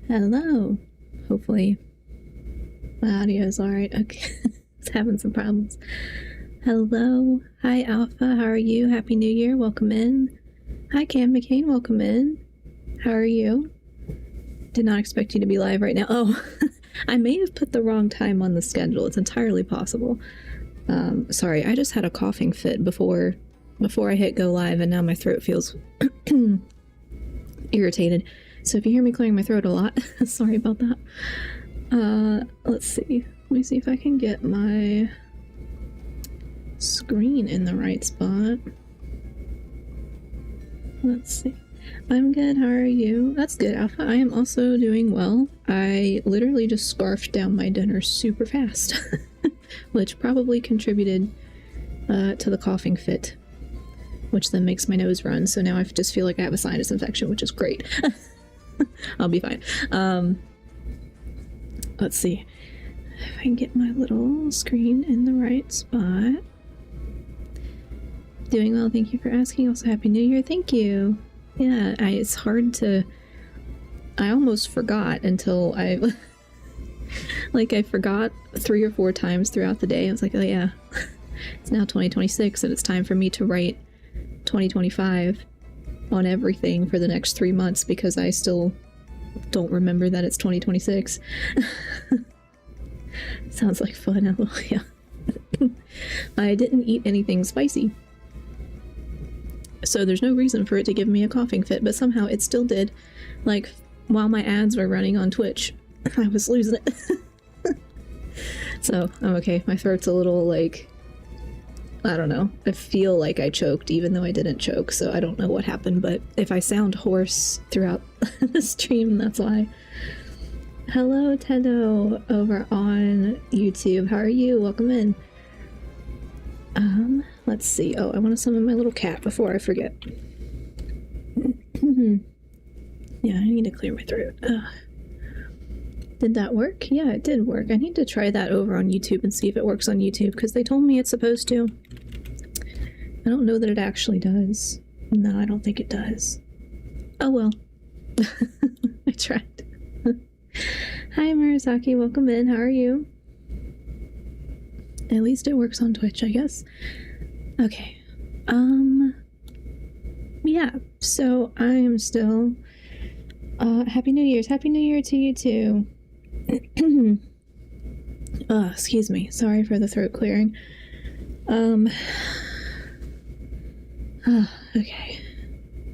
Hello. Hopefully my audio is alright. Okay. It's having some problems. Hello. Hi, Alpha. How are you? Happy New Year. Welcome in. Hi, Cam McCain. Welcome in. How are you? Did not expect you to be live right now. Oh, I may have put the wrong time on the schedule. It's entirely possible. Sorry, I just had a coughing fit before I hit go live, and now my throat feels irritated. So if you hear me clearing my throat a lot, sorry about that. Let's see. Let me see if I can get my screen in the right spot. Let's see. I'm good. How are you? That's good, Alpha. I am also doing well. I literally just scarfed down my dinner super fast, which probably contributed to the coughing fit, which then makes my nose run. So now I just feel like I have a sinus infection, which is great. I'll be fine. Let's see if I can get my little screen in the right spot. Doing well, thank you for asking. Also, Happy New Year. Thank you. Yeah, it's hard to... I almost forgot until I... I forgot 3 or 4 times throughout the day. I was like, oh yeah, it's now 2026 and it's time for me to write 2025 on everything for the next 3 months because I still don't remember that it's 2026. Sounds like fun. Yeah. I didn't eat anything spicy, so there's no reason for it to give me a coughing fit, but somehow it still did. Like, while my ads were running on Twitch, I was losing it. So, I'm okay. My throat's a little, like, I don't know. I feel like I choked, even though I didn't choke, so I don't know what happened, but if I sound hoarse throughout the stream, that's why. Hello, Tedo, over on YouTube. How are you? Welcome in. Let's see. Oh, I want to summon my little cat before I forget. Yeah, I need to clear my throat. Did that work? Yeah, it did work. I need to try that over on YouTube and see if it works on YouTube, because they told me it's supposed to. I don't know that it actually does. No, I don't think it does. Oh well. I tried. Hi, Murasaki. Welcome in. How are you? At least it works on Twitch, I guess. Okay. Yeah, so I am still... Happy New Year's. Happy New Year to you too. Excuse me. Sorry for the throat clearing. Okay.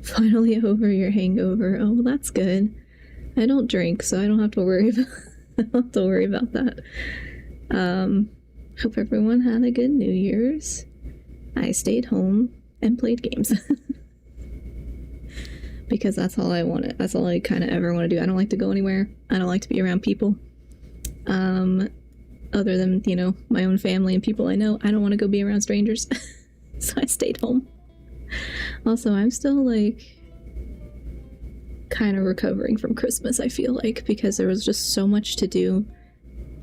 Finally over your hangover. Oh, well, that's good. I don't drink, so I don't have to worry about, I don't have to worry about that. Hope everyone had a good New Year's. I stayed home and played games. Because that's all I wanted. That's all I kind of ever want to do. I don't like to go anywhere. I don't like to be around people. Other than, you know, my own family and people I know. I don't want to go be around strangers. So I stayed home. Also, I'm still, like, kind of recovering from Christmas, I feel like, because there was just so much to do.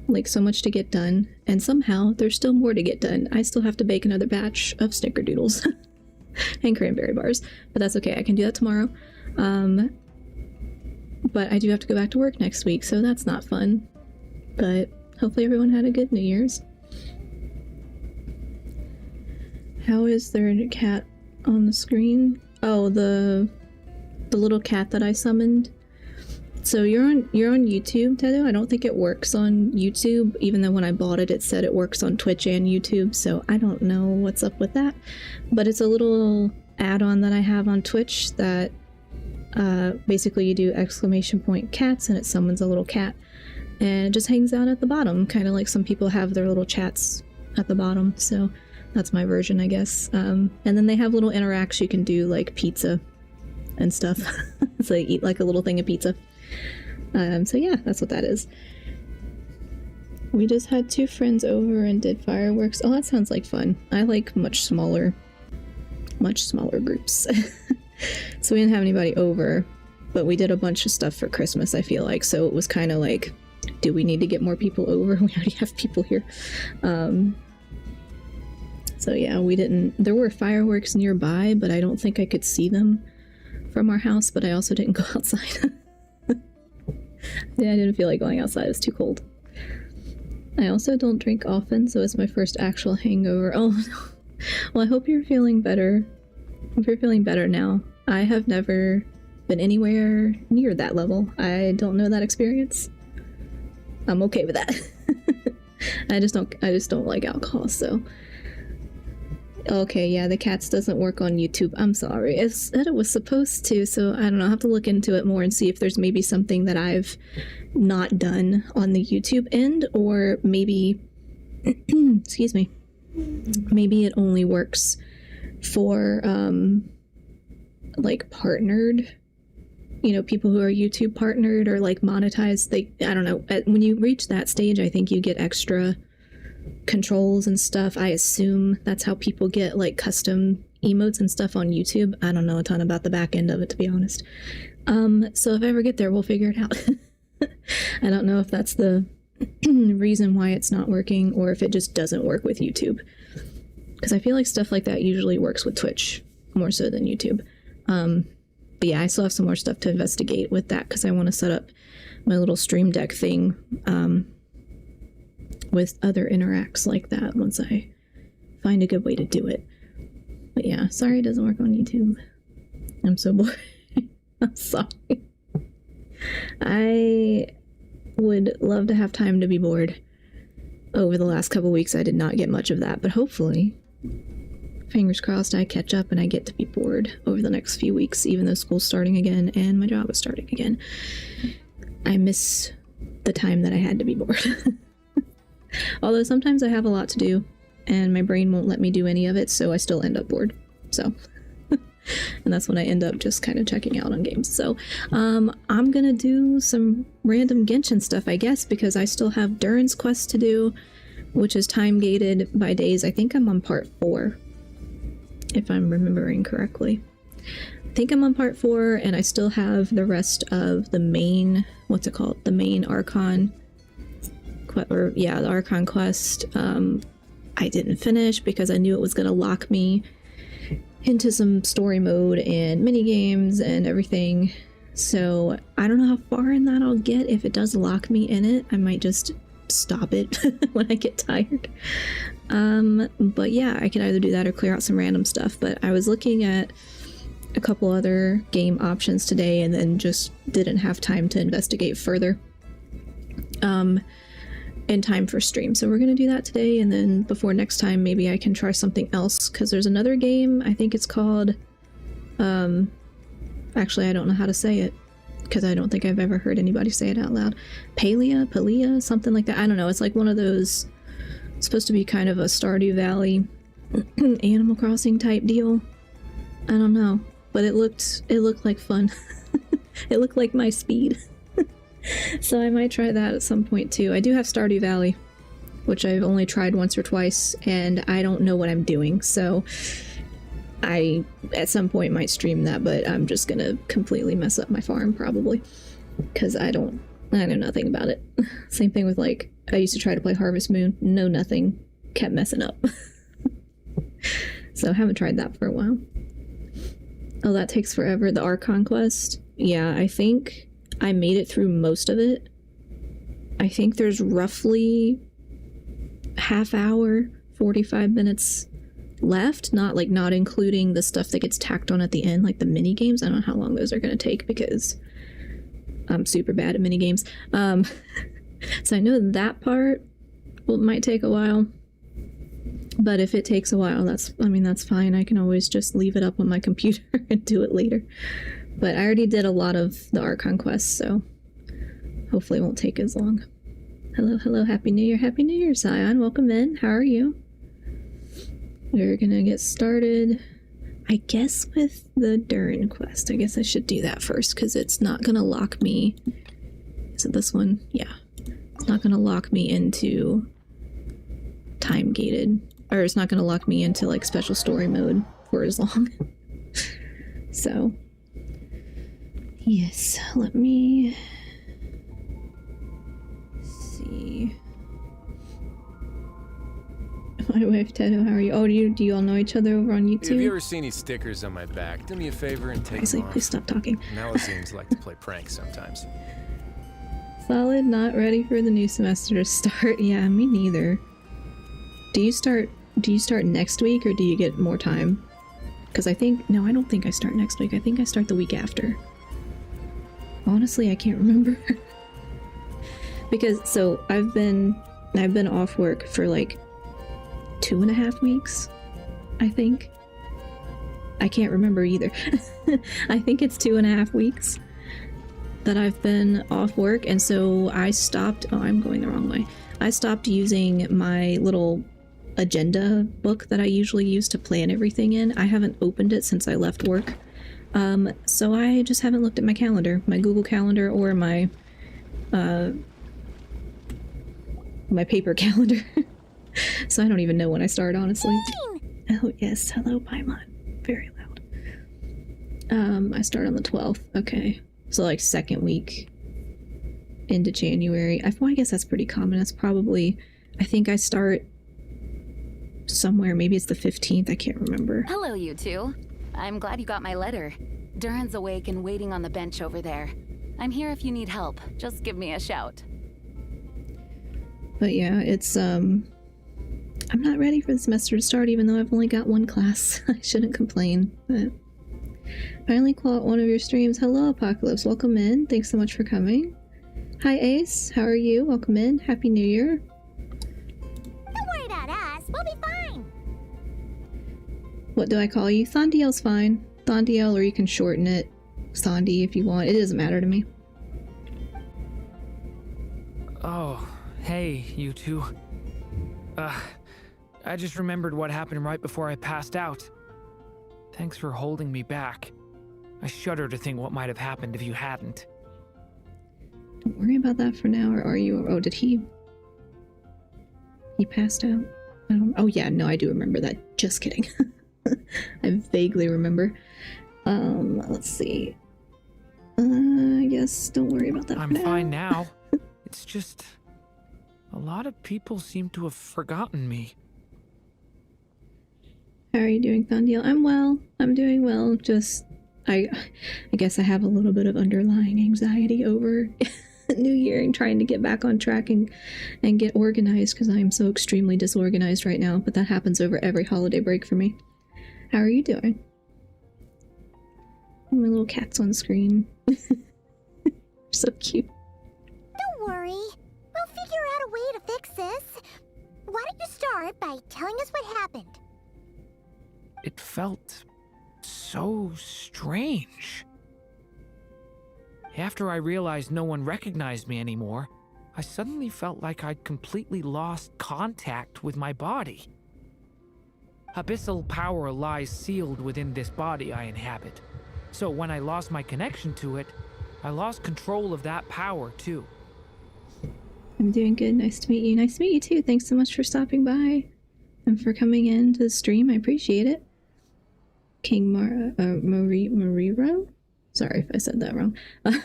Like, so much to get done. And somehow, there's still more to get done. I still have to bake another batch of snickerdoodles. And cranberry bars. But that's okay. I can do that tomorrow. But I do have to go back to work next week, so that's not fun. But hopefully everyone had a good New Year's. How is there a cat on the screen? Oh, the little cat that I summoned. So you're on YouTube, Tedo? I don't think it works on YouTube, even though when I bought it, it said it works on Twitch and YouTube, so I don't know what's up with that. But it's a little add-on that I have on Twitch that basically you do !cats and it summons a little cat. And it just hangs out at the bottom, kind of like some people have their little chats at the bottom, so that's my version, I guess. And then they have little interacts you can do, like pizza and stuff. So you eat like a little thing of pizza. So yeah, that's what that is. We just had 2 friends over and did fireworks. Oh, that sounds like fun. I like much smaller groups. So we didn't have anybody over, but we did a bunch of stuff for Christmas, I feel like. So it was kind of like, do we need to get more people over? We already have people here. So yeah, we didn't... There were fireworks nearby, but I don't think I could see them from our house, but I also didn't go outside. Yeah, I didn't feel like going outside. It was too cold. I also don't drink often, so it's my first actual hangover. Oh no. Well, I hope you're feeling better. Hope you're feeling better now. I have never been anywhere near that level. I don't know that experience. I'm okay with that. I just don't like alcohol, so. Okay, yeah, the cats doesn't work on YouTube. I'm sorry. It said it was supposed to, so I don't know. I'll have to look into it more and see if there's maybe something that I've not done on the YouTube end, or maybe, excuse me, maybe it only works for, like, partnered, you know, people who are YouTube partnered or, like, monetized. I don't know. When you reach that stage, I think you get extra controls and stuff. I assume that's how people get like custom emotes and stuff on YouTube. I don't know a ton about the back end of it, to be honest. So if I ever get there, we'll figure it out. I don't know if that's the reason why it's not working or if it just doesn't work with YouTube, because I feel like stuff like that usually works with Twitch more so than YouTube. But yeah, I still have some more stuff to investigate with that because I want to set up my little Stream Deck thing with other interacts like that once I find a good way to do it. But yeah, sorry it doesn't work on YouTube. I'm so bored. I'm sorry. I would love to have time to be bored. Over the last couple weeks I did not get much of that, but hopefully, fingers crossed, I catch up and I get to be bored over the next few weeks, even though school's starting again and my job is starting again. I miss the time that I had to be bored. Although sometimes I have a lot to do and my brain won't let me do any of it, so I still end up bored. So, and that's when I end up just kind of checking out on games. So, I'm gonna do some random Genshin stuff, I guess, because I still have Durin's quest to do, which is time gated by days. I think I'm on part 4, if I'm remembering correctly. I think I'm on part 4, and I still have the rest of the main, what's it called? The main Archon, the Archon quest. I didn't finish because I knew it was going to lock me into some story mode and mini games and everything. So I don't know how far in that I'll get. If it does lock me in it, I might just stop it when I get tired. But yeah, I can either do that or clear out some random stuff. But I was looking at a couple other game options today and then just didn't have time to investigate further in time for stream. So we're gonna do that today, and then before next time maybe I can try something else, because there's another game, I think it's called actually I don't know how to say it because I don't think I've ever heard anybody say it out loud. Palia, something like that. I don't know. It's like one of those, it's supposed to be kind of a Stardew Valley Animal Crossing type deal. I don't know, but it looked like fun. It looked like my speed. So I might try that at some point too. I do have Stardew Valley, which I've only tried once or twice, and I don't know what I'm doing, so I at some point might stream that, but I'm just gonna completely mess up my farm probably, because I know nothing about it. Same thing with, like, I used to try to play Harvest Moon, know nothing, kept messing up. So I haven't tried that for a while. Oh, that takes forever. The Archon quest? Yeah, I think I made it through most of it. I think there's roughly half hour, 45 minutes left, not including the stuff that gets tacked on at the end, like the mini games. I don't know how long those are going to take because I'm super bad at mini games. So I know that part might take a while, but if it takes a while, that's fine. I can always just leave it up on my computer and do it later. But I already did a lot of the Archon quests, so hopefully it won't take as long. Hello, Happy New Year, Zion. Welcome in. How are you? We're gonna get started, I guess, with the Durin quest. I guess I should do that first, because it's not gonna lock me. Is it this one? Yeah. It's not gonna lock me into time gated, or it's not gonna lock me into, like, special story mode for as long. So yes, let me see. My wife, Tedo, how are you? Oh, do you all know each other over on YouTube? Have you ever seen any stickers on my back? Do me a favor and take them off. Please stop talking. Now it seems like to play pranks sometimes. Solid, not ready for the new semester to start. Yeah, me neither. Do you start next week or do you get more time? Because I don't think I start next week. I think I start the week after. Honestly, I can't remember. Because so I've been off work for like 2.5 weeks, I think. I can't remember either. I think it's 2.5 weeks that I've been off work, and so I stopped. Oh, I'm going the wrong way. I stopped using my little agenda book that I usually use to plan everything in. I haven't opened it since I left work. So I just haven't looked at my calendar, my Google Calendar, or my paper calendar. So I don't even know when I start, honestly. Oh yes, hello Paimon. Very loud. I start on the 12th. Okay, so like second week into January. Well, I guess that's pretty common. That's probably, I think I start somewhere, maybe it's the 15th, I can't remember. Hello, you two. I'm glad you got my letter. Duran's awake and waiting on the bench over there. I'm here if you need help. Just give me a shout. But yeah, it's, I'm not ready for the semester to start, even though I've only got one class. I shouldn't complain, but... Finally caught one of your streams. Hello, Apocalypse. Welcome in. Thanks so much for coming. Hi, Ace. How are you? Welcome in. Happy New Year. Don't worry about us. We'll be fine. What do I call you? Thondiel's fine. Thondiel, or you can shorten it. Thondi if you want. It doesn't matter to me. Oh, hey, you two. I just remembered what happened right before I passed out. Thanks for holding me back. I shudder to think what might have happened if you hadn't. Don't worry about that for now, or are you? Oh, did he? He passed out? Oh yeah, no, I do remember that. Just kidding. I vaguely remember. Let's see. I guess don't worry about that. I'm fine now. It's just... a lot of people seem to have forgotten me. How are you doing, Thondiel? I'm well. I'm doing well. Just, I guess I have a little bit of underlying anxiety over New Year and trying to get back on track and get organized because I'm so extremely disorganized right now. But that happens over every holiday break for me. How are you doing? My little cat's on screen. So cute. Don't worry. We'll figure out a way to fix this. Why don't you start by telling us what happened? It felt so strange. After I realized no one recognized me anymore, I suddenly felt like I'd completely lost contact with my body. Abyssal power lies sealed within this body I inhabit. So when I lost my connection to it, I lost control of that power too. I'm doing good. Nice to meet you. Nice to meet you too. Thanks so much for stopping by and for coming in to the stream. I appreciate it. King Mariro? Sorry if I said that wrong. I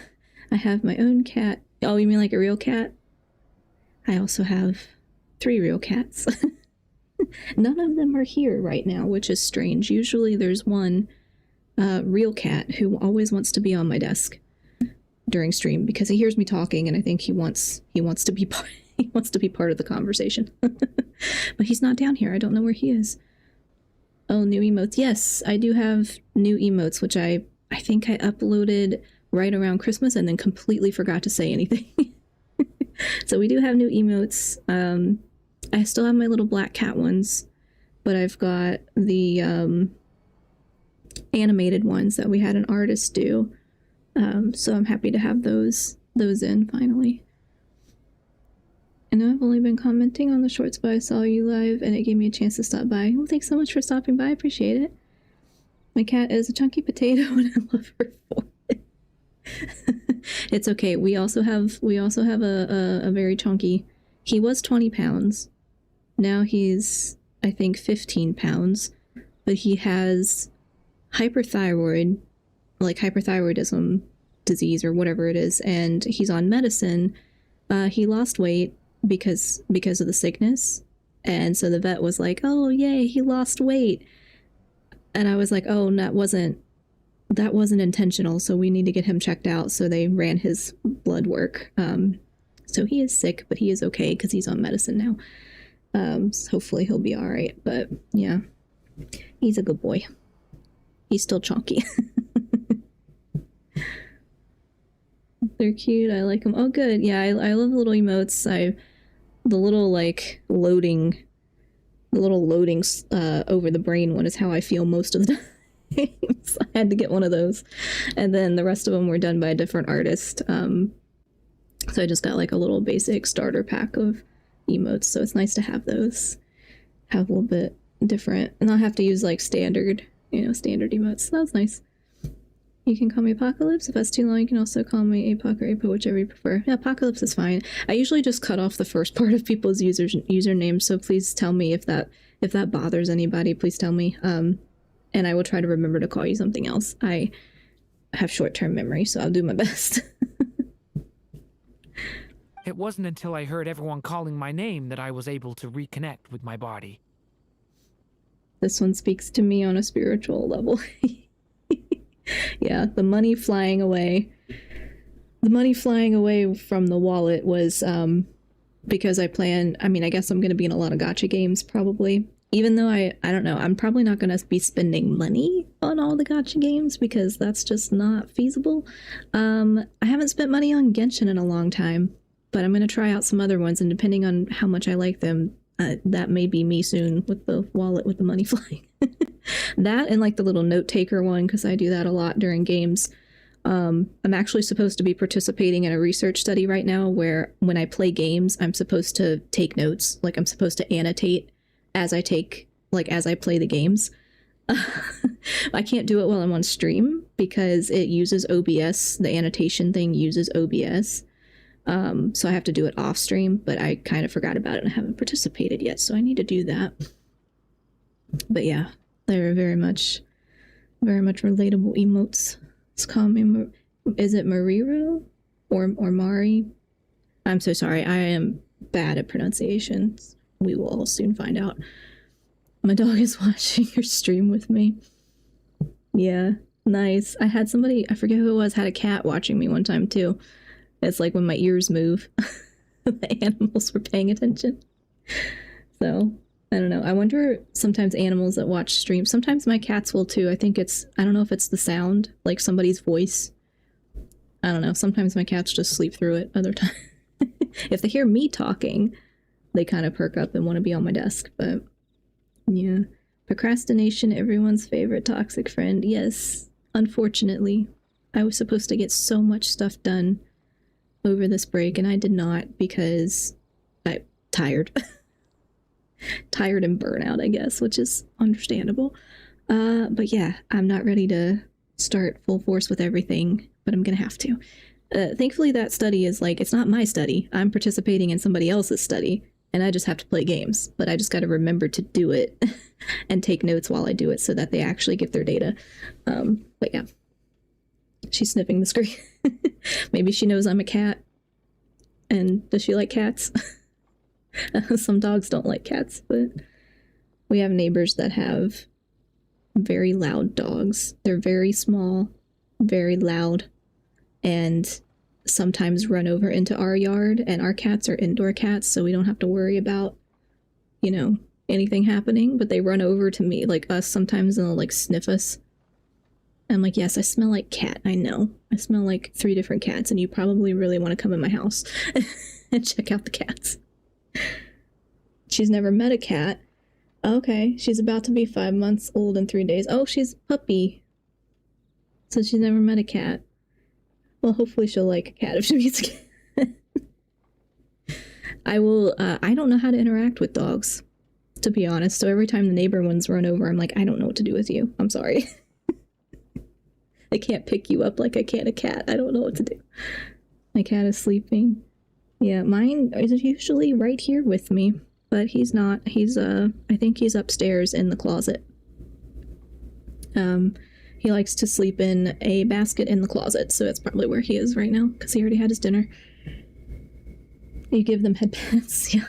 have my own cat. Oh, you mean like a real cat? I also have 3 real cats. None of them are here right now, which is strange. Usually there's one real cat who always wants to be on my desk during stream because he hears me talking and I think he wants to be part of the conversation. But he's not down here. I don't know where he is. Oh, new emotes. Yes, I do have new emotes, which I think I uploaded right around Christmas and then completely forgot to say anything. So we do have new emotes. I still have my little black cat ones, but I've got the animated ones that we had an artist do. So I'm happy to have those in finally. I know I've only been commenting on the shorts, but I saw you live and it gave me a chance to stop by. Well, thanks so much for stopping by. I appreciate it. My cat is a chunky potato and I love her for it. It's okay. We also have a very chunky. He was 20 pounds. Now he's, I think, 15 pounds. But he has hyperthyroid, like hyperthyroidism disease or whatever it is, and he's on medicine. He lost weight because of the sickness, and so the vet was like, oh yay, he lost weight, and I was like, oh, that wasn't intentional, so we need to get him checked out. So they ran his blood work, So he is sick, but he is okay because he's on medicine now. So hopefully he'll be all right. But yeah, he's a good boy. He's still chunky. They're cute. I like them. Oh, good. Yeah, I love little emotes. The little like loading over the brain one is how I feel most of the time. So I had to get one of those, and then the rest of them were done by a different artist. So I just got like a little basic starter pack of emotes. So it's nice to have those, have a little bit different, and I'll have to use like standard emotes. So that's nice. You can call me Apocalypse. If that's too long, you can also call me Apoc or Apo, whichever you prefer. Yeah, Apocalypse is fine. I usually just cut off the first part of people's usernames, so please tell me if that bothers anybody. Please tell me, and I will try to remember to call you something else. I have short-term memory, so I'll do my best. It wasn't until I heard everyone calling my name that I was able to reconnect with my body. This one speaks to me on a spiritual level. Yeah, the money flying away. The money flying away from the wallet was because I guess I'm going to be in a lot of gacha games probably. Even though I don't know, I'm probably not going to be spending money on all the gacha games because that's just not feasible. I haven't spent money on Genshin in a long time, but I'm going to try out some other ones, and depending on how much I like them, that may be me soon with the wallet with the money flying. That and like the little note taker one, because I do that a lot during games. I'm actually supposed to be participating in a research study right now where when I play games, I'm supposed to take notes. Like I'm supposed to annotate as I play the games. I can't do it while I'm on stream because it uses OBS. The annotation thing uses OBS. So I have to do it off stream, but I kind of forgot about it and I haven't participated yet, so I need to do that. But yeah, they're very much relatable emotes. Let's call me, is it Mariro or Mari? I'm so sorry, I am bad at pronunciations. We will all soon find out. My dog is watching your stream with me. Yeah, nice. I had somebody, I forget who it was, had a cat watching me one time too. It's like when my ears move, the animals were paying attention. So, I don't know. I wonder sometimes animals that watch streams, sometimes my cats will too. I don't know if it's the sound, like somebody's voice. I don't know. Sometimes my cats just sleep through it. Other times, if they hear me talking, they kind of perk up and want to be on my desk. But yeah, procrastination, everyone's favorite toxic friend. Yes, unfortunately, I was supposed to get so much stuff done over this break, and I did not because I'm tired. Tired and burnout, I guess, which is understandable. But yeah, I'm not ready to start full force with everything, but I'm gonna have to. Thankfully, that study is like, it's not my study. I'm participating in somebody else's study, and I just have to play games. But I just got to remember to do it and take notes while I do it so that they actually get their data. But yeah. She's sniffing the screen. Maybe she knows I'm a cat. And does she like cats? Some dogs don't like cats, but we have neighbors that have very loud dogs. They're very small, very loud, and sometimes run over into our yard, and our cats are indoor cats, so we don't have to worry about, anything happening, but they run over to me, like us sometimes, and they'll like sniff us. I'm like, yes, I smell like cat. I know. I smell like 3 different cats, and you probably really want to come in my house and check out the cats. She's never met a cat. Okay, she's about to be 5 months old in 3 days. Oh, she's a puppy. So she's never met a cat. Well, hopefully she'll like a cat if she meets a cat. I don't know how to interact with dogs, to be honest. So every time the neighbor ones run over, I'm like, I don't know what to do with you. I'm sorry. I can't pick you up like I can a cat. I don't know what to do. My cat is sleeping. Yeah, mine is usually right here with me, but he's not. He's, I think he's upstairs in the closet. He likes to sleep in a basket in the closet, so that's probably where he is right now, because he already had his dinner. You give them headbands, yeah.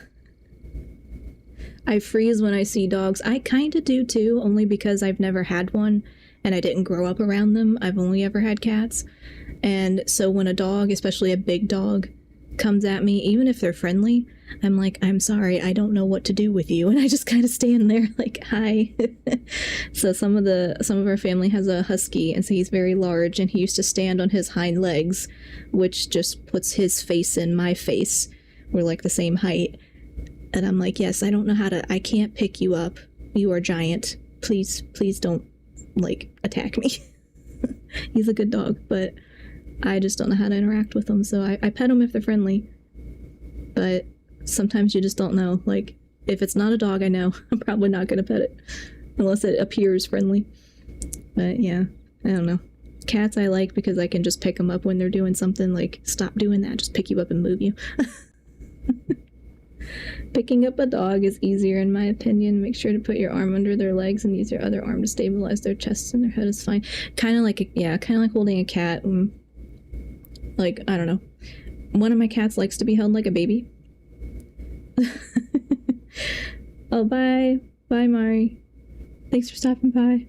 I freeze when I see dogs. I kind of do too, only because I've never had one. And I didn't grow up around them. I've only ever had cats. And so when a dog, especially a big dog, comes at me, even if they're friendly, I'm like, I'm sorry, I don't know what to do with you, and I just kind of stand there like, hi. So some of our family has a husky, and so he's very large, and he used to stand on his hind legs, which just puts his face in my face. We're like the same height, and I'm like, yes, I can't pick you up. You are giant. Please don't like attack me. He's a good dog, but I just don't know how to interact with them, so I pet them if they're friendly. But sometimes you just don't know. Like, if it's not a dog, I know I'm probably not gonna pet it unless it appears friendly. But yeah, I don't know. Cats I like because I can just pick them up when they're doing something. Like, stop doing that, just pick you up and move you. Picking up a dog is easier in my opinion. Make sure to put your arm under their legs and use your other arm to stabilize their chest and their head is fine. Kind of like holding a cat. Like, I don't know. One of my cats likes to be held like a baby. Oh, bye. Bye, Mari. Thanks for stopping by.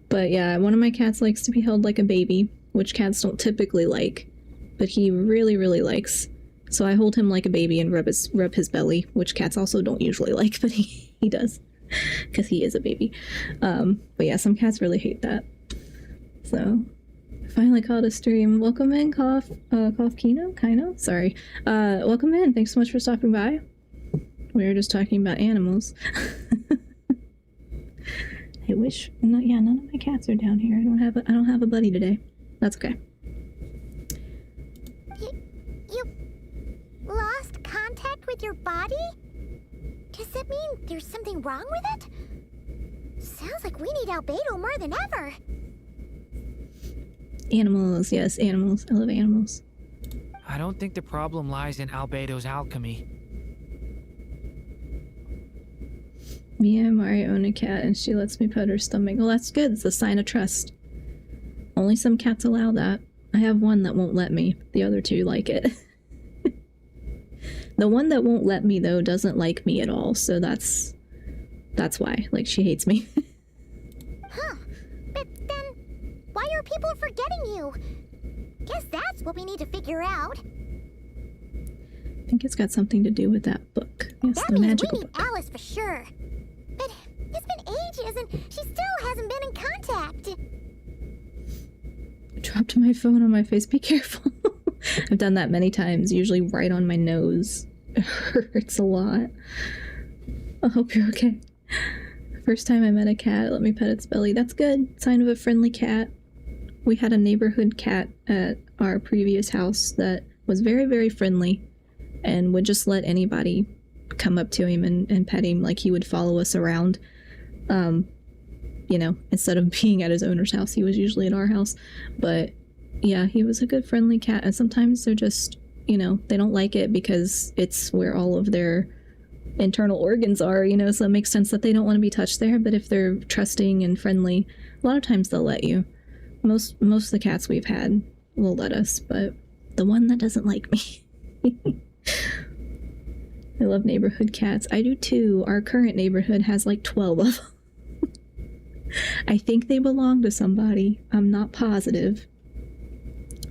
But yeah, one of my cats likes to be held like a baby, which cats don't typically like, but he really, really likes. So I hold him like a baby and rub his belly, which cats also don't usually like, but he does, because he is a baby. But yeah, some cats really hate that. So, finally caught a stream. Welcome in, Cough Kino? Sorry. Welcome in. Thanks so much for stopping by. We were just talking about animals. I wish, none of my cats are down here. I don't have a buddy today. That's okay. You lost contact with your body? Does that mean there's something wrong with it? Sounds like we need Albedo more than ever. Animals, yes, animals. I love animals. I don't think the problem lies in Albedo's alchemy. Me and Mari own a cat, and she lets me pet her stomach. Well, that's good. It's a sign of trust. Only some cats allow that. I have one that won't let me. The other two like it. The one that won't let me, though, doesn't like me at all, so that's why. Like, she hates me. Huh. But then, why are people forgetting you? Guess that's what we need to figure out. I think it's got something to do with that book. Yes, That the means magical we need book. Alice for sure. But it's been ages and she still hasn't been in contact. I dropped my phone on my face. Be careful. I've done that many times, usually right on my nose. It hurts a lot. I hope you're okay. First time I met a cat, let me pet its belly. That's good. Sign of a friendly cat. We had a neighborhood cat at our previous house that was very, very friendly and would just let anybody come up to him and pet him. Like, he would follow us around. Instead of being at his owner's house, he was usually at our house. But yeah, he was a good friendly cat. And sometimes they're just, they don't like it because it's where all of their internal organs are, so it makes sense that they don't want to be touched there. But if they're trusting and friendly, a lot of times they'll let you. Most of the cats we've had will let us, but the one that doesn't like me. I love neighborhood cats. I do too. Our current neighborhood has like 12 of them. I think they belong to somebody. I'm not positive.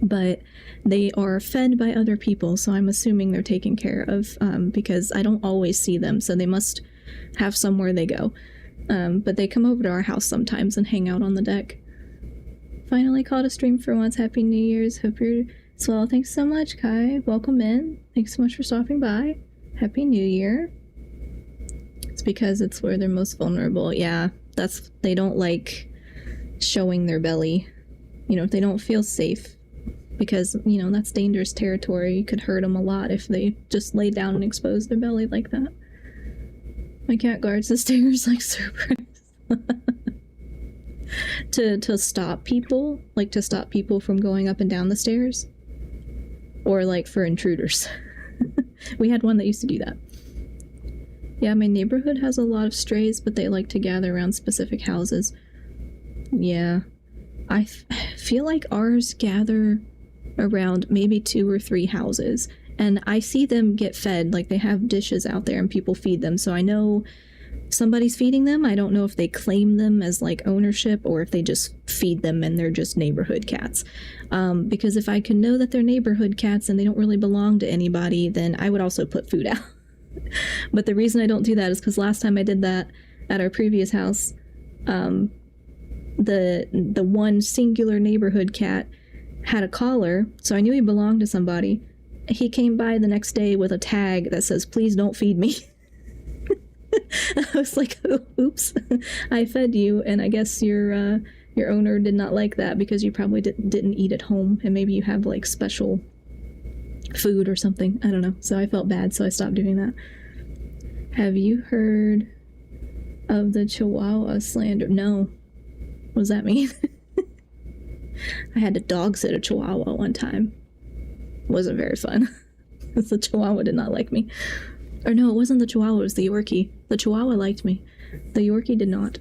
But they are fed by other people, so I'm assuming they're taken care of, because I don't always see them, so they must have somewhere they go. But they come over to our house sometimes and hang out on the deck. Finally caught a stream for once. Happy New Year's. Hope you're swell. Thanks so much, Kai. Welcome in. Thanks so much for stopping by. Happy New Year. It's because it's where they're most vulnerable. Yeah, they don't like showing their belly. They don't feel safe. Because, that's dangerous territory. You could hurt them a lot if they just lay down and expose their belly like that. My cat guards the stairs like Cerberus. to stop people, from going up and down the stairs. Or, for intruders. We had one that used to do that. Yeah, my neighborhood has a lot of strays, but they like to gather around specific houses. Yeah. I feel like ours gather around maybe 2 or 3 houses, and I see them get fed. Like, they have dishes out there and people feed them, so I know somebody's feeding them. I don't know if they claim them as like ownership or if they just feed them and they're just neighborhood cats. Because if I could know that they're neighborhood cats and they don't really belong to anybody, then I would also put food out. But the reason I don't do that is because last time I did that at our previous house, the one singular neighborhood cat had a collar, so I knew he belonged to somebody. He came by the next day with a tag that says, "Please don't feed me." I was like, oh, oops, I fed you, and I guess your owner did not like that because you probably didn't eat at home, and maybe you have like special food or something. I don't know. So I felt bad, so I stopped doing that. Have you heard of the Chihuahua slander? No. What does that mean? I had to dog sit a Chihuahua one time. Wasn't very fun. The Chihuahua did not like me. Or no, it wasn't the Chihuahua, it was the Yorkie. The Chihuahua liked me. The Yorkie did not.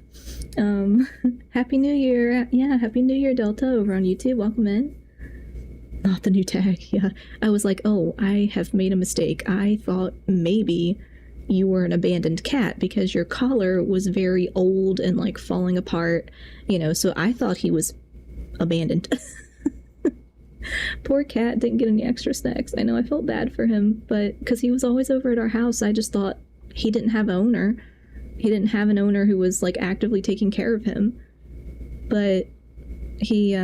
Happy New Year. Yeah, Happy New Year, Delta, over on YouTube. Welcome in. Not the new tag, yeah. I was like, oh, I have made a mistake. I thought maybe you were an abandoned cat because your collar was very old and like falling apart, you know, so I thought he was abandoned. Poor cat didn't get any extra snacks. I know, I felt bad for him, but because he was always over at our house, I just thought he didn't have an owner. He didn't have an owner who was like actively taking care of him. But he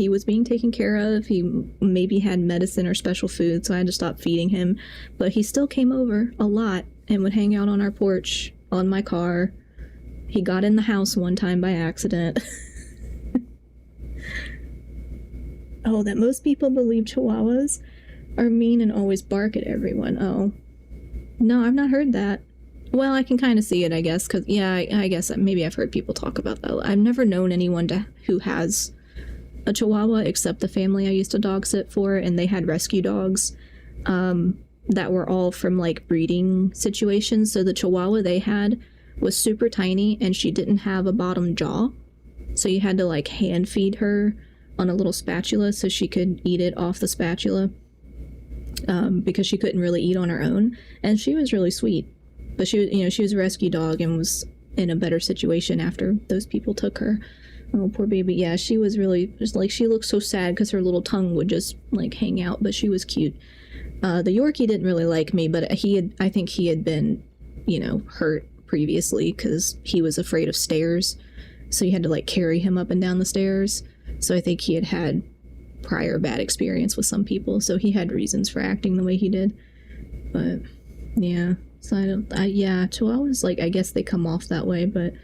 was being taken care of. He maybe had medicine or special food, so I had to stop feeding him. But he still came over a lot and would hang out on our porch, on my car. He got in the house one time by accident. Oh, that most people believe Chihuahuas are mean and always bark at everyone. Oh. No, I've not heard that. Well, I can kind of see it, I guess, because, yeah, I guess maybe I've heard people talk about that. I've never known anyone who has a Chihuahua except the family I used to dog sit for, and they had rescue dogs that were all from, like, breeding situations. So the Chihuahua they had was super tiny, and she didn't have a bottom jaw. So you had to, like, hand feed her on a little spatula so she could eat it off the spatula because she couldn't really eat on her own. And she was really sweet. But she was a rescue dog and was in a better situation after those people took her. Oh, poor baby. Yeah, she was really just like, she looked so sad because her little tongue would just like hang out, but she was cute. The Yorkie didn't really like me, but I think he had been, hurt previously because he was afraid of stairs. So you had to like carry him up and down the stairs. So I think he had had prior bad experience with some people. So he had reasons for acting the way he did. But yeah. So Chihuahuas, like, I guess they come off that way, but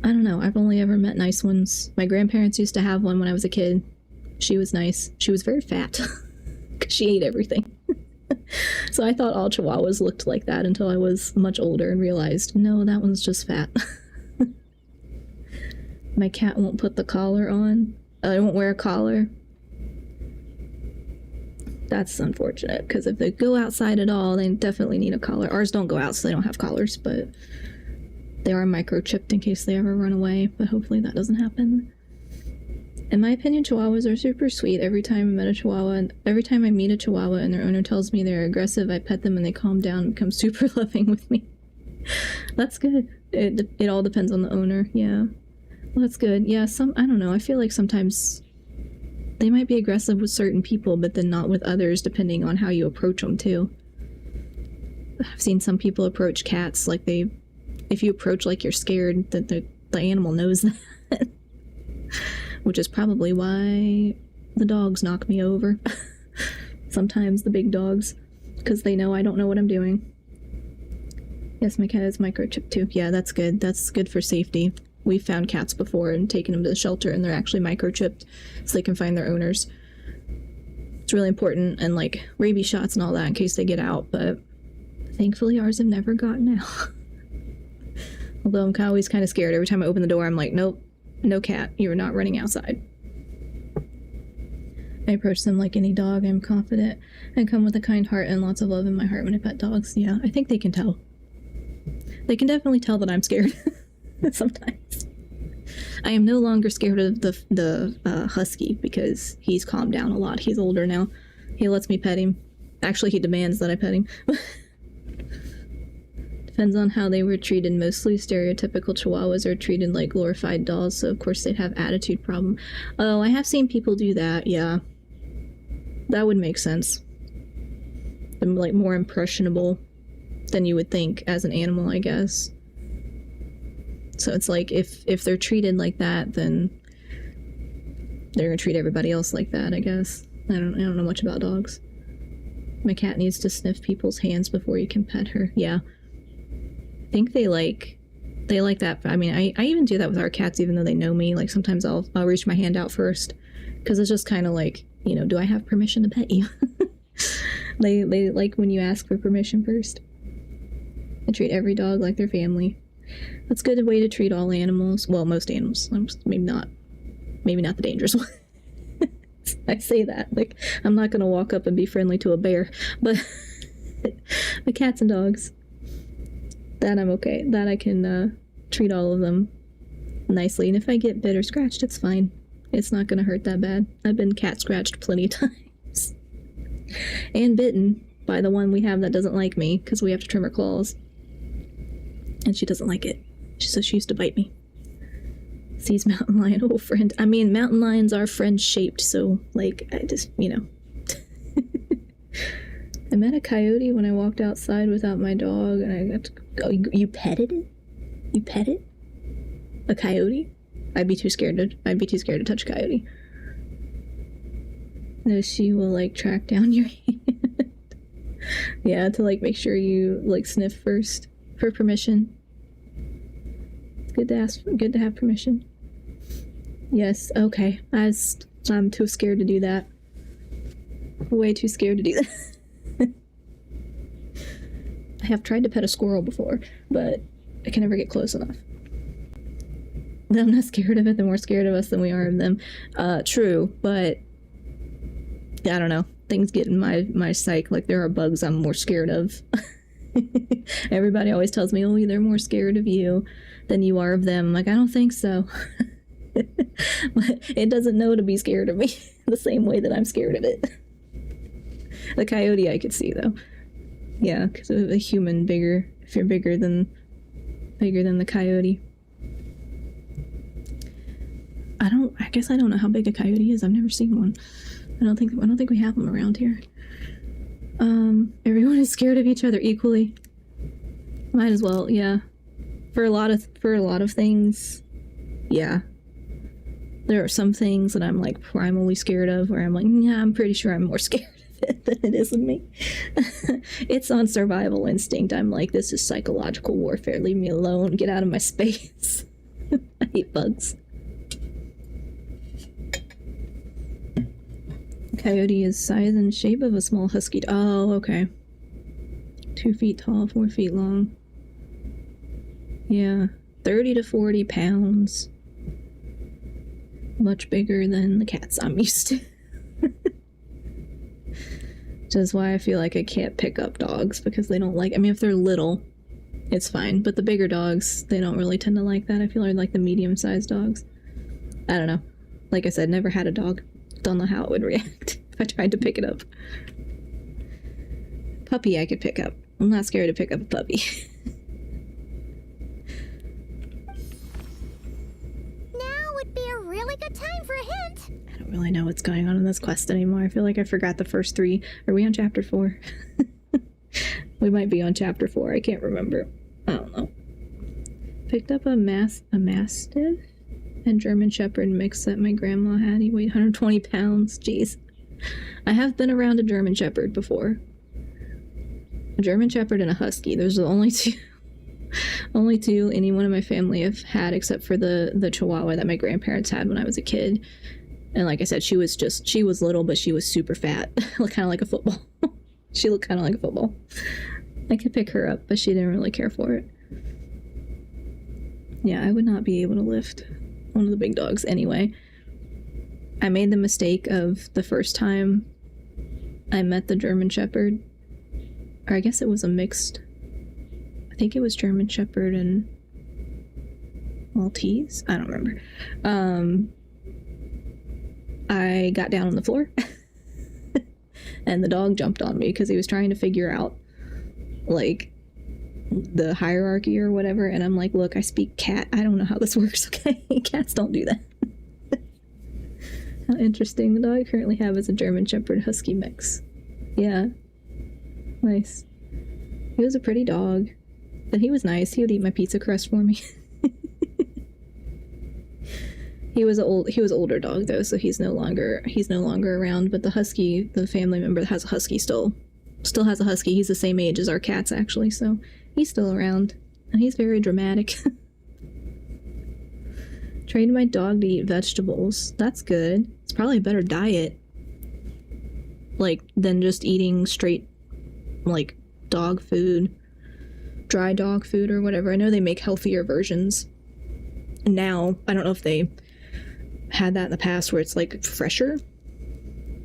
I don't know. I've only ever met nice ones. My grandparents used to have one when I was a kid. She was nice. She was very fat because she ate everything. So I thought all Chihuahuas looked like that until I was much older and realized, no, that one's just fat. My cat won't put the collar on. I won't wear a collar. That's unfortunate, because if they go outside at all, they definitely need a collar. Ours don't go out, so they don't have collars, but they are microchipped in case they ever run away, but hopefully that doesn't happen. In my opinion, Chihuahuas are super sweet. Every time I meet a Chihuahua and their owner tells me they're aggressive, I pet them and they calm down and become super loving with me. That's good. It all depends on the owner, yeah. Well, that's good. Yeah, I don't know. I feel like sometimes they might be aggressive with certain people, but then not with others, depending on how you approach them, too. I've seen some people approach cats like if you approach like you're scared, that the animal knows that. Which is probably why the dogs knock me over. Sometimes the big dogs, because they know I don't know what I'm doing. Yes, my cat is microchipped, too. Yeah, that's good. That's good for safety. We've found cats before and taken them to the shelter, and they're actually microchipped so they can find their owners. It's really important, and like rabies shots and all that in case they get out, but thankfully ours have never gotten out. Although I'm always kind of scared. Every time I open the door, I'm like, nope, no cat, you're not running outside. I approach them like any dog. I'm confident and come with a kind heart and lots of love in my heart when I pet dogs. Yeah, I think they can tell. They can definitely tell that I'm scared. Sometimes. I am no longer scared of the husky because he's calmed down a lot. He's older now. He lets me pet him. Actually, he demands that I pet him. depends on how they were treated. Mostly stereotypical Chihuahuas are treated like glorified dolls, so of course they'd have attitude problem. Oh, I have seen people do that, yeah. That would make sense. They're like more impressionable than you would think as an animal, I guess. So it's like if they're treated like that, then they're gonna treat everybody else like that, I guess. I don't know much about dogs. My cat needs to sniff people's hands before you can pet her. Yeah. I think they like that. I mean, I even do that with our cats, even though they know me. Like sometimes I'll reach my hand out first, because it's just kind of like, you know, do I have permission to pet you? They like when you ask for permission first. I treat every dog like their family. That's a good way to treat all animals. Well, most animals. Maybe not the dangerous one. I say that like I'm not gonna walk up and be friendly to a bear, but the cats and dogs, that I'm okay. That I can treat all of them nicely, and if I get bit or scratched, it's fine. It's not gonna hurt that bad. I've been cat scratched plenty of times, and bitten by the one we have that doesn't like me because we have to trim her claws, and she doesn't like it. So she used to bite me. Sees mountain lion, oh friend. I mean, mountain lions are friend shaped, so like I just, you know. I met a coyote when I walked outside without my dog, and I got to go. You petted it? You pet it? A coyote? I'd be too scared to touch a coyote. No, she will like track down your hand. Yeah, to like make sure you like sniff first for permission. It's good to ask. Good to have permission. Yes, okay. I'm too scared to do that. Way too scared to do that. I have tried to pet a squirrel before, but I can never get close enough. I'm not scared of it. They're more scared of us than we are of them. True, but I don't know. Things get in my psyche. Like there are bugs I'm more scared of. Everybody always tells me, oh, they're more scared of you than you are of them. I'm like, I don't think so. But it doesn't know to be scared of me the same way that I'm scared of it. The coyote I could see though. Yeah, because of a human bigger, if you're bigger than the coyote. I guess I don't know how big a coyote is. I've never seen one. I don't think we have them around here. Everyone is scared of each other equally. Might as well, yeah. For a lot of things, yeah. There are some things that I'm like primally scared of, where I'm like, yeah, I'm pretty sure I'm more scared of it than it is of me. It's on survival instinct. I'm like, this is psychological warfare. Leave me alone. Get out of my space. I hate bugs. Coyote is size and shape of a small husky. Oh, okay. 2 feet tall, 4 feet long. Yeah, 30 to 40 pounds. Much bigger than the cats I'm used to. Which is why I feel like I can't pick up dogs, because they don't like, I mean, if they're little, it's fine. But the bigger dogs, they don't really tend to like that. I feel like the medium-sized dogs. I don't know. Like I said, never had a dog. Don't know how it would react if I tried to pick it up. Puppy I could pick up. I'm not scared to pick up a puppy. Now would be a really good time for a hint. I don't really know what's going on in this quest anymore. I feel like I forgot the first 3. Are we on chapter 4? We might be on chapter 4. I can't remember. I don't know. Picked up a mastiff and German Shepherd mix that my grandma had. He weighed 120 pounds. Jeez. I have been around a German Shepherd before. A German Shepherd and a Husky. Those are the only two anyone in my family have had, except for the Chihuahua that my grandparents had when I was a kid. And like I said, she was little, but she was super fat. Looked kind of like a football. She looked kind of like a football. I could pick her up, but she didn't really care for it. Yeah, I would not be able to lift one of the big dogs anyway. I made the mistake of the first time I met the German Shepherd, or I guess it was a mixed, I think it was German Shepherd and Maltese? I don't remember. I got down on the floor and the dog jumped on me because he was trying to figure out like the hierarchy or whatever, and I'm like, look, I speak cat. I don't know how this works, okay? Cats don't do that. How interesting. The dog I currently have is a German Shepherd Husky mix. Yeah. Nice. He was a pretty dog. But he was nice. He would eat my pizza crust for me. He was older dog though, so he's no longer around, but the husky, the family member that has a husky still has a husky. He's the same age as our cats actually, so he's still around. And he's very dramatic. Trained my dog to eat vegetables. That's good. It's probably a better diet. Like, than just eating straight, like, dog food. Dry dog food or whatever. I know they make healthier versions. Now, I don't know if they had that in the past where it's, like, fresher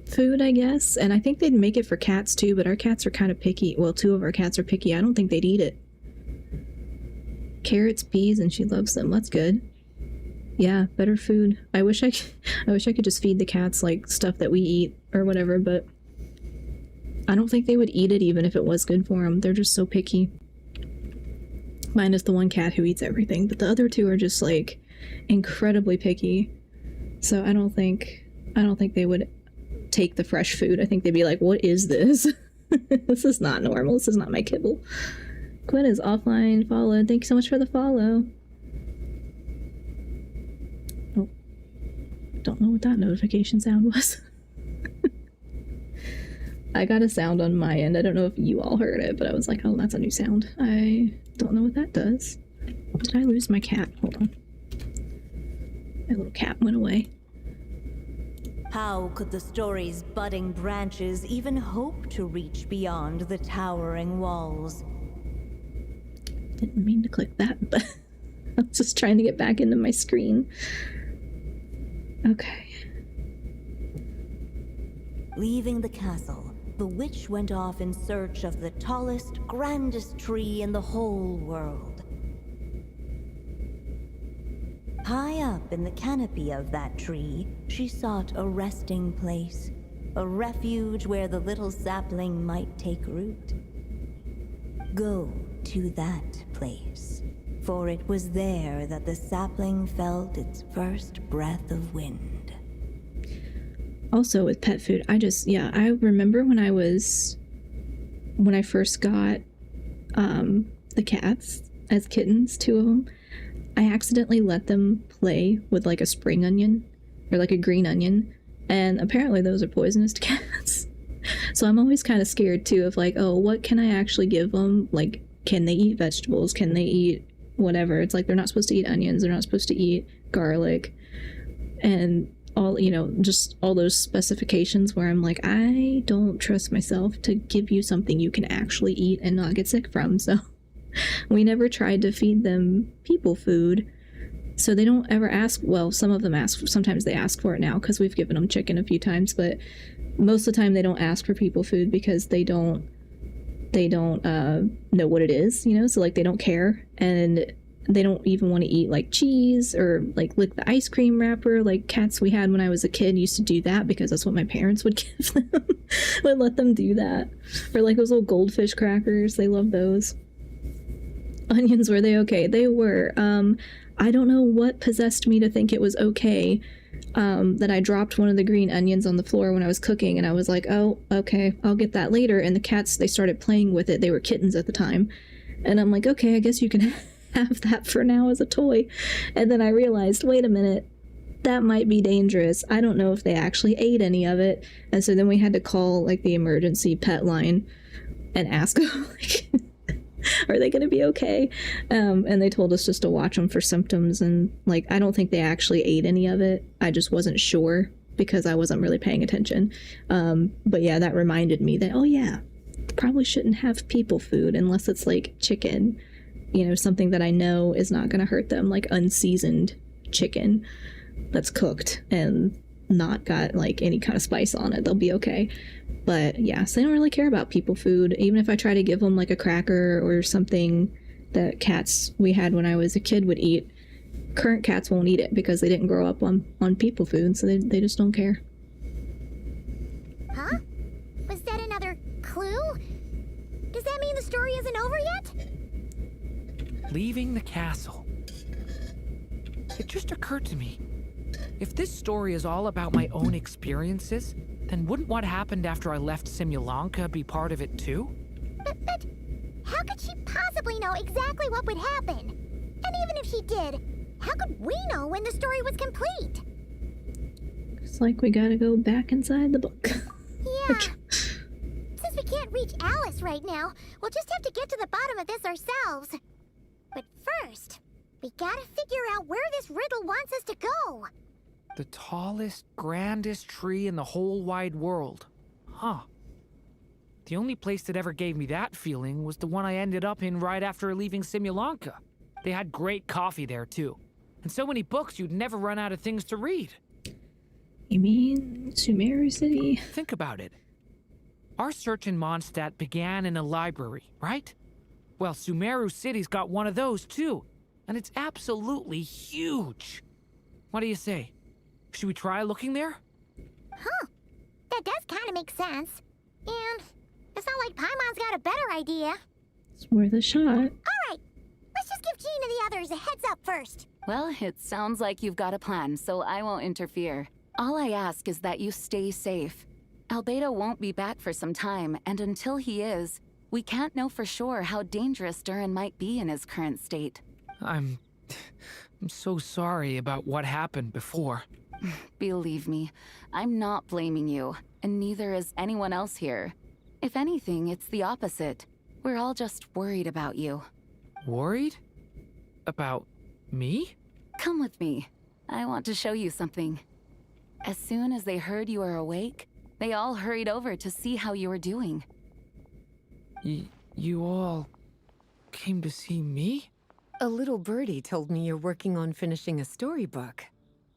food, I guess. And I think they'd make it for cats, too, but our cats are kind of picky. Well, 2 of our cats are picky. I don't think they'd eat it. Carrots, peas, and she loves them. That's good. Yeah, better food. I wish I could just feed the cats like stuff that we eat or whatever, but I don't think they would eat it even if it was good for them. They're just so picky. Minus the one cat who eats everything, but the other 2 are just like incredibly picky. So I don't think they would take the fresh food. I think they'd be like, "What is this? This is not normal. This is not my kibble." Quinn is offline followed. Thank you so much for the follow. Don't know what that notification sound was. I got a sound on my end. I don't know if you all heard it, but I was like, oh, that's a new sound. I don't know what that does. Did I lose my cat? Hold on. My little cat went away. How could the story's budding branches even hope to reach beyond the towering walls? Didn't mean to click that, but I was just trying to get back into my screen. Okay. Leaving the castle, the witch went off in search of the tallest, grandest tree in the whole world. High up in the canopy of that tree, she sought a resting place, a refuge where the little sapling might take root. Go to that place, for it was there that the sapling felt its first breath of wind. Also with pet food, I remember when I first got the cats as kittens, 2 of them, I accidentally let them play with like a spring onion or like a green onion, and apparently those are poisonous to cats. So I'm always kind of scared too of like, oh, what can I actually give them? Like, can they eat vegetables? Can they eat whatever? It's like they're not supposed to eat onions, they're not supposed to eat garlic, and all, just all those specifications where I'm like, I don't trust myself to give you something you can actually eat and not get sick from. So we never tried to feed them people food, so they don't ever ask. Well, some of them ask, sometimes they ask for it now because we've given them chicken a few times, but most of the time they don't ask for people food because they don't know what it is, so like they don't care, and they don't even want to eat like cheese or like lick the ice cream wrapper. Like cats we had when I was a kid used to do that because that's what my parents would give them. Would let them do that. Or like those little goldfish crackers, they love those. Onions, were they okay? They were. I don't know what possessed me to think it was okay, that I dropped one of the green onions on the floor when I was cooking, and I was like, oh, okay, I'll get that later. And the cats, they started playing with it. They were kittens at the time. And I'm like, okay, I guess you can have that for now as a toy. And then I realized, wait a minute, that might be dangerous. I don't know if they actually ate any of it. And so then we had to call like the emergency pet line and ask them, like, are they going to be okay? And they told us just to watch them for symptoms. And like, I don't think they actually ate any of it. I just wasn't sure because I wasn't really paying attention. But yeah, that reminded me that, oh yeah, probably shouldn't have people food unless it's like chicken, something that I know is not going to hurt them, like unseasoned chicken that's cooked and not got like any kind of spice on it. They'll be okay. But yeah, so they don't really care about people food. Even if I try to give them like a cracker or something that cats we had when I was a kid would eat, current cats won't eat it because they didn't grow up on people food, so they just don't care. Huh? Was that another clue? Does that mean the story isn't over yet? leaving the castle. It just occurred to me, if this story is all about my own experiences, then wouldn't what happened after I left Simulanka be part of it too? But how could she possibly know exactly what would happen? And even if she did, how could we know when the story was complete? It's like we gotta go back inside the book. Yeah. Since we can't reach Alice right now, we'll just have to get to the bottom of this ourselves. But first, we gotta figure out where this riddle wants us to go. The tallest, grandest tree in the whole wide world. Huh. The only place that ever gave me that feeling was the one I ended up in right after leaving Simulanka. They had great coffee there, too. And so many books you'd never run out of things to read. You mean Sumeru City? Think about it. Our search in Mondstadt began in a library, right? Well, Sumeru City's got one of those, too. And it's absolutely huge. What do you say? Should we try looking there? Huh. That does kind of make sense. And it's not like Paimon's got a better idea. It's worth a shot. Alright, let's just give Jean and the others a heads up first. Well, it sounds like you've got a plan, so I won't interfere. All I ask is that you stay safe. Albedo won't be back for some time, and until he is, we can't know for sure how dangerous Duran might be in his current state. I'm so sorry about what happened before. Believe me, I'm not blaming you, and neither is anyone else here. If anything, it's the opposite. We're all just worried about you. Worried? About me? Come with me. I want to show you something. As soon as they heard you were awake, they all hurried over to see how you were doing. You all came to see me? A little birdie told me you're working on finishing a storybook.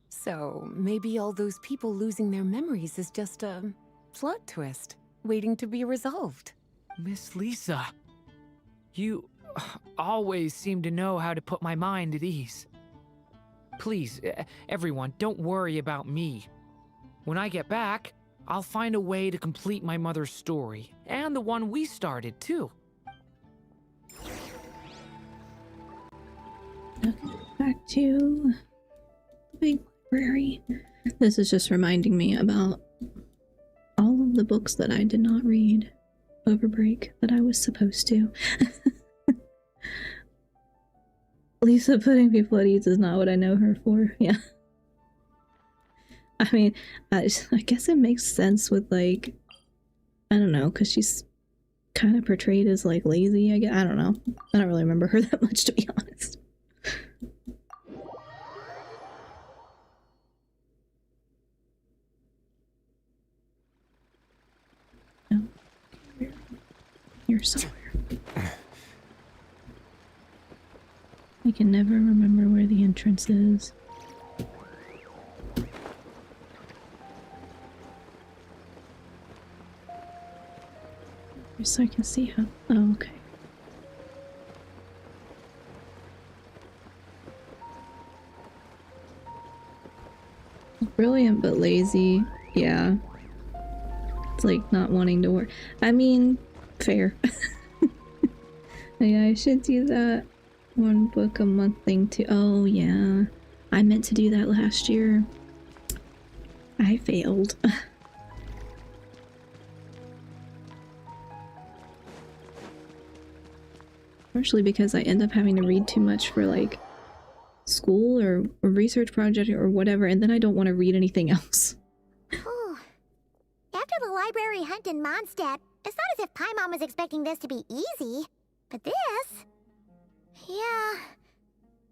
So maybe all those people losing their memories is just a plot twist, waiting to be resolved. Miss Lisa, you always seem to know how to put my mind at ease. Please, everyone, don't worry about me. When I get back, I'll find a way to complete my mother's story, and the one we started, too. Okay, back to the big library. This is just reminding me about all of the books that I did not read over break that I was supposed to. Lisa putting people at ease is not what I know her for. Yeah. I mean, I guess it makes sense with, like, I don't know, because she's kind of portrayed as, like, lazy, I guess. I don't know. I don't really remember her that much, to be honest. No. You're somewhere. I can never remember where the entrance is. So I can see how. Oh, okay. Brilliant but lazy. Yeah. It's like not wanting to work. I mean, fair. Yeah, I should do that. One book a month thing too. Oh, yeah. I meant to do that last year. I failed. Partially because I end up having to read too much for, like, school or a research project or whatever, and then I don't want to read anything else. Whew. After the library hunt in Mondstadt, it's not as if Paimon was expecting this to be easy. But this... yeah...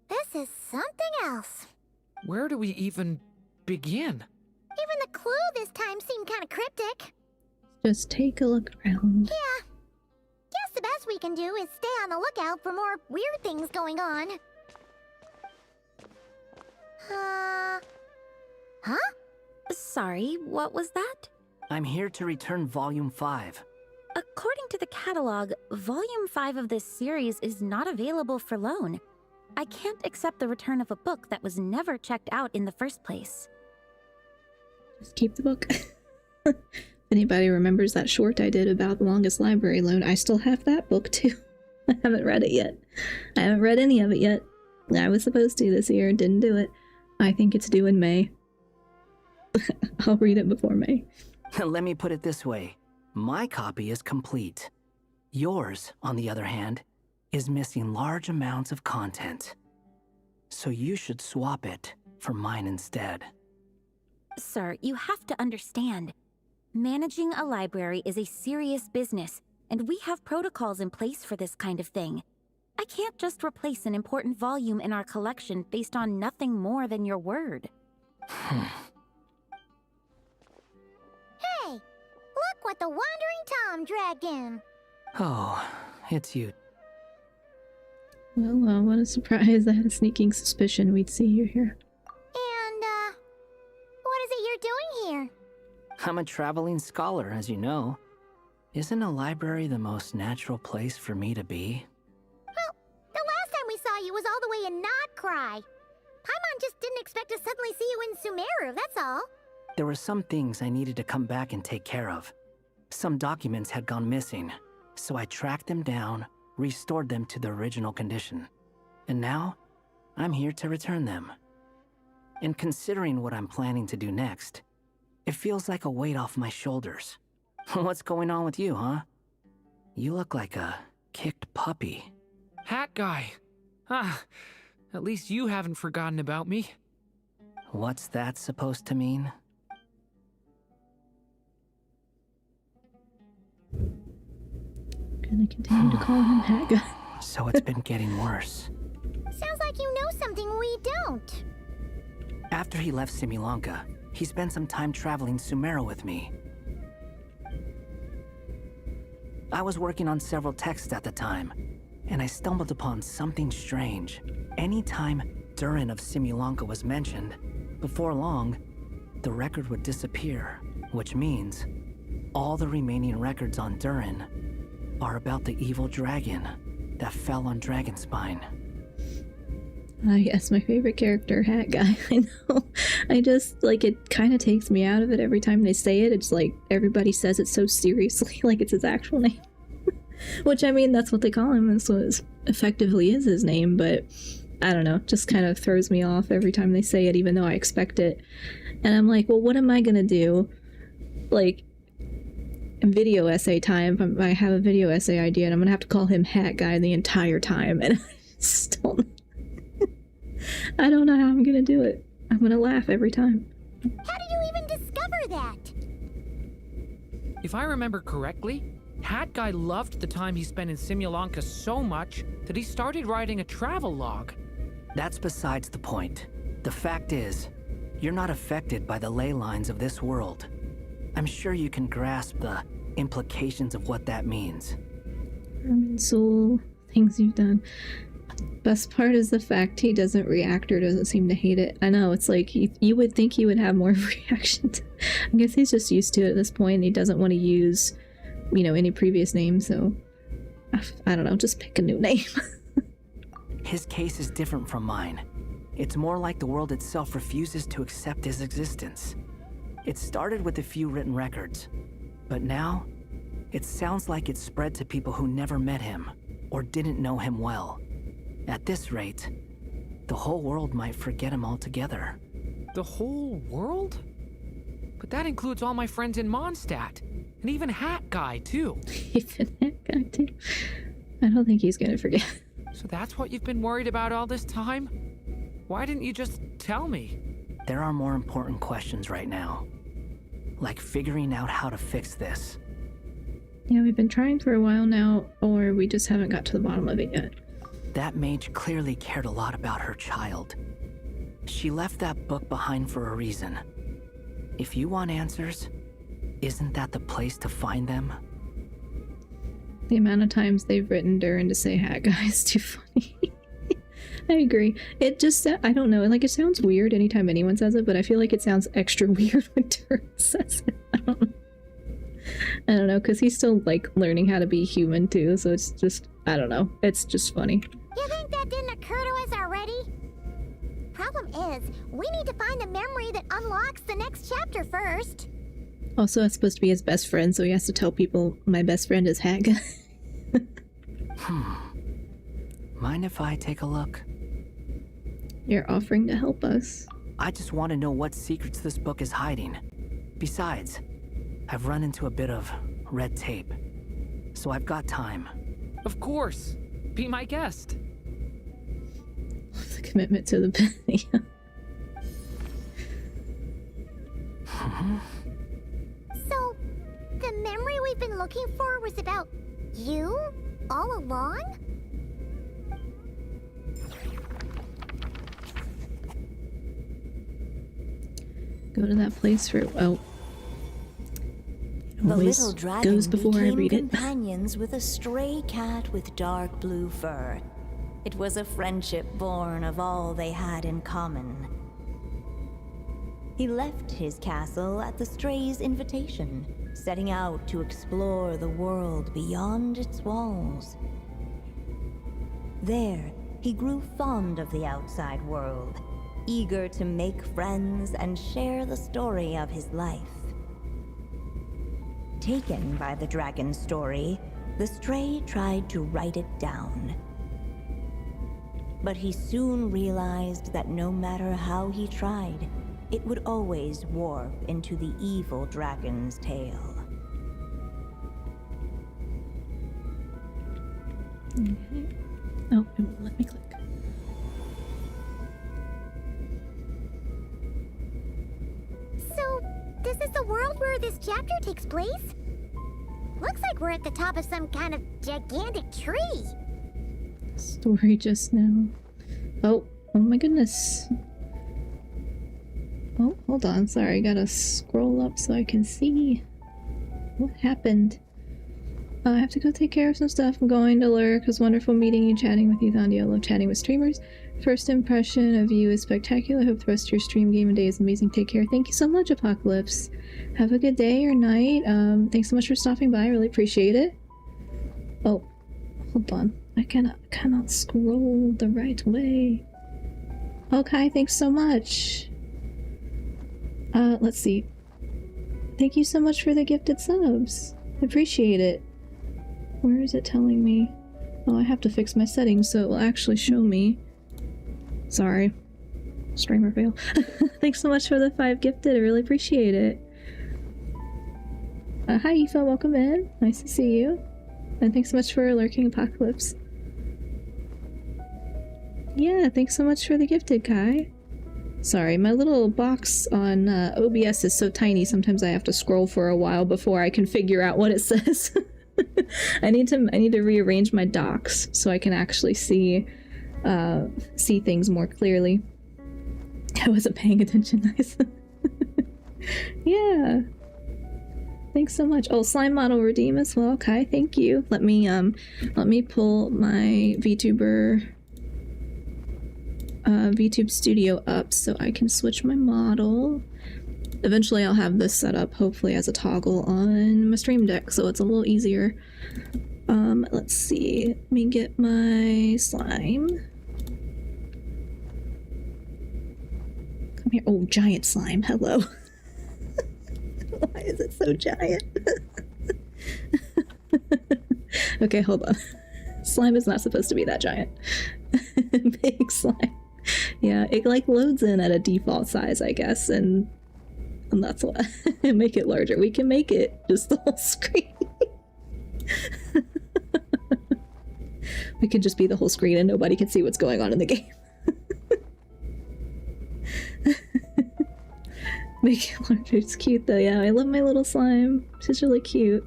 this is something else. Where do we even begin? Even the clue this time seemed kind of cryptic. Just take a look around. Yeah. Guess the best we can do is stay on the lookout for more weird things going on. Huh? Sorry, what was that? I'm here to return Volume 5. According to the catalog, Volume 5 of this series is not available for loan. I can't accept the return of a book that was never checked out in the first place. Just keep the book. If anybody remembers that short I did about the longest library loan, I still have that book too. I haven't read it yet. I haven't read any of it yet. I was supposed to this year, didn't do it. I think it's due in May. I'll read it before May. Let me put it this way. My copy is complete. Yours, on the other hand, is missing large amounts of content. So you should swap it for mine instead. Sir, you have to understand. Managing a library is a serious business, and we have protocols in place for this kind of thing. I can't just replace an important volume in our collection based on nothing more than your word. Hey! Look what the Wandering Tom dragged in! Oh, it's you. Well, what a surprise. I had a sneaking suspicion we'd see you here. And, what is it you're doing here? I'm a traveling scholar, as you know. Isn't a library the most natural place for me to be? Well, the last time we saw you was all the way in Nodcry. Paimon just didn't expect to suddenly see you in Sumeru, that's all. There were some things I needed to come back and take care of. Some documents had gone missing, so I tracked them down, restored them to their original condition. And now, I'm here to return them. And considering what I'm planning to do next, it feels like a weight off my shoulders. What's going on with you, huh? You look like a kicked puppy. Hat guy. Ah, at least you haven't forgotten about me. What's that supposed to mean? Gonna continue to call him Hat Guy. So it's been getting worse. Sounds like you know something we don't. After he left Similanka, he spent some time traveling Sumeru with me. I was working on several texts at the time, and I stumbled upon something strange. Anytime Durin of Similanka was mentioned, before long, the record would disappear, which means all the remaining records on Durin are about the evil dragon that fell on Dragonspine. Yes, my favorite character, Hat Guy. I know. I just, like, it kind of takes me out of it every time they say it. It's like everybody says it so seriously, like it's his actual name. Which, I mean, that's what they call him, and so it effectively is his name, but I don't know, just kind of throws me off every time they say it, even though I expect it. And I'm like, well, what am I gonna do? Like, in video essay time, I have a video essay idea, and I'm gonna have to call him Hat Guy the entire time, and I just don't... I don't know how I'm gonna do it. I'm gonna laugh every time. How did you even discover that? If I remember correctly, Hat Guy loved the time he spent in Similanka so much that he started writing a travel log. That's besides the point. The fact is, you're not affected by the ley lines of this world. I'm sure you can grasp the implications of what that means. Herman Soul, things you've done. Best part is the fact he doesn't react or doesn't seem to hate it. I know, it's like, you would think he would have more of a reaction to... I guess he's just used to it at this point, and he doesn't want to use, you know, any previous name, so... I don't know, just pick a new name. His case is different from mine. It's more like the world itself refuses to accept his existence. It started with a few written records, but now, it sounds like it's spread to people who never met him, or didn't know him well. At this rate, the whole world might forget him altogether. The whole world? But that includes all my friends in Mondstadt, and even Hat Guy, too. Even Hat Guy, too. I don't think he's gonna forget. So that's what you've been worried about all this time? Why didn't you just tell me? There are more important questions right now. Like figuring out how to fix this. Yeah, we've been trying for a while now, or we just haven't got to the bottom of it yet. That mage clearly cared a lot about her child. She left that book behind for a reason. If you want answers, isn't that the place to find them? The amount of times they've written Durin to say Hat Guy is too funny. I agree. It just, I don't know, like, it sounds weird anytime anyone says it, but I feel like it sounds extra weird when Durin says it. I don't know, because he's still, like, learning how to be human, too, so it's just, I don't know. It's just funny. You think that didn't occur to us already? Problem is, we need to find the memory that unlocks the next chapter first. Also, that's supposed to be his best friend, so he has to tell people, my best friend is Hat Guy. Mind if I take a look? You're offering to help us. I just want to know what secrets this book is hiding. Besides, I've run into a bit of red tape, so I've got time. Of course. Be my guest. The commitment to the penny. So, the memory we've been looking for was about you all along? Go to that place for The always little dragon goes before I became read it. companions with a stray cat with dark blue fur. It was a friendship born of all they had in common. He left his castle at the stray's invitation, setting out to explore the world beyond its walls. There, he grew fond of the outside world, eager to make friends and share the story of his life. Taken by the dragon's story, the stray tried to write it down. But he soon realized that no matter how he tried, it would always warp into the evil dragon's tale. Oh, it won't let me click. So, this is the world where this chapter takes place? Looks like we're at the top of some kind of gigantic tree. Story just now. Oh my goodness. Oh, hold on. Sorry, I gotta scroll up so I can see what happened. I have to go take care of some stuff. I'm going to Lurk. It was wonderful meeting you, chatting with you, Thandi. I love chatting with streamers. First impression of you is spectacular. Hope the rest of your stream, game, and day is amazing. Take care. Thank you so much, Apocalypse. Have a good day or night. Thanks so much for stopping by. I really appreciate it. Oh, hold on. I cannot scroll the right way. Okay, thanks so much. Let's see. Thank you so much for the gifted subs. Appreciate it. Where is it telling me? Oh, I have to fix my settings so it will actually show me. Sorry. Streamer fail. Thanks so much for the 5 gifted. I really appreciate it. Hi, Aoife. Welcome in. Nice to see you. And thanks so much for lurking, Apocalypse. Yeah, thanks so much for the gifted, Kai. Sorry, my little box on OBS is so tiny, sometimes I have to scroll for a while before I can figure out what it says. I need to rearrange my docs so I can actually see things more clearly. I wasn't paying attention. Nice. Yeah. Thanks so much. Oh, slime model redeem as well. Kai, thank you. Let me pull my VTuber VTube Studio up so I can switch my model. Eventually I'll have this set up hopefully as a toggle on my stream deck so it's a little easier. Let's see. Let me get my slime. Come here. Oh, giant slime. Hello. Why is it so giant? Okay, hold on. Slime is not supposed to be that giant. Big slime. Yeah, it like loads in at a default size, I guess, and that's why. Make it larger. We can make it just the whole screen. We could just be the whole screen and nobody can see what's going on in the game. Make it larger. It's cute though. Yeah, I love my little slime. She's really cute.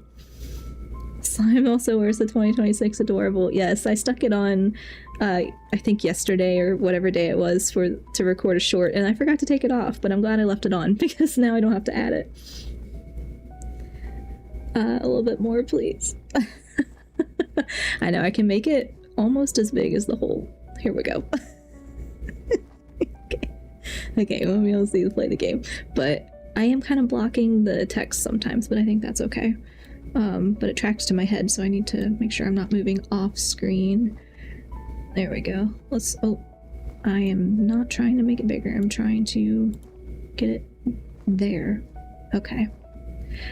Slime also wears the 2026 adorable. Yes, I stuck it on I think yesterday or whatever day it was to record a short and I forgot to take it off, but I'm glad I left it on because now I don't have to add it. A little bit more, please. I know, I can make it almost as big as the whole. Here we go. Okay, we'll be able to play the game. But I am kind of blocking the text sometimes, but I think that's okay. But it tracks to my head, so I need to make sure I'm not moving off screen. There we go. Oh, I am not trying to make it bigger. I'm trying to get it there. Okay.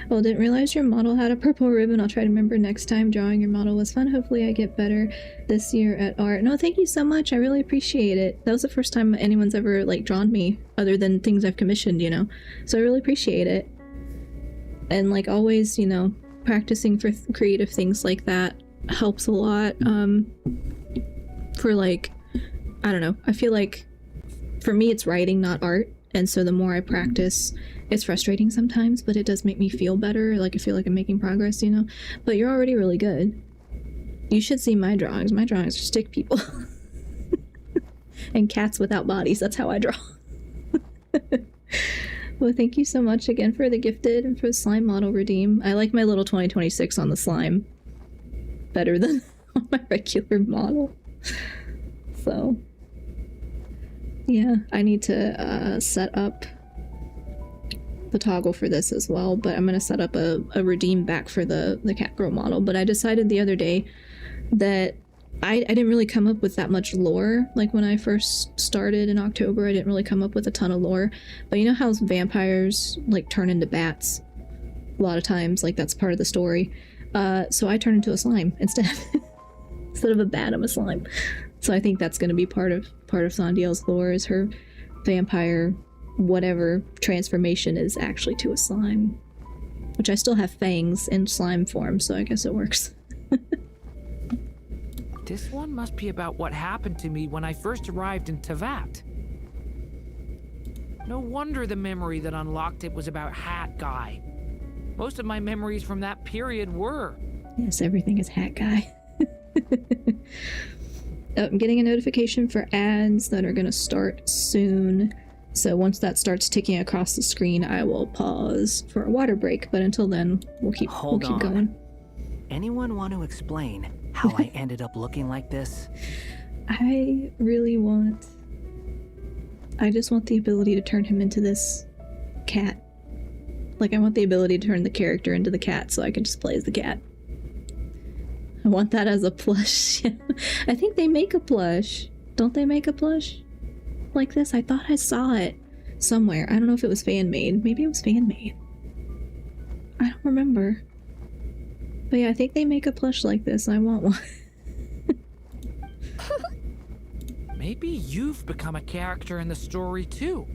Well, didn't realize your model had a purple ribbon. I'll try to remember next time. Drawing your model was fun. Hopefully I get better this year at art. No, thank you so much. I really appreciate it. That was the first time anyone's ever, like, drawn me, other than things I've commissioned, you know? So I really appreciate it. And, like, always, you know, practicing for creative things like that helps a lot. For, like, I don't know. I feel like, for me, it's writing, not art. And so the more I practice, it's frustrating sometimes, but it does make me feel better. Like, I feel like I'm making progress, you know? But you're already really good. You should see my drawings. My drawings are stick people. And cats without bodies. That's how I draw. Well, thank you so much again for the gifted and for the slime model redeem. I like my little 2026 on the slime better than on my regular model. So, yeah, I need to set up the toggle for this as well, but I'm gonna set up a redeem back for the Catgirl model. But I decided the other day that I didn't really come up with that much lore. Like, when I first started in October, I didn't really come up with a ton of lore. But you know how vampires, like, turn into bats? A lot of times, like, that's part of the story. So I turn into a slime instead. Instead of a bat, I'm a slime. So I think that's going to be part of Thondiel's lore, is her vampire whatever transformation is actually to a slime. Which I still have fangs in slime form, so I guess it works. This one must be about what happened to me when I first arrived in Tavat. No wonder the memory that unlocked it was about Hat Guy. Most of my memories from that period were. Yes, everything is Hat Guy. Oh, I'm getting a notification for ads that are going to start soon. So once that starts ticking across the screen, I will pause for a water break. But until then, we'll keep going. Anyone want to explain how I ended up looking like this? I just want the ability to turn him into this cat. Like, I want the ability to turn the character into the cat so I can just play as the cat. I want that as a plush. I think they make a plush. Don't they make a plush like this? I thought I saw it somewhere. I don't know if it was fan-made. Maybe it was fan-made. I don't remember. But yeah, I think they make a plush like this. I want one. Maybe you've become a character in the story too.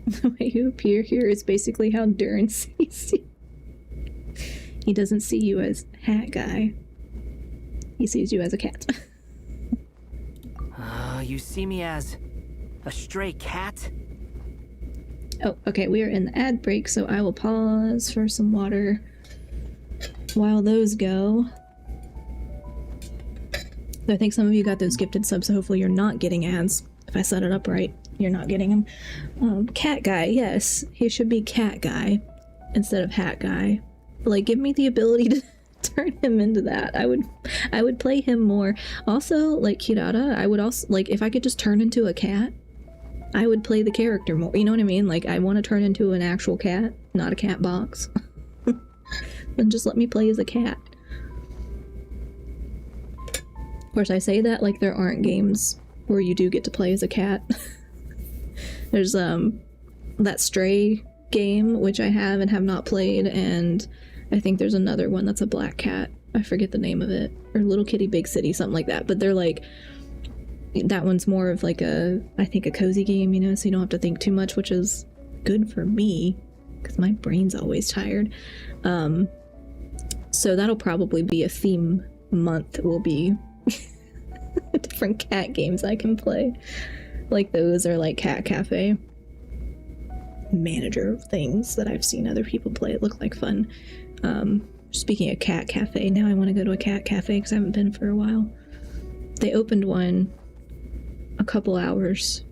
The way you appear here is basically how Durin sees you. He doesn't see you as Hat Guy. He sees you as a cat. You see me as a stray cat? Oh, okay, we are in the ad break, so I will pause for some water while those go. I think some of you got those gifted subs, so hopefully you're not getting ads. If I set it up right, you're not getting them. Cat Guy, yes. He should be Cat Guy instead of Hat Guy. Like, give me the ability to turn him into that. I would play him more. Also, like Kirata, I would also, like, if I could just turn into a cat, I would play the character more. You know what I mean? Like, I want to turn into an actual cat, not a cat box. And just let me play as a cat. Of course, I say that like there aren't games where you do get to play as a cat. There's that Stray game, which I have and have not played, and I think there's another one that's a black cat. I forget the name of it. Or Little Kitty Big City, something like that. But they're like, that one's more of like I think a cozy game, you know, so you don't have to think too much, which is good for me, because my brain's always tired. So that'll probably be a theme month, will be different cat games I can play. Like those, or like Cat Cafe. Manager things that I've seen other people play. It looked like fun. Speaking of Cat Cafe, now I want to go to a cat cafe because I haven't been for a while. They opened one a couple hours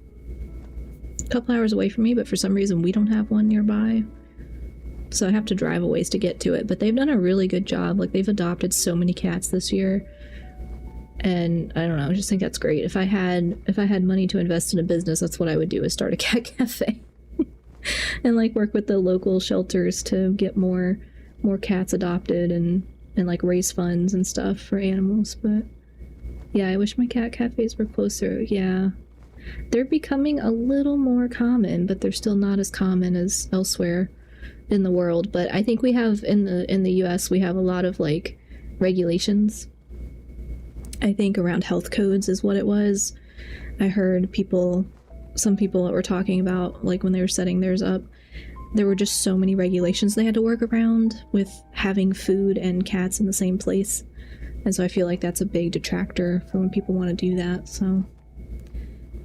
away from me, but for some reason we don't have one nearby. So I have to drive a ways to get to it, but they've done a really good job. Like, they've adopted so many cats this year. And I don't know, I just think that's great. If I had money to invest in a business, that's what I would do, is start a cat cafe. And like work with the local shelters to get more cats adopted and like raise funds and stuff for animals. But yeah, I wish my cat cafes were closer. Yeah, they're becoming a little more common, but they're still not as common as elsewhere. in the world, but I think we have in the US we have a lot of like regulations. I think around health codes is what it was. I heard some people that were talking about, like when they were setting theirs up, there were just so many regulations they had to work around with having food and cats in the same place. And so I feel like that's a big detractor for when people want to do that. So,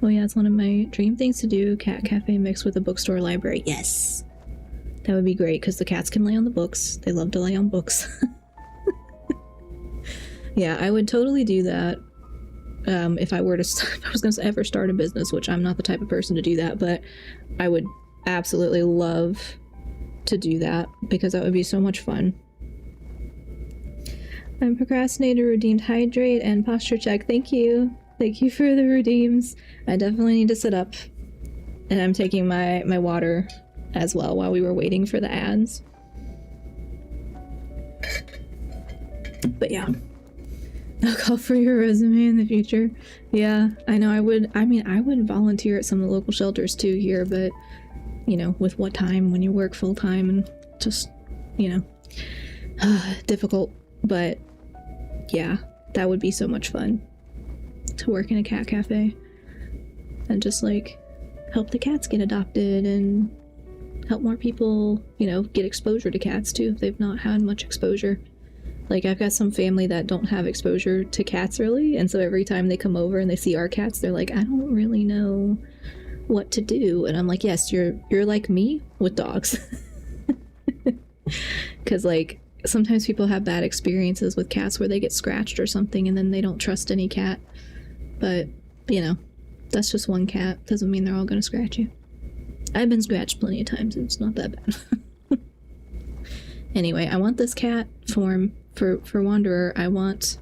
oh yeah, it's one of my dream things to do, cat cafe mixed with a bookstore library. Yes! That would be great, because the cats can lay on the books. They love to lay on books. Yeah, I would totally do that. If I were to, if I was going to ever start a business, which I'm not the type of person to do that, but I would absolutely love to do that because that would be so much fun. I'm procrastinator, redeemed hydrate, and posture check. Thank you. Thank you for the redeems. I definitely need to sit up. And I'm taking my water as well while we were waiting for the ads. But yeah. I'll call for your resume in the future. Yeah, I know I would. I mean, I would volunteer at some of the local shelters too here, but, you know, with what time when you work full time and just, you know, difficult. But yeah, that would be so much fun to work in a cat cafe and just like help the cats get adopted and help more people, you know, get exposure to cats too if they've not had much exposure. Like, I've got some family that don't have exposure to cats really, and so every time they come over and they see our cats, they're like, I don't really know what to do. And I'm like, yes, you're like me with dogs. Because, like, sometimes people have bad experiences with cats where they get scratched or something and then they don't trust any cat. But, you know, that's just one cat. Doesn't mean they're all gonna scratch you. I've been scratched plenty of times, and it's not that bad. Anyway, I want this cat form for Wanderer. I want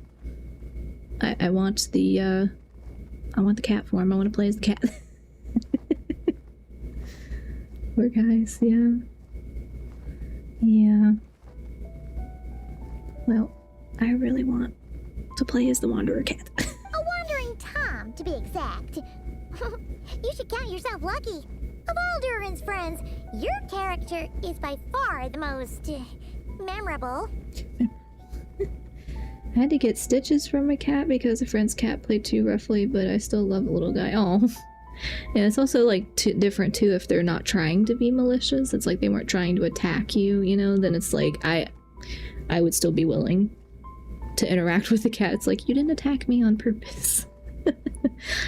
the cat form. I want to play as the cat. Poor guys, yeah. Yeah. Well, I really want to play as the Wanderer cat. A wandering Tom, to be exact. You should count yourself lucky. Of all Durin's friends, your character is by far the most memorable. I had to get stitches from a cat because a friend's cat played too roughly, but I still love the little guy. Oh. And it's also like different too if they're not trying to be malicious. It's like they weren't trying to attack you, you know, then it's like I would still be willing to interact with the cat. It's like, you didn't attack me on purpose.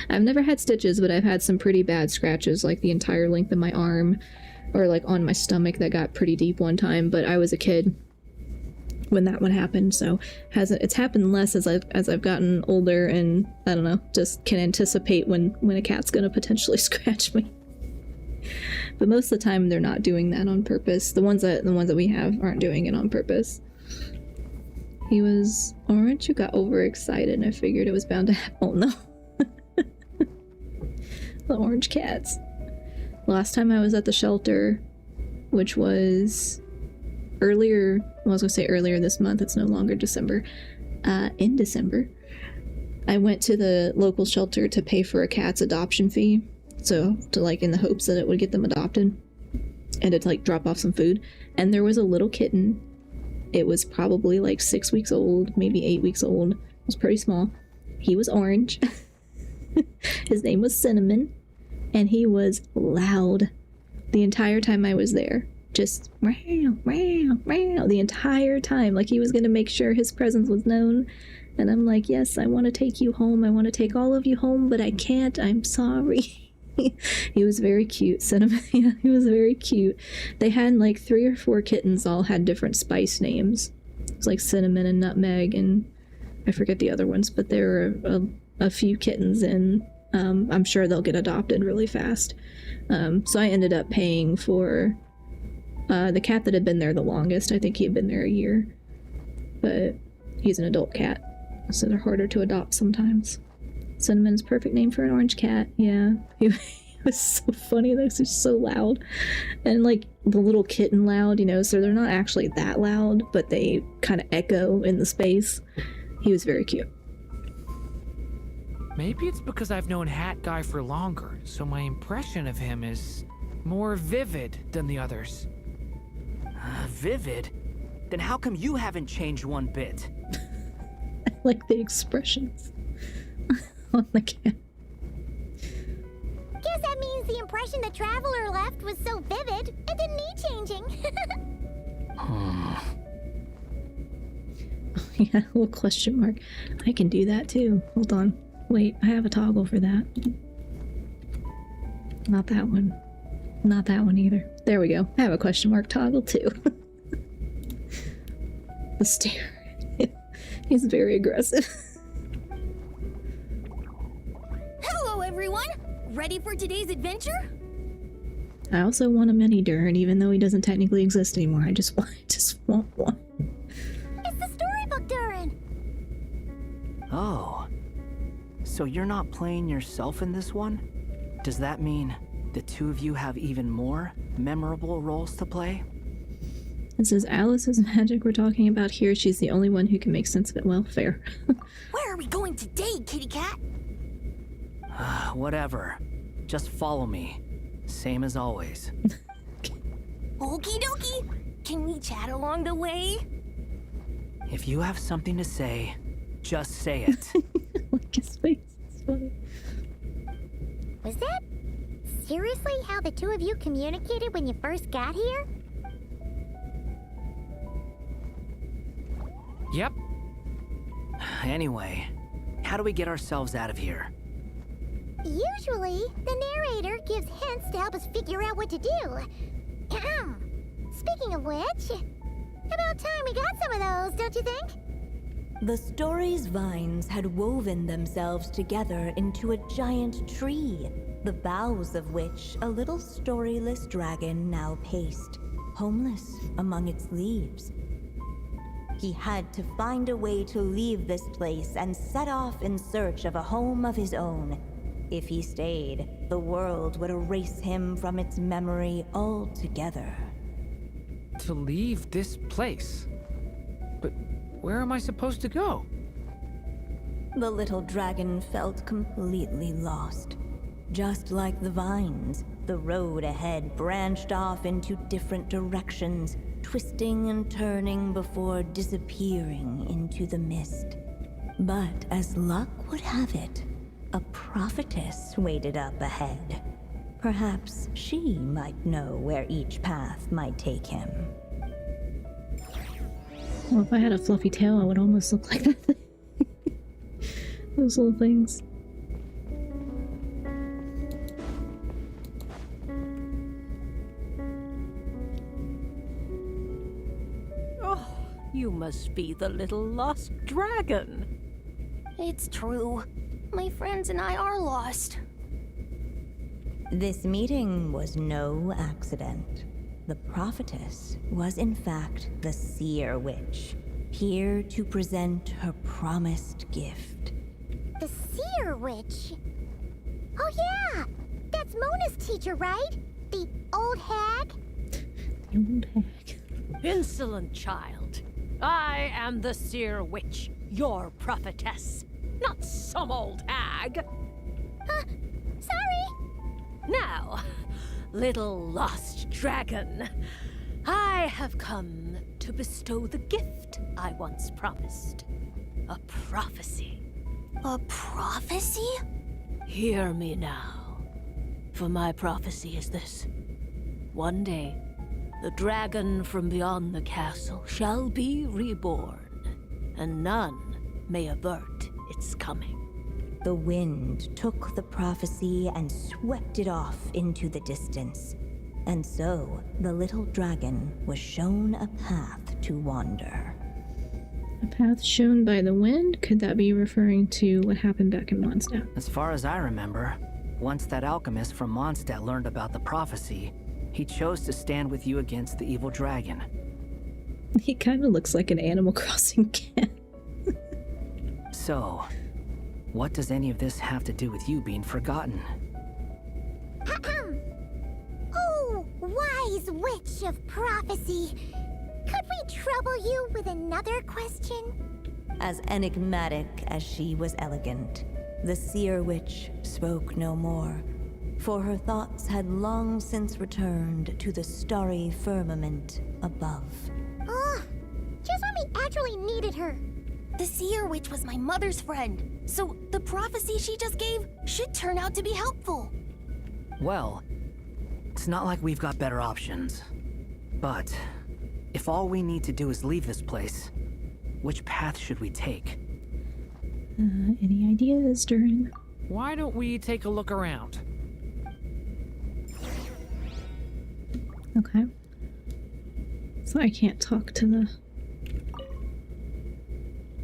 I've never had stitches, but I've had some pretty bad scratches, like the entire length of my arm, or like on my stomach that got pretty deep one time, but I was a kid when that one happened, so it's happened less as I've gotten older, and I don't know, just can anticipate when a cat's gonna potentially scratch me. But most of the time they're not doing that on purpose. The ones that we have aren't doing it on purpose. He was orange who got overexcited, and I figured it was bound to happen. Oh no. The orange cats. Last time I was at the shelter, which was earlier, well, I was gonna say earlier this month, it's no longer December, in December, I went to the local shelter to pay for a cat's adoption fee, so to like in the hopes that it would get them adopted and to like drop off some food, and there was a little kitten. It was probably like 6 weeks old, maybe 8 weeks old. It was pretty small. He was orange. His name was Cinnamon, and he was loud the entire time I was there. Just meow, meow, meow the entire time. Like he was gonna make sure his presence was known. And I'm like, yes, I want to take you home. I want to take all of you home, but I can't. I'm sorry. He was very cute, Cinnamon. Yeah, he was very cute. They had like 3 or 4 kittens, all had different spice names. It was like Cinnamon and Nutmeg, and I forget the other ones, but there were a few kittens, and I'm sure they'll get adopted really fast. So I ended up paying for the cat that had been there the longest. I think he had been there a year, but he's an adult cat, so they're harder to adopt sometimes. Cinnamon's perfect name for an orange cat. Yeah, he was so funny though. He was so loud, and like the little kitten loud, you know. So they're not actually that loud, but they kind of echo in the space. He was very cute. Maybe it's because I've known Hat Guy for longer, so my impression of him is more vivid than the others. Vivid? Then how come you haven't changed one bit? I like the expressions on the cat. Guess that means the impression the traveler left was so vivid, it didn't need changing. Oh, yeah, little question mark. I can do that too. Hold on. Wait, I have a toggle for that. Not that one. Not that one either. There we go. I have a question mark toggle too. The stare. He's very aggressive. Hello, everyone! Ready for today's adventure? I also want a mini Durin, even though he doesn't technically exist anymore. I just want one. It's the storybook Durin. Oh. So you're not playing yourself in this one? Does that mean the two of you have even more memorable roles to play? It says Alice's magic we're talking about here. She's the only one who can make sense of it. Well, fair. Where are we going today, kitty cat? Whatever. Just follow me. Same as always. Okie dokie. Can we chat along the way? If you have something to say, just say it. Like his face. It's funny. Was that seriously how the two of you communicated when you first got here? Yep. Anyway, how do we get ourselves out of here? Usually, the narrator gives hints to help us figure out what to do. Speaking of which, about time we got some of those, don't you think? The story's vines had woven themselves together into a giant tree, the boughs of which a little storyless dragon now paced, homeless among its leaves. He had to find a way to leave this place and set off in search of a home of his own. If he stayed, the world would erase him from its memory altogether. To leave this place? But where am I supposed to go? The little dragon felt completely lost. Just like the vines, the road ahead branched off into different directions, twisting and turning before disappearing into the mist. But as luck would have it, a prophetess waited up ahead. Perhaps she might know where each path might take him. Well, if I had a fluffy tail, I would almost look like that thing. Those little things. Oh, you must be the little lost dragon. It's true. My friends and I are lost. This meeting was no accident. The prophetess was in fact the seer witch, here to present her promised gift. The seer witch. Oh yeah, that's Mona's teacher, right? The old hag? The old hag. Insolent child. I am the seer witch, your prophetess, not some old hag. Sorry. Now, little lost dragon, I have come to bestow the gift I once promised. A prophecy. A prophecy? Hear me now, for my prophecy is this. One day, the dragon from beyond the castle shall be reborn, and none may avert its coming. The wind took the prophecy and swept it off into the distance. And so, the little dragon was shown a path to wander. A path shown by the wind? Could that be referring to what happened back in Mondstadt? As far as I remember, once that alchemist from Mondstadt learned about the prophecy, he chose to stand with you against the evil dragon. He kind of looks like an Animal Crossing cat. So, what does any of this have to do with you being forgotten? Oh, wise witch of prophecy. Could we trouble you with another question? As enigmatic as she was elegant, the seer witch spoke no more, for her thoughts had long since returned to the starry firmament above. Oh, Chizumi actually needed her. The Seer Witch was my mother's friend, so the prophecy she just gave should turn out to be helpful. Well, it's not like we've got better options. But if all we need to do is leave this place, which path should we take? Any ideas, Durin? Why don't we take a look around? Okay. So I can't talk to the...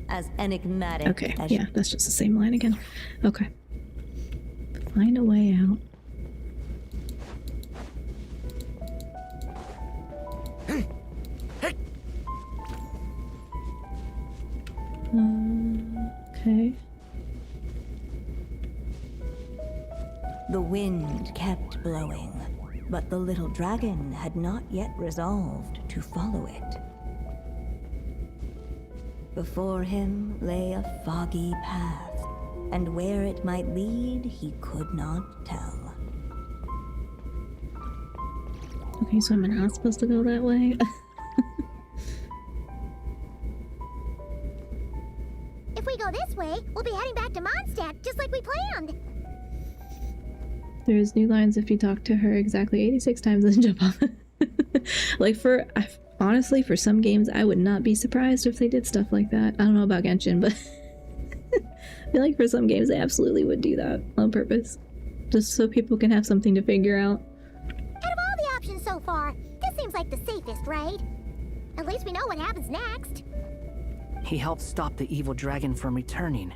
As enigmatic Okay, as yeah, that's just the same line again. Okay. Find a way out. Okay. The wind kept blowing, but the little dragon had not yet resolved to follow it. Before him lay a foggy path, and where it might lead he could not tell. Okay, so I'm not supposed to go that way? If we go this way, we'll be heading back to Mondstadt, just like we planned. There's new lines if you talk to her exactly 86 times and jump off. Like honestly, for some games, I would not be surprised if they did stuff like that. I don't know about Genshin, but I feel like for some games they absolutely would do that on purpose. Just so people can have something to figure out. Out of all the options so far, this seems like the safest, right? At least we know what happens next. He helps stop the evil dragon from returning,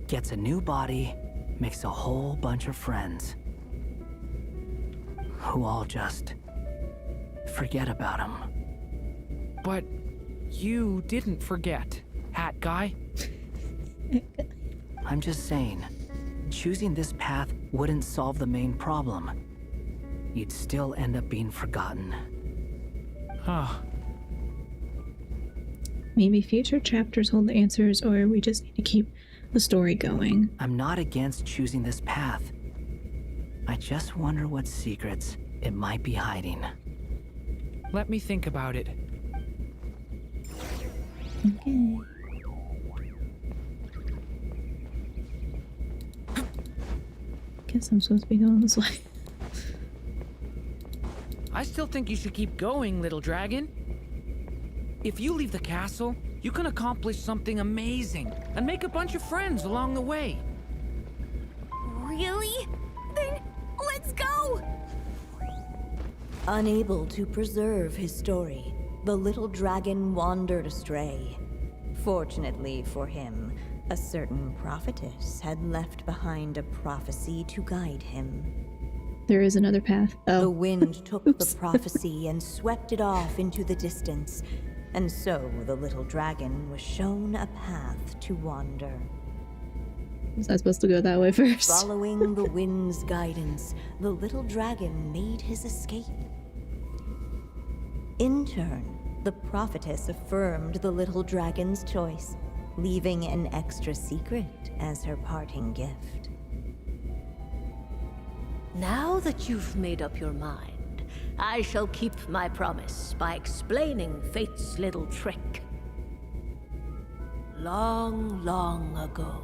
gets a new body, makes a whole bunch of friends. Who all just forget about him. But you didn't forget, Hat Guy. I'm just saying, choosing this path wouldn't solve the main problem. You'd still end up being forgotten. Huh. Maybe future chapters hold the answers, or we just need to keep the story going. I'm not against choosing this path. I just wonder what secrets it might be hiding. Let me think about it. Okay. Guess I'm supposed to be going this way. I still think you should keep going, little dragon. If you leave the castle, you can accomplish something amazing and make a bunch of friends along the way. Really? Then let's go! Unable to preserve his story, the little dragon wandered astray. Fortunately for him, a certain prophetess had left behind a prophecy to guide him. There is another path. Oh. The wind took Oops. the prophecy and swept it off into the distance, and so the little dragon was shown a path to wander. Was I supposed to go that way first? Following the wind's guidance, the little dragon made his escape. In turn, the prophetess affirmed the little dragon's choice, leaving an extra secret as her parting gift. Now that you've made up your mind, I shall keep my promise by explaining fate's little trick. Long, long ago,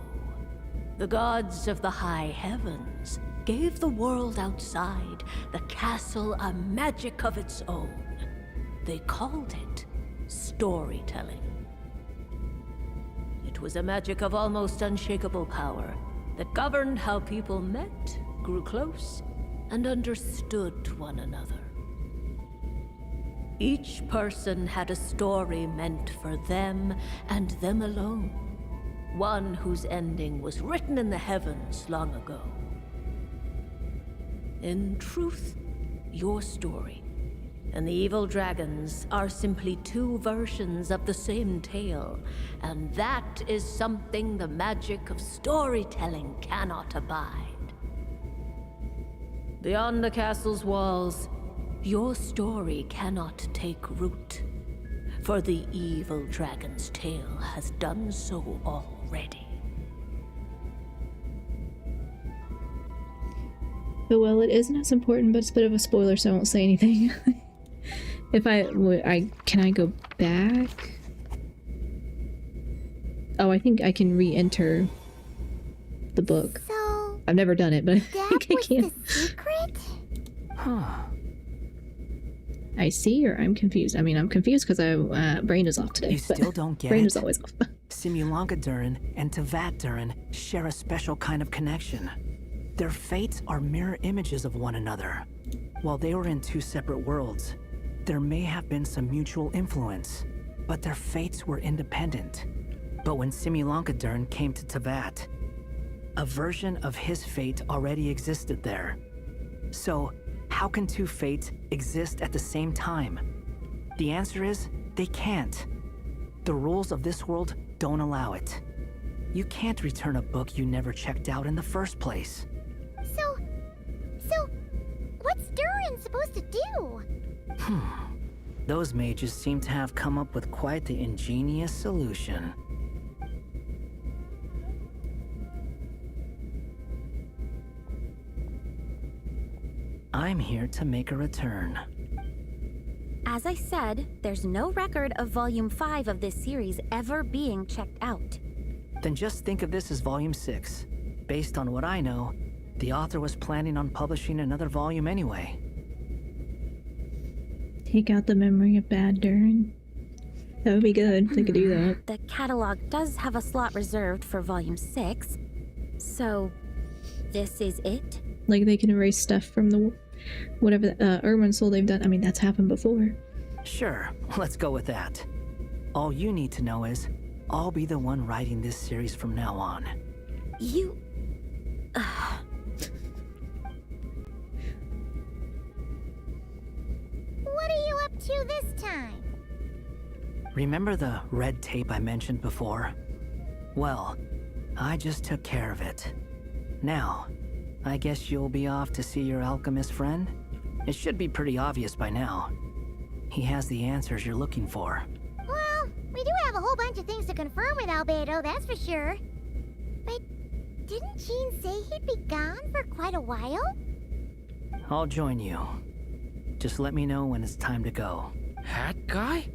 the gods of the high heavens gave the world outside the castle a magic of its own. They called it storytelling. It was a magic of almost unshakable power that governed how people met, grew close, and understood one another. Each person had a story meant for them and them alone. One whose ending was written in the heavens long ago. In truth, your story and the evil dragons are simply two versions of the same tale, and that is something the magic of storytelling cannot abide. Beyond the castle's walls, your story cannot take root, for the evil dragon's tale has done so already. Oh well, it isn't as important, but it's a bit of a spoiler, so I won't say anything. If can I go back? Oh, I think I can re-enter the book. So I've never done it, but I that think I was can. the secret? Huh. I see, or I'm confused. I mean, I'm confused because I brain is off today. You but still don't get brain it? is always off. Simulanka Durin and Tavat Durin share a special kind of connection. Their fates are mirror images of one another. While they were in two separate worlds, there may have been some mutual influence, but their fates were independent. But when Simulanka Durin came to Tavat, a version of his fate already existed there. So, how can two fates exist at the same time? The answer is, they can't. The rules of this world don't allow it. You can't return a book you never checked out in the first place. So, what's Durin supposed to do? Those mages seem to have come up with quite the ingenious solution. I'm here to make a return. As I said, there's no record of Volume 5 of this series ever being checked out. Then just think of this as Volume 6. Based on what I know, the author was planning on publishing another volume anyway. Take out the memory of bad Durin. That would be good if they could do that. The catalog does have a slot reserved for Volume 6. So, this is it? Like they can erase stuff from the whatever Urban Soul they've done. I mean, that's happened before. Sure, let's go with that. All you need to know is, I'll be the one writing this series from now on. You... What are you up to this time? Remember the red tape I mentioned before? Well, I just took care of it. Now, I guess you'll be off to see your alchemist friend? It should be pretty obvious by now. He has the answers you're looking for. Well, we do have a whole bunch of things to confirm with Albedo, that's for sure. But didn't Jean say he'd be gone for quite a while? I'll join you. Just let me know when it's time to go. Hat guy?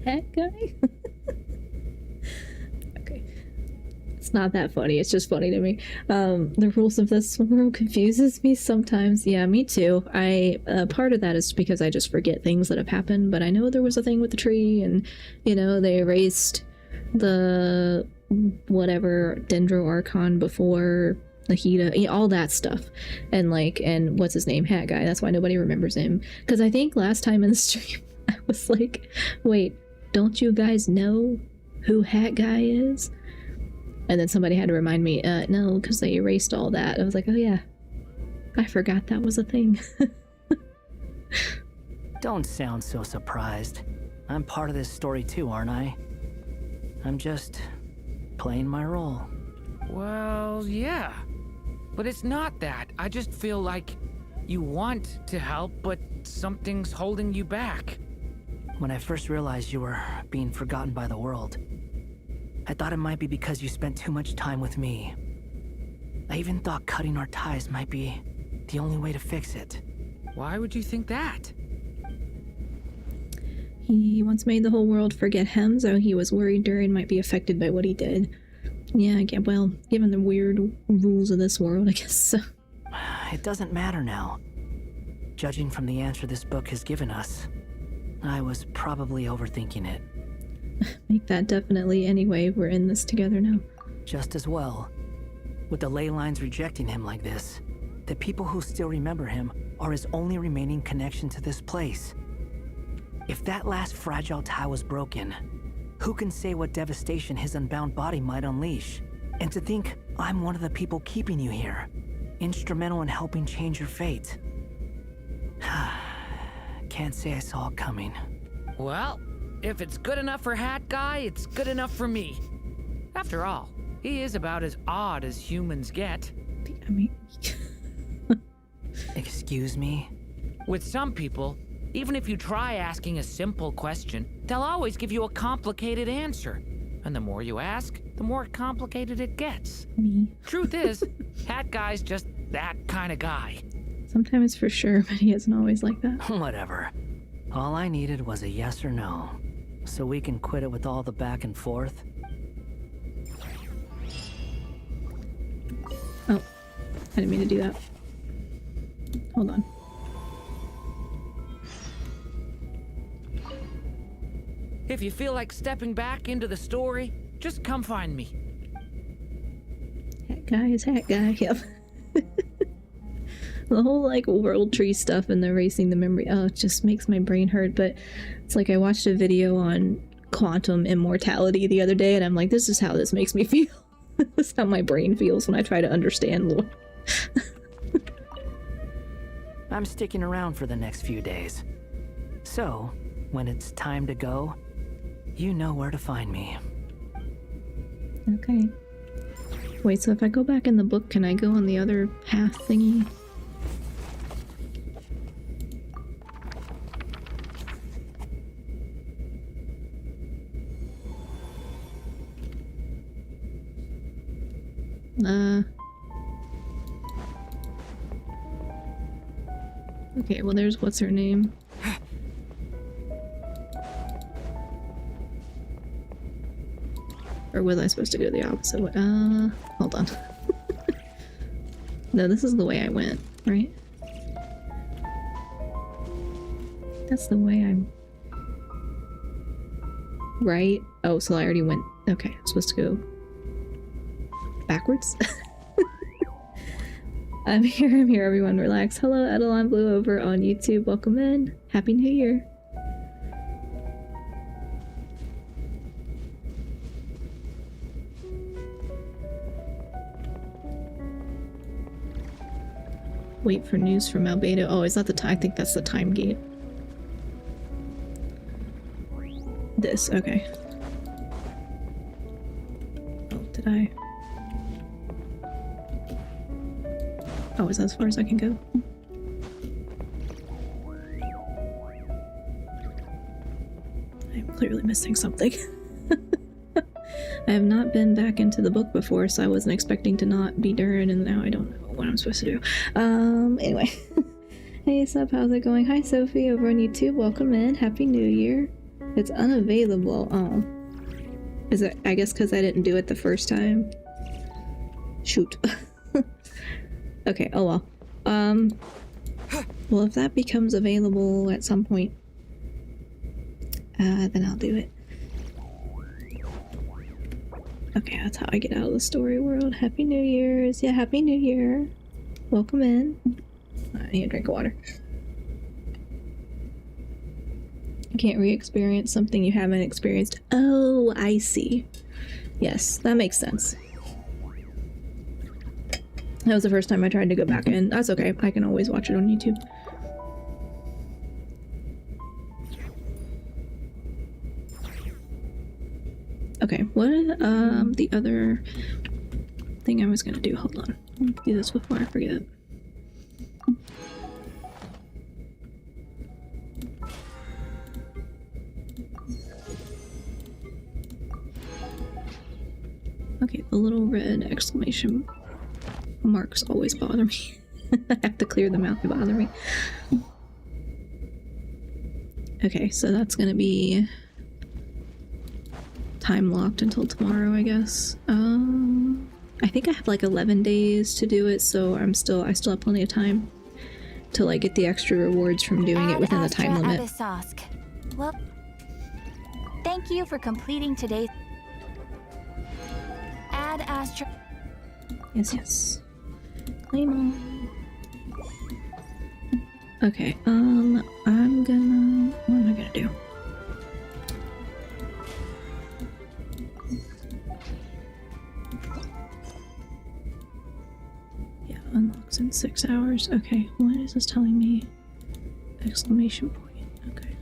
That guy? Okay. It's not that funny, it's just funny to me. The rules of this world confuses me sometimes. Yeah, me too. Part of that is because I just forget things that have happened, but I know there was a thing with the tree and, you know, they erased the whatever Dendro Archon before Nahida, all that stuff. And what's his name? Hat Guy. That's why nobody remembers him. Because I think last time in the stream, I was like, wait, don't you guys know who Hat Guy is? And then somebody had to remind me, no, because they erased all that. I was like, oh yeah, I forgot that was a thing. Don't sound so surprised. I'm part of this story too, aren't I? I'm just playing my role. Well, yeah. But it's not that. I just feel like you want to help, but something's holding you back. When I first realized you were being forgotten by the world, I thought it might be because you spent too much time with me. I even thought cutting our ties might be the only way to fix it. Why would you think that? He once made the whole world forget him, so he was worried Durin might be affected by what he did. Yeah, well, given the weird rules of this world, I guess so. It doesn't matter now. Judging from the answer this book has given us, I was probably overthinking it. Make that definitely. Anyway, we're in this together now. Just as well. With the ley lines rejecting him like this, the people who still remember him are his only remaining connection to this place. If that last fragile tie was broken, who can say what devastation his unbound body might unleash? And to think I'm one of the people keeping you here, instrumental in helping change your fate. Can't say I saw it coming. Well, if it's good enough for Hat Guy, it's good enough for me. After all, he is about as odd as humans get. I mean... Excuse me? With some people, even if you try asking a simple question, they'll always give you a complicated answer. And the more you ask, the more complicated it gets. Me. Truth is, Hat Guy's just that kind of guy. Sometimes for sure, but he isn't always like that. Whatever. All I needed was a yes or no. So we can quit it with all the back and forth. Oh, I didn't mean to do that. Hold on. If you feel like stepping back into the story, just come find me. Hat guy is hat guy, yep. The whole like world tree stuff and the erasing the memory, oh, it just makes my brain hurt. But it's like I watched a video on quantum immortality the other day and I'm like, this is how this makes me feel. This is how my brain feels when I try to understand lore. I'm sticking around for the next few days. So, when it's time to go, you know where to find me. Okay. Wait, so if I go back in the book, can I go on the other path thingy? Okay, well there's what's her name. Or was I supposed to go the opposite way? Hold on. No, this is the way I went, right? That's the way I'm... Right? Oh, so I already went... Okay, I'm supposed to go... backwards? I'm here, everyone, relax. Hello, Edelon Blue over on YouTube. Welcome in. Happy New Year. Wait for news from Albedo. Oh, is that the time? I think that's the time gate. This, okay. Oh, did I? Oh, is that as far as I can go? I'm clearly missing something. I have not been back into the book before, so I wasn't expecting to not be Durin, and now I don't know what I'm supposed to do. Anyway. Hey, Sup, how's it going? Hi, Sophie, over on YouTube. Welcome in. Happy New Year. It's unavailable. Oh. Is it, I guess because I didn't do it the first time? Shoot. Okay, oh well. Well, if that becomes available at some point, then I'll do it. Okay, that's how I get out of the story world. Happy New Year's. Yeah, Happy New Year. Welcome in. I need a drink of water. You can't re-experience something you haven't experienced. Oh, I see. Yes, that makes sense. That was the first time I tried to go back in. That's okay. I can always watch it on YouTube. Okay, what the other thing I was gonna do? Hold on. Let me do this before I forget. Okay, the little red exclamation marks always bother me. I have to clear them out, they bother me. Okay, so that's gonna be time locked until tomorrow, I guess. I think I have like 11 days to do it, so I still have plenty of time to like get the extra rewards from doing it within the time limit. Abyssosque. Well, thank you for completing today's Ad Astra. Yes, yes. Claim on. Okay, I'm gonna... What am I gonna do? Yeah, unlocks in 6 hours. Okay, what is this telling me? Exclamation point. Okay.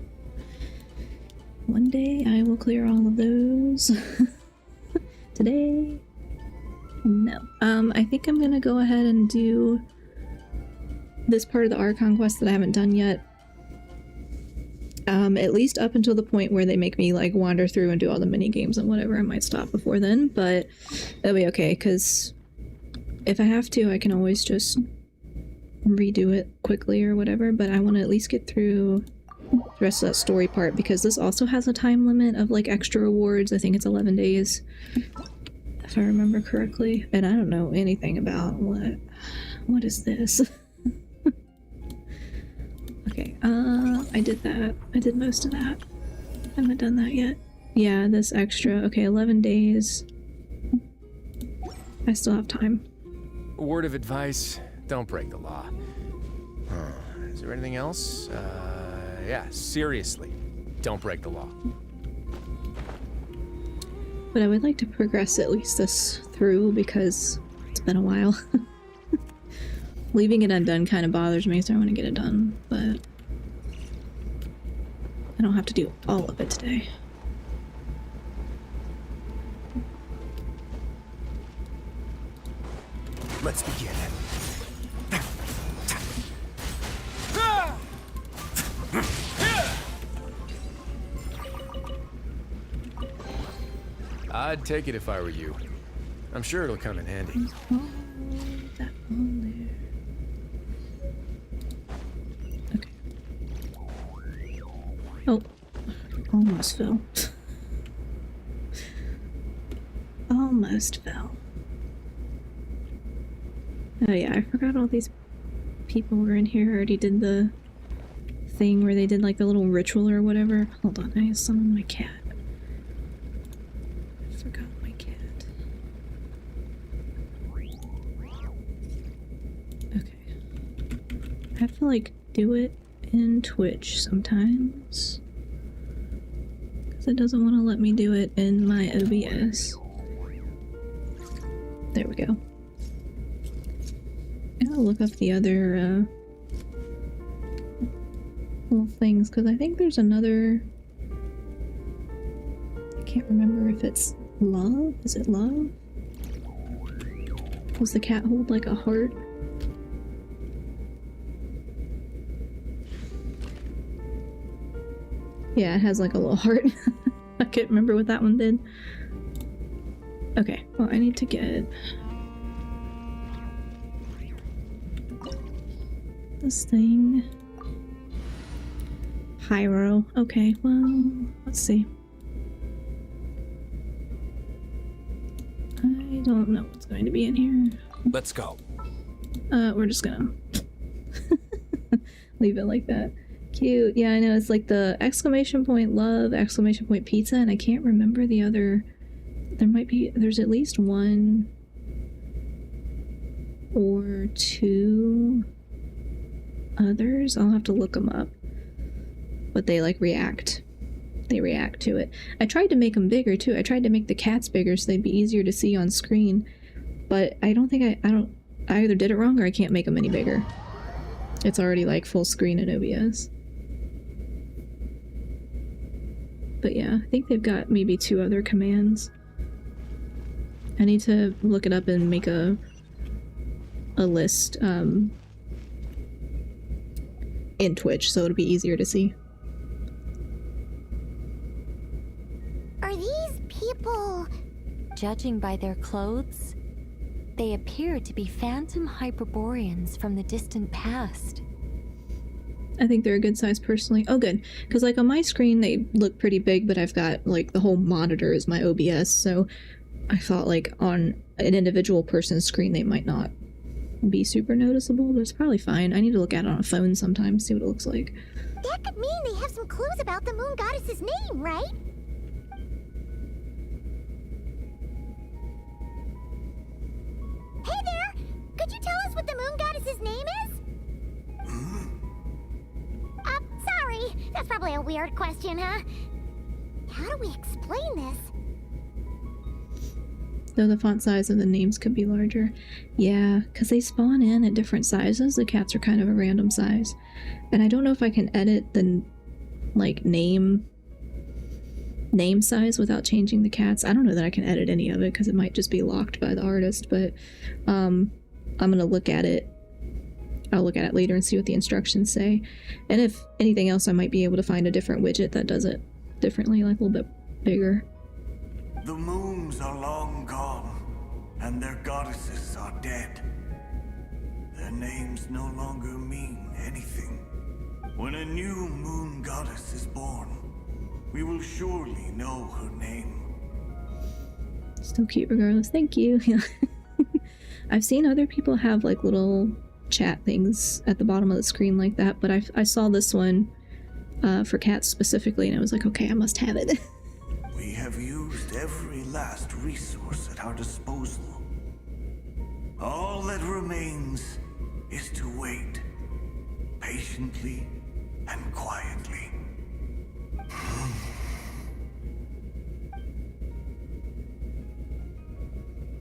One day I will clear all of those. Today... No. I think I'm gonna go ahead and do this part of the Archon quest that I haven't done yet. At least up until the point where they make me like wander through and do all the mini games and whatever. I might stop before then, but that'll be okay, because if I have to, I can always just redo it quickly or whatever, but I want to at least get through the rest of that story part because this also has a time limit of like extra rewards. I think it's 11 days if I remember correctly, and I don't know anything about what is this. Okay, I did that. I did most of that. I haven't done that yet. Yeah, this extra. Okay, 11 days. I still have time. A word of advice, don't break the law. Is there anything else? Yeah, seriously, don't break the law. But I would like to progress at least this through because it's been a while. Leaving it undone kind of bothers me, so I want to get it done, but I don't have to do all of it today. Let's begin. I'd take it if I were you. I'm sure it'll come in handy. That one there. Okay. Oh, almost fell. Almost fell. Oh yeah, I forgot all these people were in here. I already did the thing where they did like the little ritual or whatever. Hold on, I summoned my cat. I forgot my cat. Okay. I have to like do it in Twitch sometimes. Because it doesn't want to let me do it in my OBS. There we go. I'll look up the other little things because I think there's another. I can't remember if it's love. Is it love? Does the cat hold like a heart? Yeah, it has like a little heart. I can't remember what that one did. Okay, well, I need to get this thing. Pyro. Okay, well, let's see. I don't know what's going to be in here. Let's go. We're just gonna leave it like that. Cute. Yeah, I know. It's like the exclamation point love, exclamation point pizza, and I can't remember the other. There's at least one or two others. I'll have to look them up. But they like react. They react to it. I tried to make them bigger too. I tried to make the cats bigger so they'd be easier to see on screen. But I don't think I either did it wrong or I can't make them any bigger. It's already like full screen in OBS. But yeah, I think they've got maybe two other commands. I need to look it up and make a list in Twitch so it'll be easier to see. Are these people... Judging by their clothes, they appear to be phantom Hyperboreans from the distant past. I think they're a good size personally. Oh good, because like on my screen they look pretty big, but I've got like the whole monitor is my OBS, so I thought like on an individual person's screen they might not be super noticeable, but it's probably fine. I need to look at it on a phone sometime, see what it looks like. That could mean they have some clues about the moon goddess's name, right? Hey there! Could you tell us what the moon goddess's name is? Sorry. That's probably a weird question, huh? How do we explain this? Though the font size of the names could be larger. Yeah, because they spawn in at different sizes. The cats are kind of a random size. And I don't know if I can edit the like name size without changing the cats. I don't know that I can edit any of it because it might just be locked by the artist, but I'm gonna look at it. I'll look at it later and see what the instructions say. And if anything else, I might be able to find a different widget that does it differently, like a little bit bigger. The moons are long gone, and their goddesses are dead. their names no longer mean anything. When a new moon goddess is born, we will surely know her name. Still cute regardless. Thank you. I've seen other people have like little chat things at the bottom of the screen like that, but I saw this one for cats specifically, and I was like, okay, I must have it. We have used every last resource at our disposal. All that remains is to wait, patiently and quietly.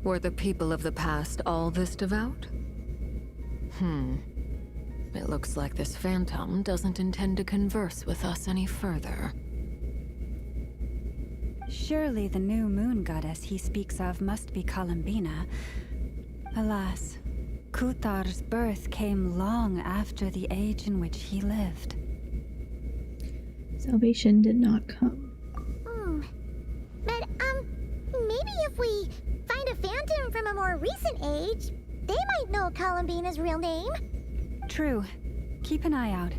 Were the people of the past all this devout? It looks like this phantom doesn't intend to converse with us any further. Surely the new moon goddess he speaks of must be Columbina. Alas, Kuthar's birth came long after the age in which he lived. Salvation did not come. But, maybe if we find a phantom from a more recent age, they might know Columbina's real name. True. Keep an eye out.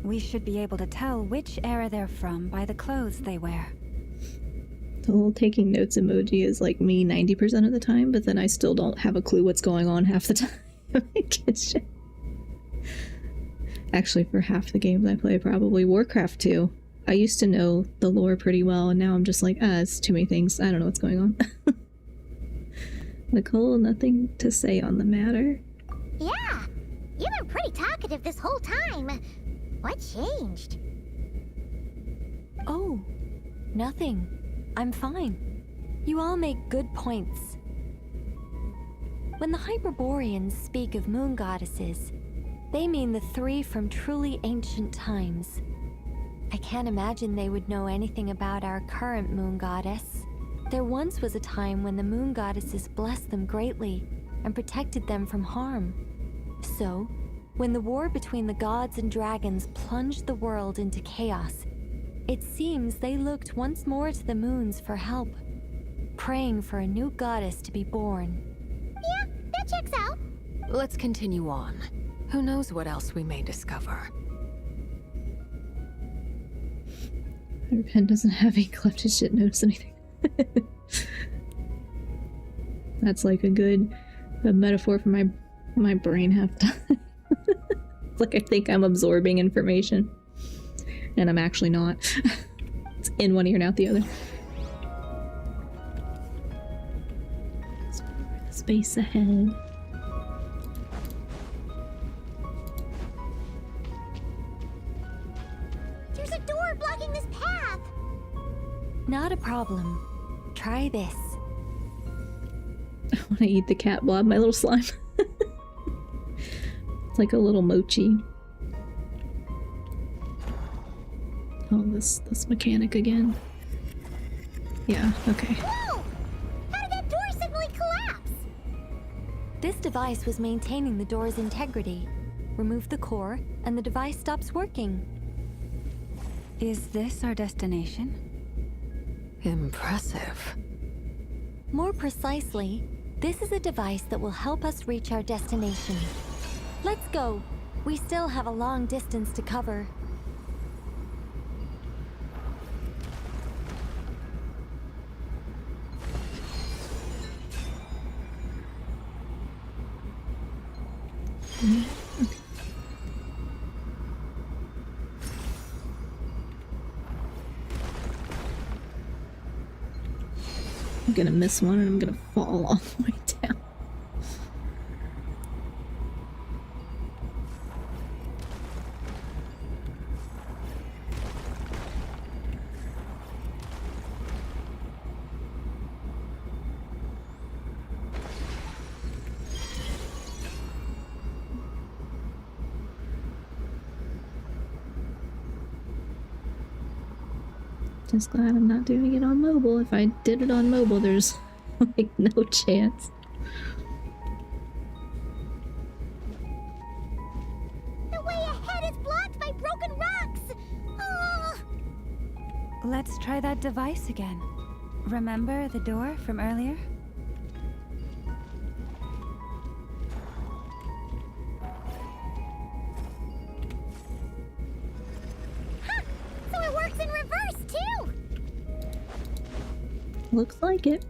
We should be able to tell which era they're from by the clothes they wear. The whole taking notes emoji is like me 90% of the time, but then I still don't have a clue what's going on half the time. Actually, for half the games I play, probably Warcraft 2. I used to know the lore pretty well, and now I'm just like, it's too many things. I don't know what's going on. Nicole, nothing to say on the matter. Yeah, you've been pretty talkative this whole time. What changed? Oh, nothing. I'm fine. You all make good points. When the Hyperboreans speak of moon goddesses, they mean the three from truly ancient times. I can't imagine they would know anything about our current moon goddess. There once was a time when the moon goddesses blessed them greatly and protected them from harm. So, when the war between the gods and dragons plunged the world into chaos, it seems they looked once more to the moons for help, praying for a new goddess to be born. Yeah, that checks out. Let's continue on. Who knows what else we may discover? Her pen doesn't have ink left. It shouldn't notice anything. That's like a metaphor for my brain half the time. It's like I think I'm absorbing information, and I'm actually not. It's in one ear and out the other. Space ahead. There's a door blocking this path. Not a problem. Try this. I want to eat the cat blob, my little slime. It's like a little mochi. Oh, this mechanic again. Yeah, okay. Whoa! How did that door suddenly collapse? This device was maintaining the door's integrity. Remove the core, and the device stops working. Is this our destination? Impressive. More precisely, this is a device that will help us reach our destination. Let's go. We still have a long distance to cover. I'm gonna miss one and I'm gonna fall all the way down. Just glad I'm not doing it on mobile. If I did it on mobile, there's like no chance. The way ahead is blocked by broken rocks. Oh. Let's try that device again. Remember the door from earlier? Looks like it.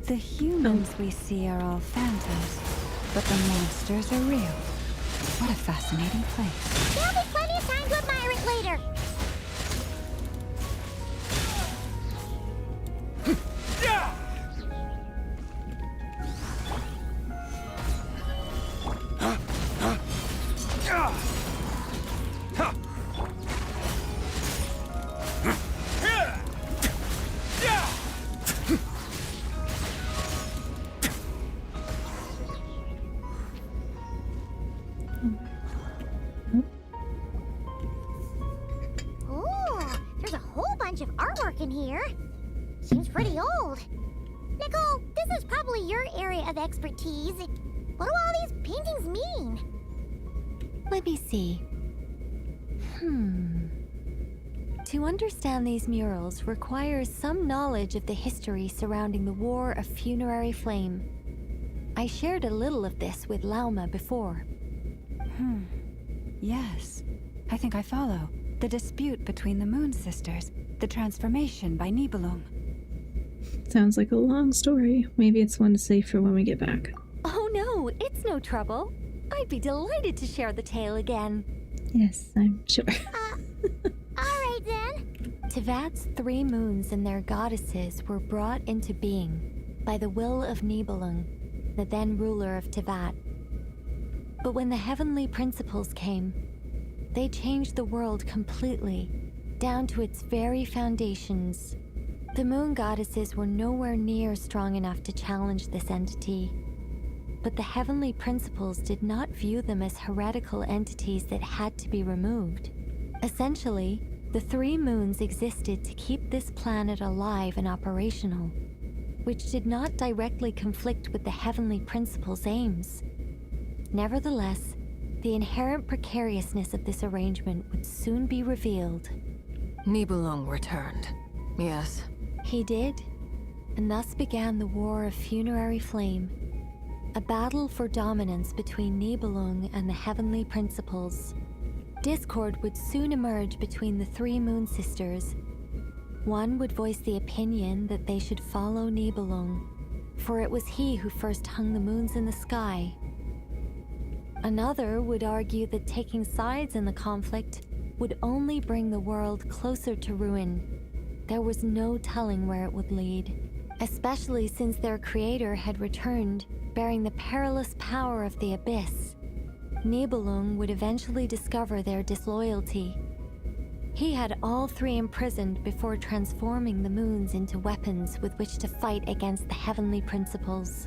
The humans we see are all phantoms, but the monsters are real. What a fascinating place. There'll be plenty of time to admire it later. Ooh, there's a whole bunch of artwork in here. Seems pretty old. Nicole, this is probably your area of expertise. What do all these paintings mean? Let me see. To understand these murals requires some knowledge of the history surrounding the War of Funerary Flame. I shared a little of this with Lauma before. Yes, I think I follow. The dispute between the Moon Sisters, the transformation by Nibelung. Sounds like a long story. Maybe it's one to save for when we get back. Oh no, it's no trouble. I'd be delighted to share the tale again. Yes, I'm sure. Alright then. Tevat's 3 moons and their goddesses were brought into being by the will of Nibelung, the then ruler of Tevat. But when the heavenly principles came, they changed the world completely, down to its very foundations. The moon goddesses were nowhere near strong enough to challenge this entity. But the heavenly principles did not view them as heretical entities that had to be removed. Essentially, the 3 moons existed to keep this planet alive and operational, which did not directly conflict with the heavenly principles' aims. Nevertheless, the inherent precariousness of this arrangement would soon be revealed. Nibelung returned. Yes. He did, and thus began the War of Funerary Flame, a battle for dominance between Nibelung and the heavenly principles. Discord would soon emerge between the 3 Moon Sisters. One would voice the opinion that they should follow Nibelung, for it was he who first hung the moons in the sky. Another would argue that taking sides in the conflict would only bring the world closer to ruin. There was no telling where it would lead, especially since their creator had returned, bearing the perilous power of the Abyss. Nibelung would eventually discover their disloyalty. He had all 3 imprisoned before transforming the moons into weapons with which to fight against the heavenly principles.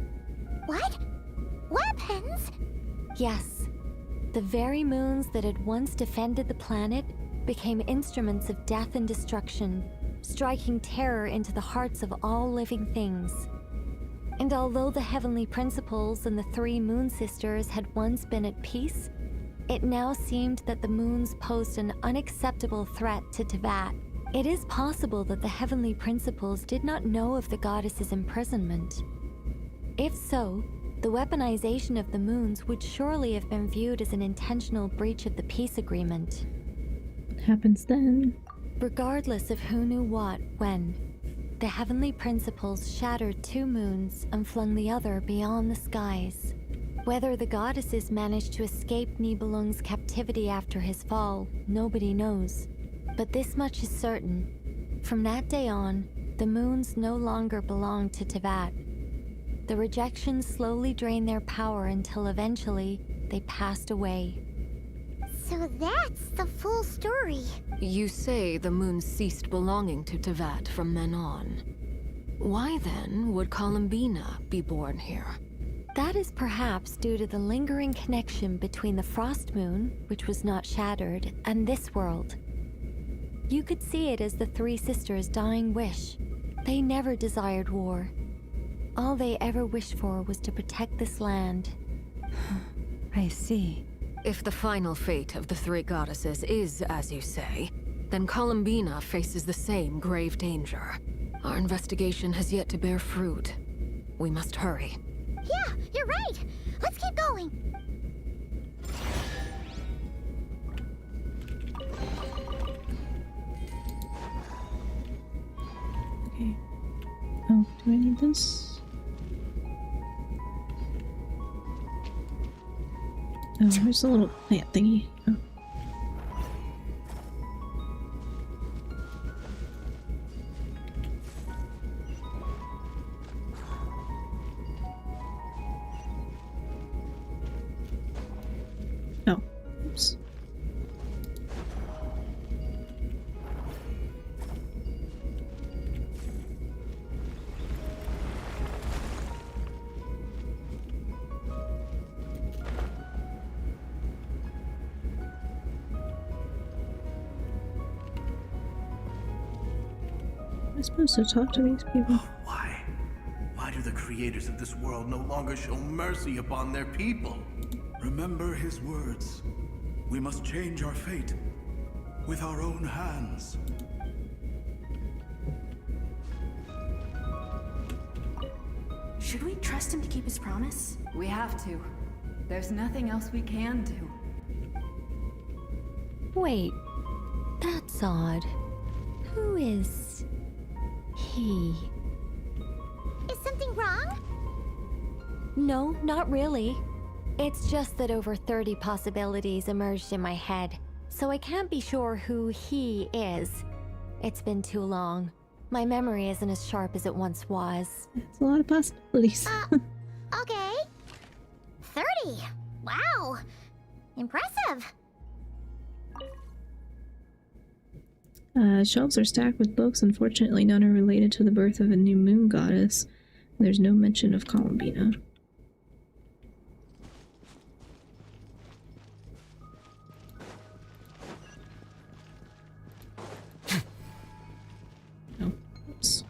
What? Weapons? Yes. The very moons that had once defended the planet became instruments of death and destruction, striking terror into the hearts of all living things. And although the heavenly principles and the 3 Moon Sisters had once been at peace, it now seemed that the moons posed an unacceptable threat to Tevat. It is possible that the heavenly principles did not know of the goddess's imprisonment. If so, the weaponization of the moons would surely have been viewed as an intentional breach of the peace agreement. What happens then? Regardless of who knew what, when, the heavenly principles shattered 2 moons and flung the other beyond the skies. Whether the goddesses managed to escape Nibelung's captivity after his fall, nobody knows. But this much is certain. From that day on, the moons no longer belonged to Tevat. The rejection slowly drained their power until eventually they passed away. So that's the full story. You say the moon ceased belonging to Tevat from then on. Why then would Columbina be born here? That is perhaps due to the lingering connection between the Frost Moon, which was not shattered, and this world. You could see it as the 3 sisters' dying wish. They never desired war. All they ever wished for was to protect this land. I see. If the final fate of the 3 goddesses is as you say, then Columbina faces the same grave danger. Our investigation has yet to bear fruit. We must hurry. Yeah, you're right. Let's keep going. do I need this? Oh, there's a little plant thingy. Oh. Oh, oops. I'm supposed to talk to these people. Why? Why do the creators of this world no longer show mercy upon their people? Remember his words. We must change our fate with our own hands. Should we trust him to keep his promise? We have to. There's nothing else we can do. Wait, that's odd. Who is he? Is something wrong? No, not really. It's just that over 30 possibilities emerged in my head, so I can't be sure who he is. It's been too long. My memory isn't as sharp as it once was. It's a lot of possibilities. Okay. 30. Wow. Impressive. Shelves are stacked with books. Unfortunately, none are related to the birth of a new moon goddess. There's no mention of Columbina. Oh, oops.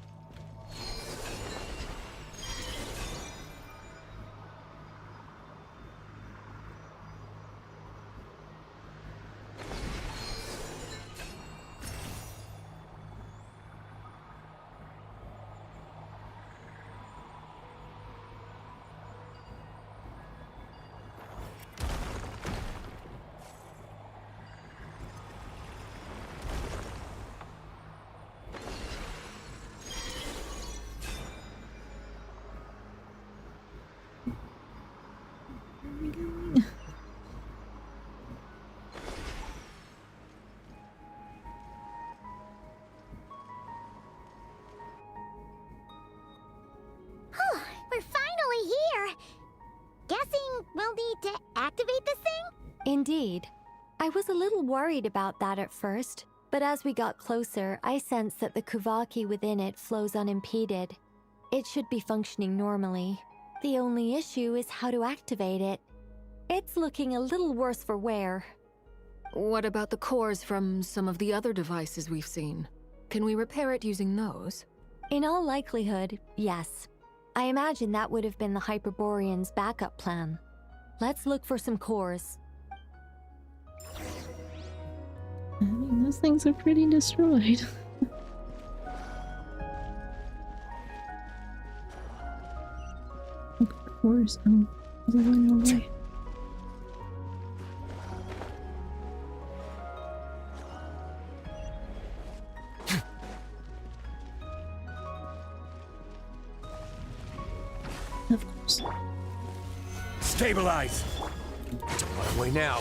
We're finally here. Guessing we'll need to activate this thing? Indeed. I was a little worried about that at first, but as we got closer, I sensed that the Kuvaki within it flows unimpeded. It should be functioning normally. The only issue is how to activate it. It's looking a little worse for wear. What about the cores from some of the other devices we've seen? Can we repair it using those? In all likelihood, yes. I imagine that would have been the Hyperborean's backup plan. Let's look for some cores. I mean, those things are pretty destroyed. Of course. Oh, was I going the wrong way? Of course. Stabilize! Run away now.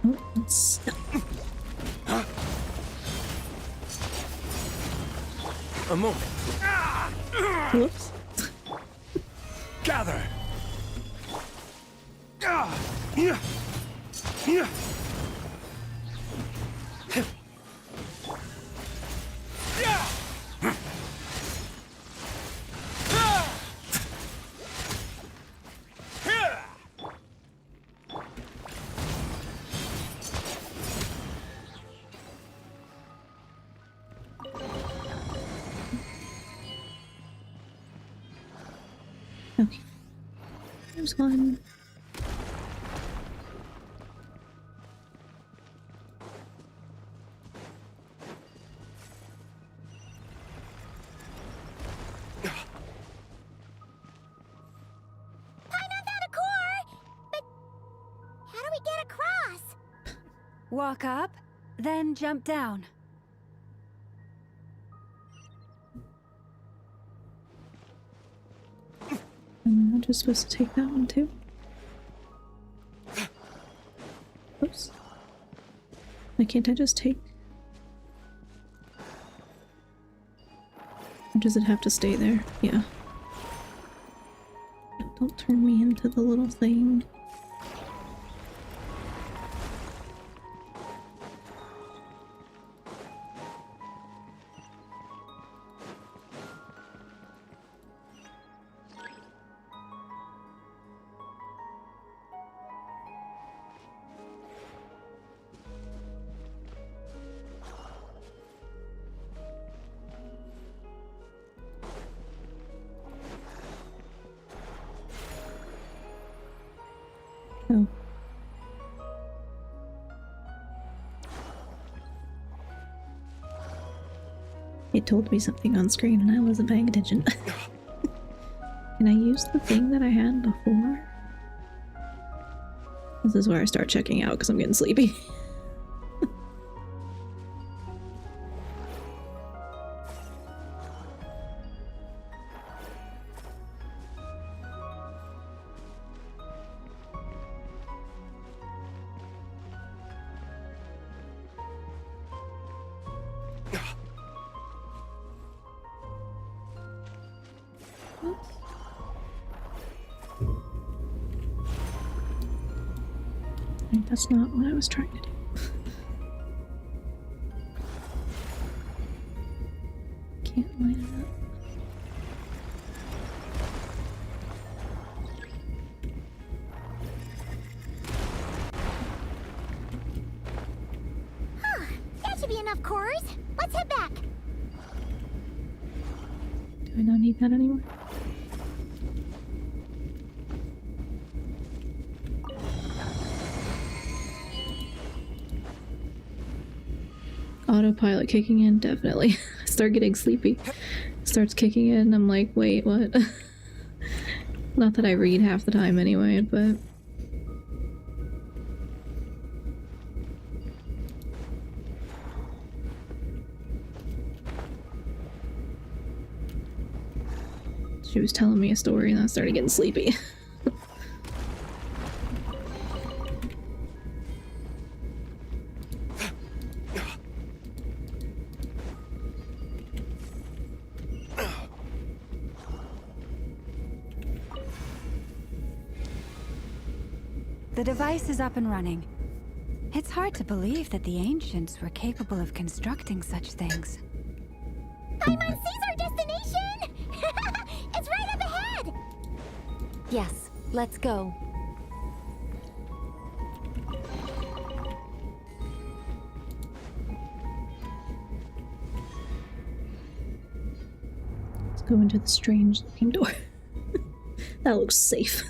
Oh, it's stuck. A moment. Whoops. Gather! Okay. There's one. Paimon found a core! Walk up, then jump down. Am I not just supposed to take that one too? Oops. Why can't I just take... Or does it have to stay there? Yeah. Don't turn me into the little thing. Oh. It told me something on screen and I wasn't paying attention. Can I use the thing that I had before? This is where I start checking out because I'm getting sleepy. That's not what I was trying to do. Can't line it up. That should be enough cores. Let's head back. Do I not need that anymore? Autopilot kicking in, definitely. I start getting sleepy. Starts kicking in, I'm like, wait, what? Not that I read half the time anyway, but... She was telling me a story and I started getting sleepy. The device is up and running. It's hard to believe that the ancients were capable of constructing such things. Paimon sees our destination! It's right up ahead! Yes, let's go. Let's go into the strange looking door. That looks safe.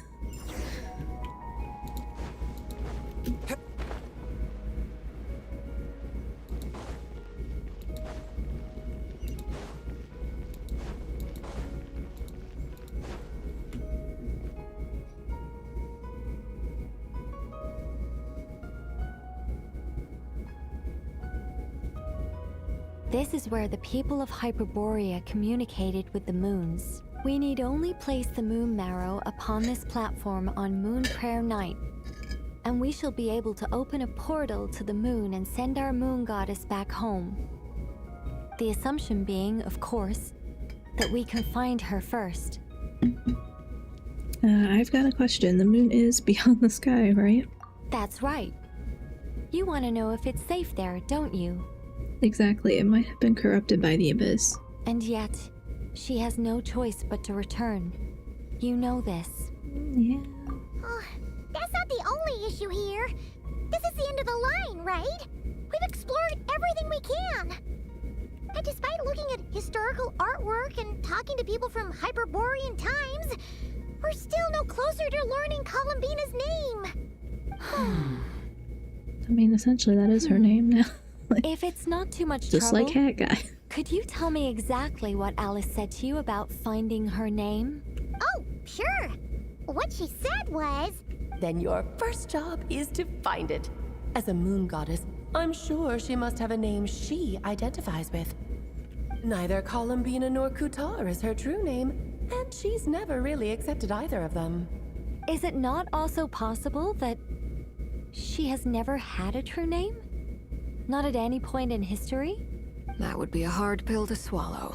This is where the people of Hyperborea communicated with the moons. We need only place the moon marrow upon this platform on Moon Prayer Night, and we shall be able to open a portal to the moon and send our moon goddess back home. The assumption being, of course, that we can find her first. I've got a question. The moon is beyond the sky, right? That's right. You want to know if it's safe there, don't you? Exactly. It might have been corrupted by the abyss. And yet, she has no choice but to return. You know this. Yeah. Oh, that's not the only issue here. This is the end of the line, right? We've explored everything we can. And despite looking at historical artwork and talking to people from Hyperborean times, we're still no closer to learning Columbina's name. I mean, essentially that is her name now. If it's not too much just trouble, like Cat Guy. Could you tell me exactly what Alice said to you about finding her name? Oh, sure. What she said was... Then your first job is to find it. As a moon goddess, I'm sure she must have a name she identifies with. Neither Columbina nor Kutar is her true name, and she's never really accepted either of them. Is it not also possible that she has never had a true name? Not at any point in history? That would be a hard pill to swallow.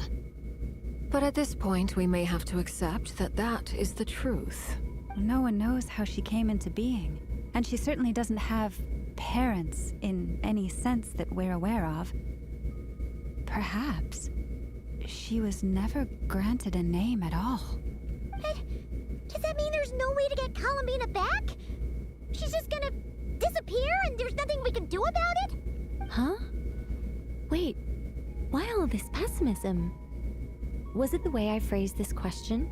But at this point, we may have to accept that that is the truth. No one knows how she came into being, and she certainly doesn't have parents in any sense that we're aware of. Perhaps she was never granted a name at all. But does that mean there's no way to get Columbina back? She's just gonna disappear and there's nothing we can do about it? Huh? Wait, why all this pessimism? Was it the way I phrased this question?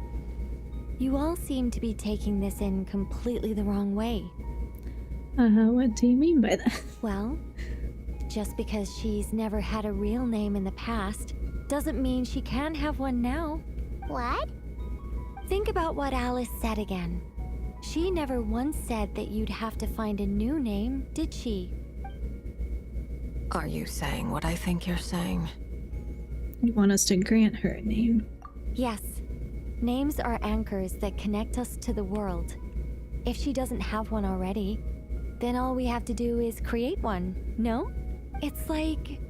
You all seem to be taking this in completely the wrong way. What do you mean by that? Well, just because she's never had a real name in the past doesn't mean she can't have one now. What? Think about what Alice said again. She never once said that you'd have to find a new name, did she? Are you saying what I think you're saying? You want us to grant her a name? Yes. Names are anchors that connect us to the world. If she doesn't have one already, then all we have to do is create one, no? It's like...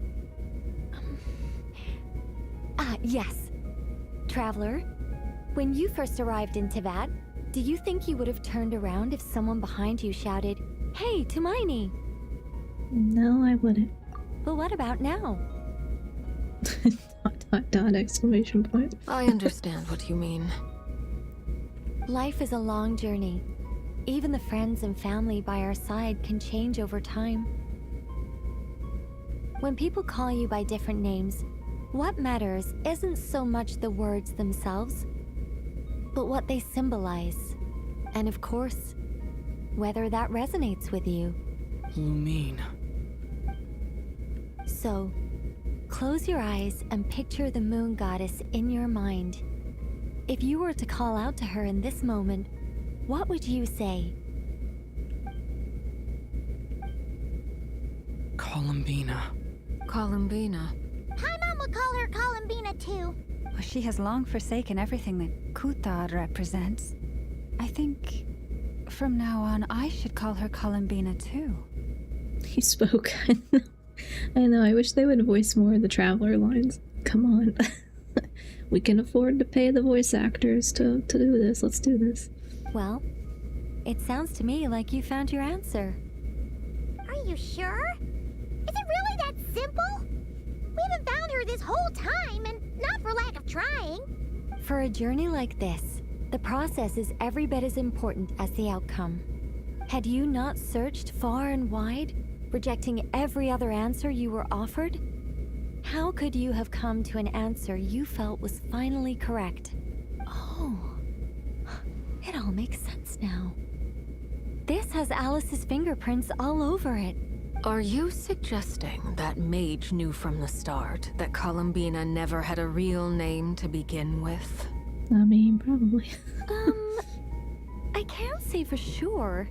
yes. Traveler, when you first arrived in Teyvat, do you think you would have turned around if someone behind you shouted, "Hey, Tumaini"? No, I wouldn't. But what about now? Exclamation point. I understand what you mean. Life is a long journey. Even the friends and family by our side can change over time. When people call you by different names, what matters isn't so much the words themselves, but what they symbolize. And of course, whether that resonates with you. Lumine. So, close your eyes and picture the moon goddess in your mind. If you were to call out to her in this moment, what would you say? Columbina. Columbina. Paimon would call her Columbina too. Well, she has long forsaken everything that Kutar represents. I think from now on I should call her Columbina too. He spoke. I know, I wish they would voice more of the Traveler lines. Come on. We can afford to pay the voice actors to do this. Let's do this. Well, it sounds to me like you found your answer. Are you sure? Is it really that simple? We haven't found her this whole time, and not for lack of trying. For a journey like this, the process is every bit as important as the outcome. Had you not searched far and wide, rejecting every other answer you were offered, how could you have come to an answer you felt was finally correct? Oh, it all makes sense now. This has Alice's fingerprints all over it. Are you suggesting that Mage knew from the start that Columbina never had a real name to begin with? I mean, probably. I can't say for sure.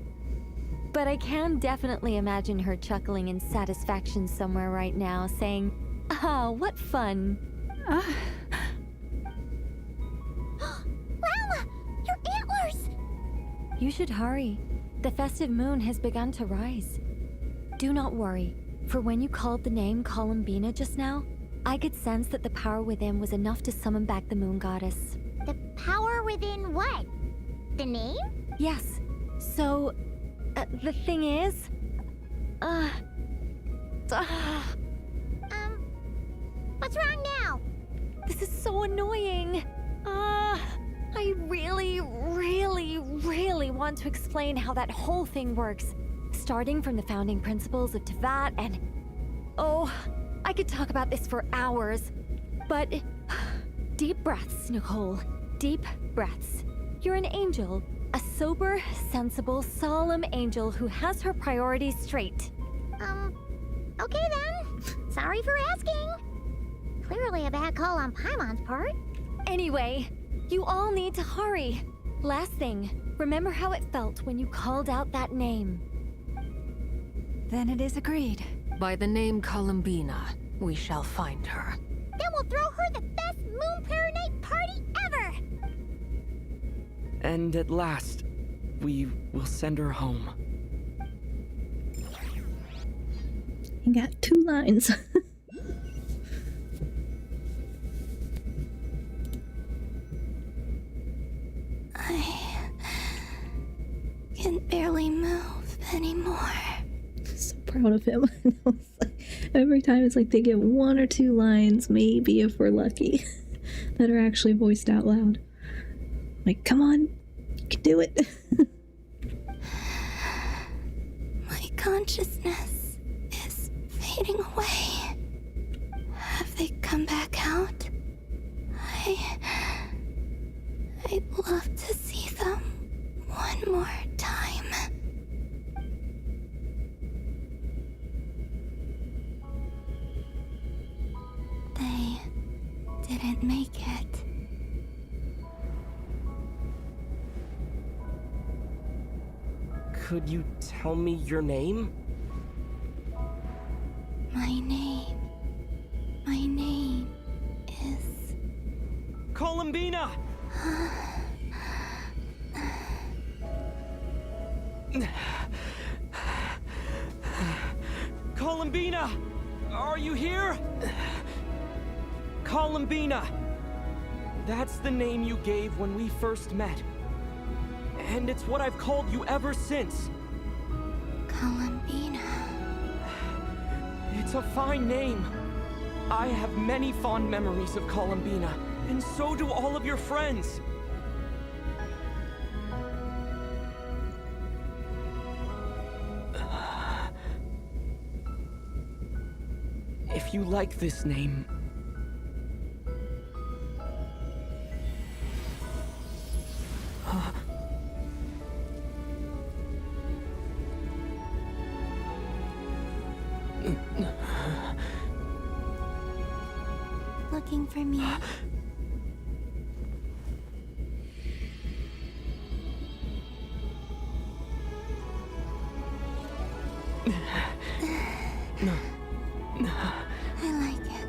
But I can definitely imagine her chuckling in satisfaction somewhere right now, saying, "Ah, what fun." Lala, your antlers! You should hurry. The festive moon has begun to rise. Do not worry, for when you called the name Columbina just now, I could sense that the power within was enough to summon back the moon goddess. The power within what? The name? Yes. So, the thing is... What's wrong now? This is so annoying. I really want to explain how that whole thing works. Starting from the founding principles of Teyvat and... Oh, I could talk about this for hours. But... Deep breaths, Nicole. Deep breaths. You're an angel. A sober, sensible, solemn angel who has her priorities straight. Okay then. Sorry for asking. Clearly a bad call on Paimon's part. Anyway, you all need to hurry. Last thing, remember how it felt when you called out that name. Then it is agreed. By the name Columbina, we shall find her. Then we'll throw her the best Moon Prayer Night party ever! And at last, we will send her home. You got 2 lines. I can barely move anymore. So proud of him. Every time it's like they get 1 or 2 lines, maybe if we're lucky, that are actually voiced out loud. Like, come on, you can do it. My consciousness is fading away. Have they come back out? I'd love to see them one more time. They didn't make it. Could you tell me your name? My name is... Columbina! Columbina! Are you here? Columbina! That's the name you gave when we first met. And it's what I've called you ever since. Columbina. It's a fine name. I have many fond memories of Columbina, and so do all of your friends. If you like this name... Looking for me? I like it.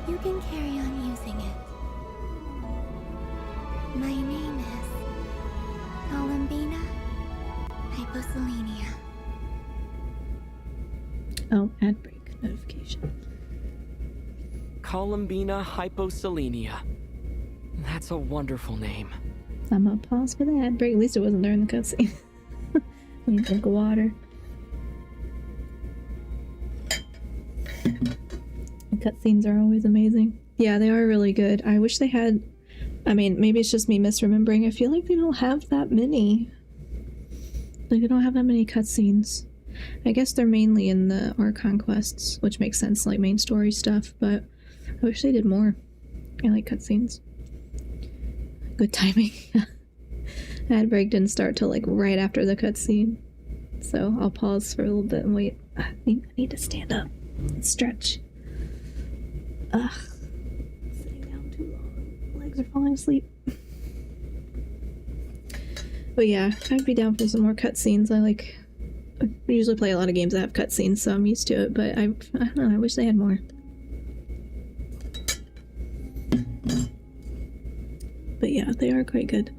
You can carry on using it. My name is Columbina Hyposelenia. Oh, ad break notification. Columbina Hyposelenia. That's a wonderful name. I'm gonna pause for the ad break. At least it wasn't during the cutscene. Let me drink of water. The cutscenes are always amazing. Yeah, they are really good. I wish they had... I mean, maybe it's just me misremembering. I feel like they don't have that many. Like, they don't have that many cutscenes. I guess they're mainly in the Archon quests, which makes sense, like main story stuff, but I wish they did more. I like cutscenes. Good timing. Ad break didn't start till like right after the cutscene. So I'll pause for a little bit and wait. I need to stand up and stretch. Ugh. Sitting down too long. Legs are falling asleep. But yeah, I'd be down for some more cutscenes. I usually play a lot of games that have cutscenes, so I'm used to it, but I don't know, I wish they had more. But yeah, they are quite good.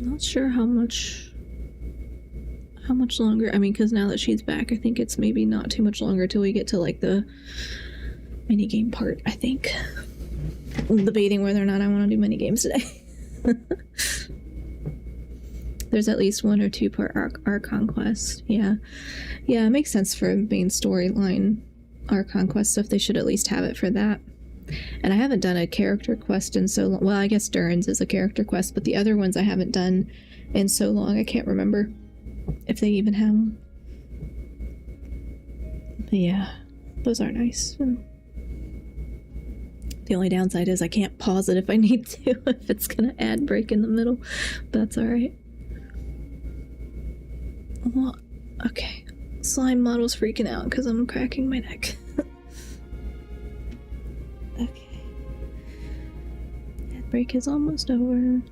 Not sure how much longer. I mean, because now that she's back, I think it's maybe not too much longer till we get to like the minigame part, I think. I'm debating whether or not I want to do minigames today. There's at least 1 or 2 per Archon quest. Yeah, it makes sense for main storyline Archon quest stuff. They should at least have it for that. And I haven't done a character quest in so long. Well, I guess Durin's is a character quest, but the other ones I haven't done in so long. I can't remember if they even have them. But yeah, those are nice. The only downside is I can't pause it if I need to, if it's gonna ad break in the middle. But that's alright. Well, okay. Slime model's freaking out because I'm cracking my neck. Okay. Ad break is almost over.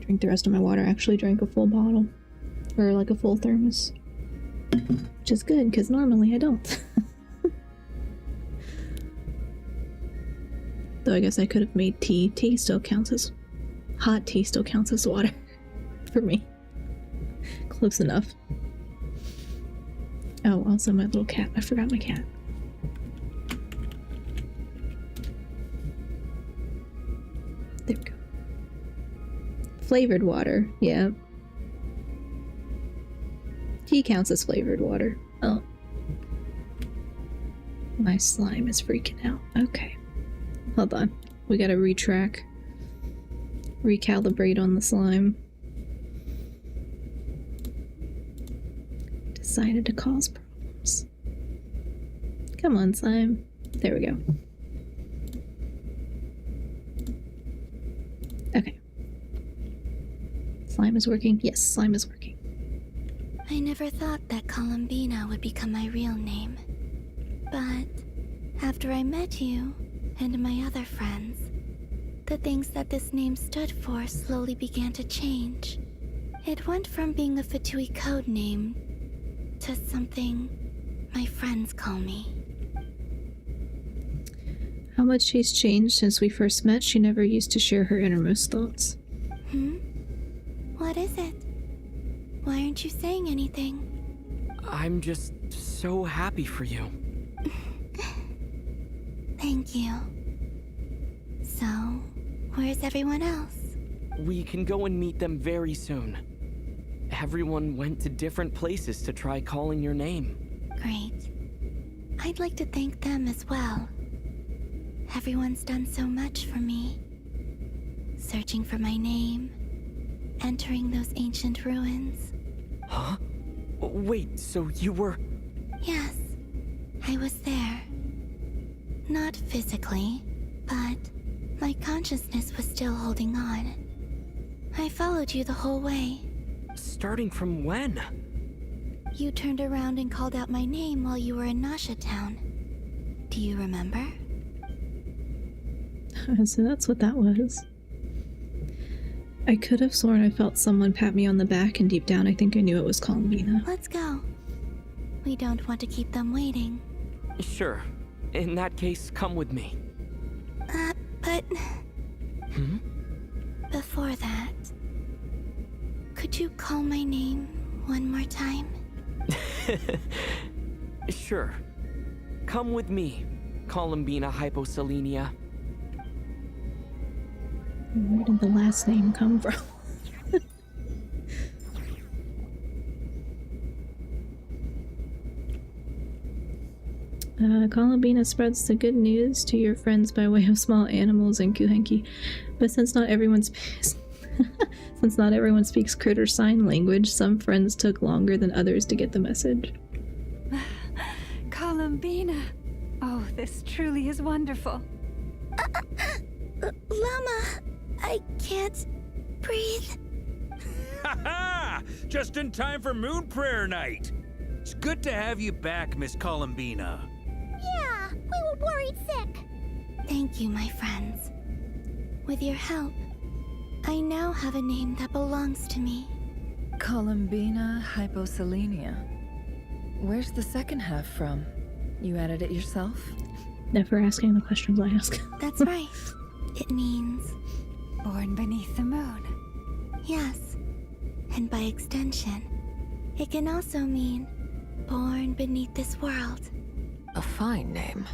drink the rest of my water. I actually drank a full bottle. Or like a full thermos. Which is good, because normally I don't. Though I guess I could have made tea. Tea still counts as... Hot tea still counts as water. For me. Close enough. Oh, also my little cat. I forgot my cat. There we go. Flavored water. Yeah. Tea counts as flavored water. Oh. My slime is freaking out. Okay. Hold on. We gotta retrack. Recalibrate on the slime. Decided to cause problems. Come on, slime. There we go. Okay. Slime is working? Yes, slime is working. I never thought that Columbina would become my real name. But after I met you and my other friends, the things that this name stood for slowly began to change. It went from being a Fatui code name to something my friends call me. How much she's changed since we first met. She never used to share her innermost thoughts. What is it? Why aren't you saying anything? I'm just so happy for you. Thank you. So, where's everyone else? We can go and meet them very soon. Everyone went to different places to try calling your name. Great. I'd like to thank them as well. Everyone's done so much for me. Searching for my name, entering those ancient ruins. Huh? Wait, so you were... Yes, I was there. Not physically, but my consciousness was still holding on. I followed you the whole way. Starting from when? You turned around and called out my name while you were in Nasha Town. Do you remember? So that's what that was. I could have sworn I felt someone pat me on the back, and deep down I think I knew it was Columbina. Let's go. We don't want to keep them waiting. Sure. In that case, come with me. But... Before that... Could you call my name one more time? Sure. Come with me, Columbina Hyposelenia. Where did the last name come from? Columbina spreads the good news to your friends by way of small animals and kuhenki, but since not everyone speaks critter sign language, some friends took longer than others to get the message. Columbina! Oh, this truly is wonderful. Llama, I can't breathe. Ha-ha! Just in time for Moon Prayer Night. It's good to have you back, Miss Columbina. Yeah, we were worried sick. Thank you, my friends. With your help, I now have a name that belongs to me. Columbina Hyposelenia. Where's the second half from? You added it yourself? Never asking the questions I ask. That's right. It means... Born beneath the moon. Yes. And by extension, it can also mean born beneath this world. A fine name.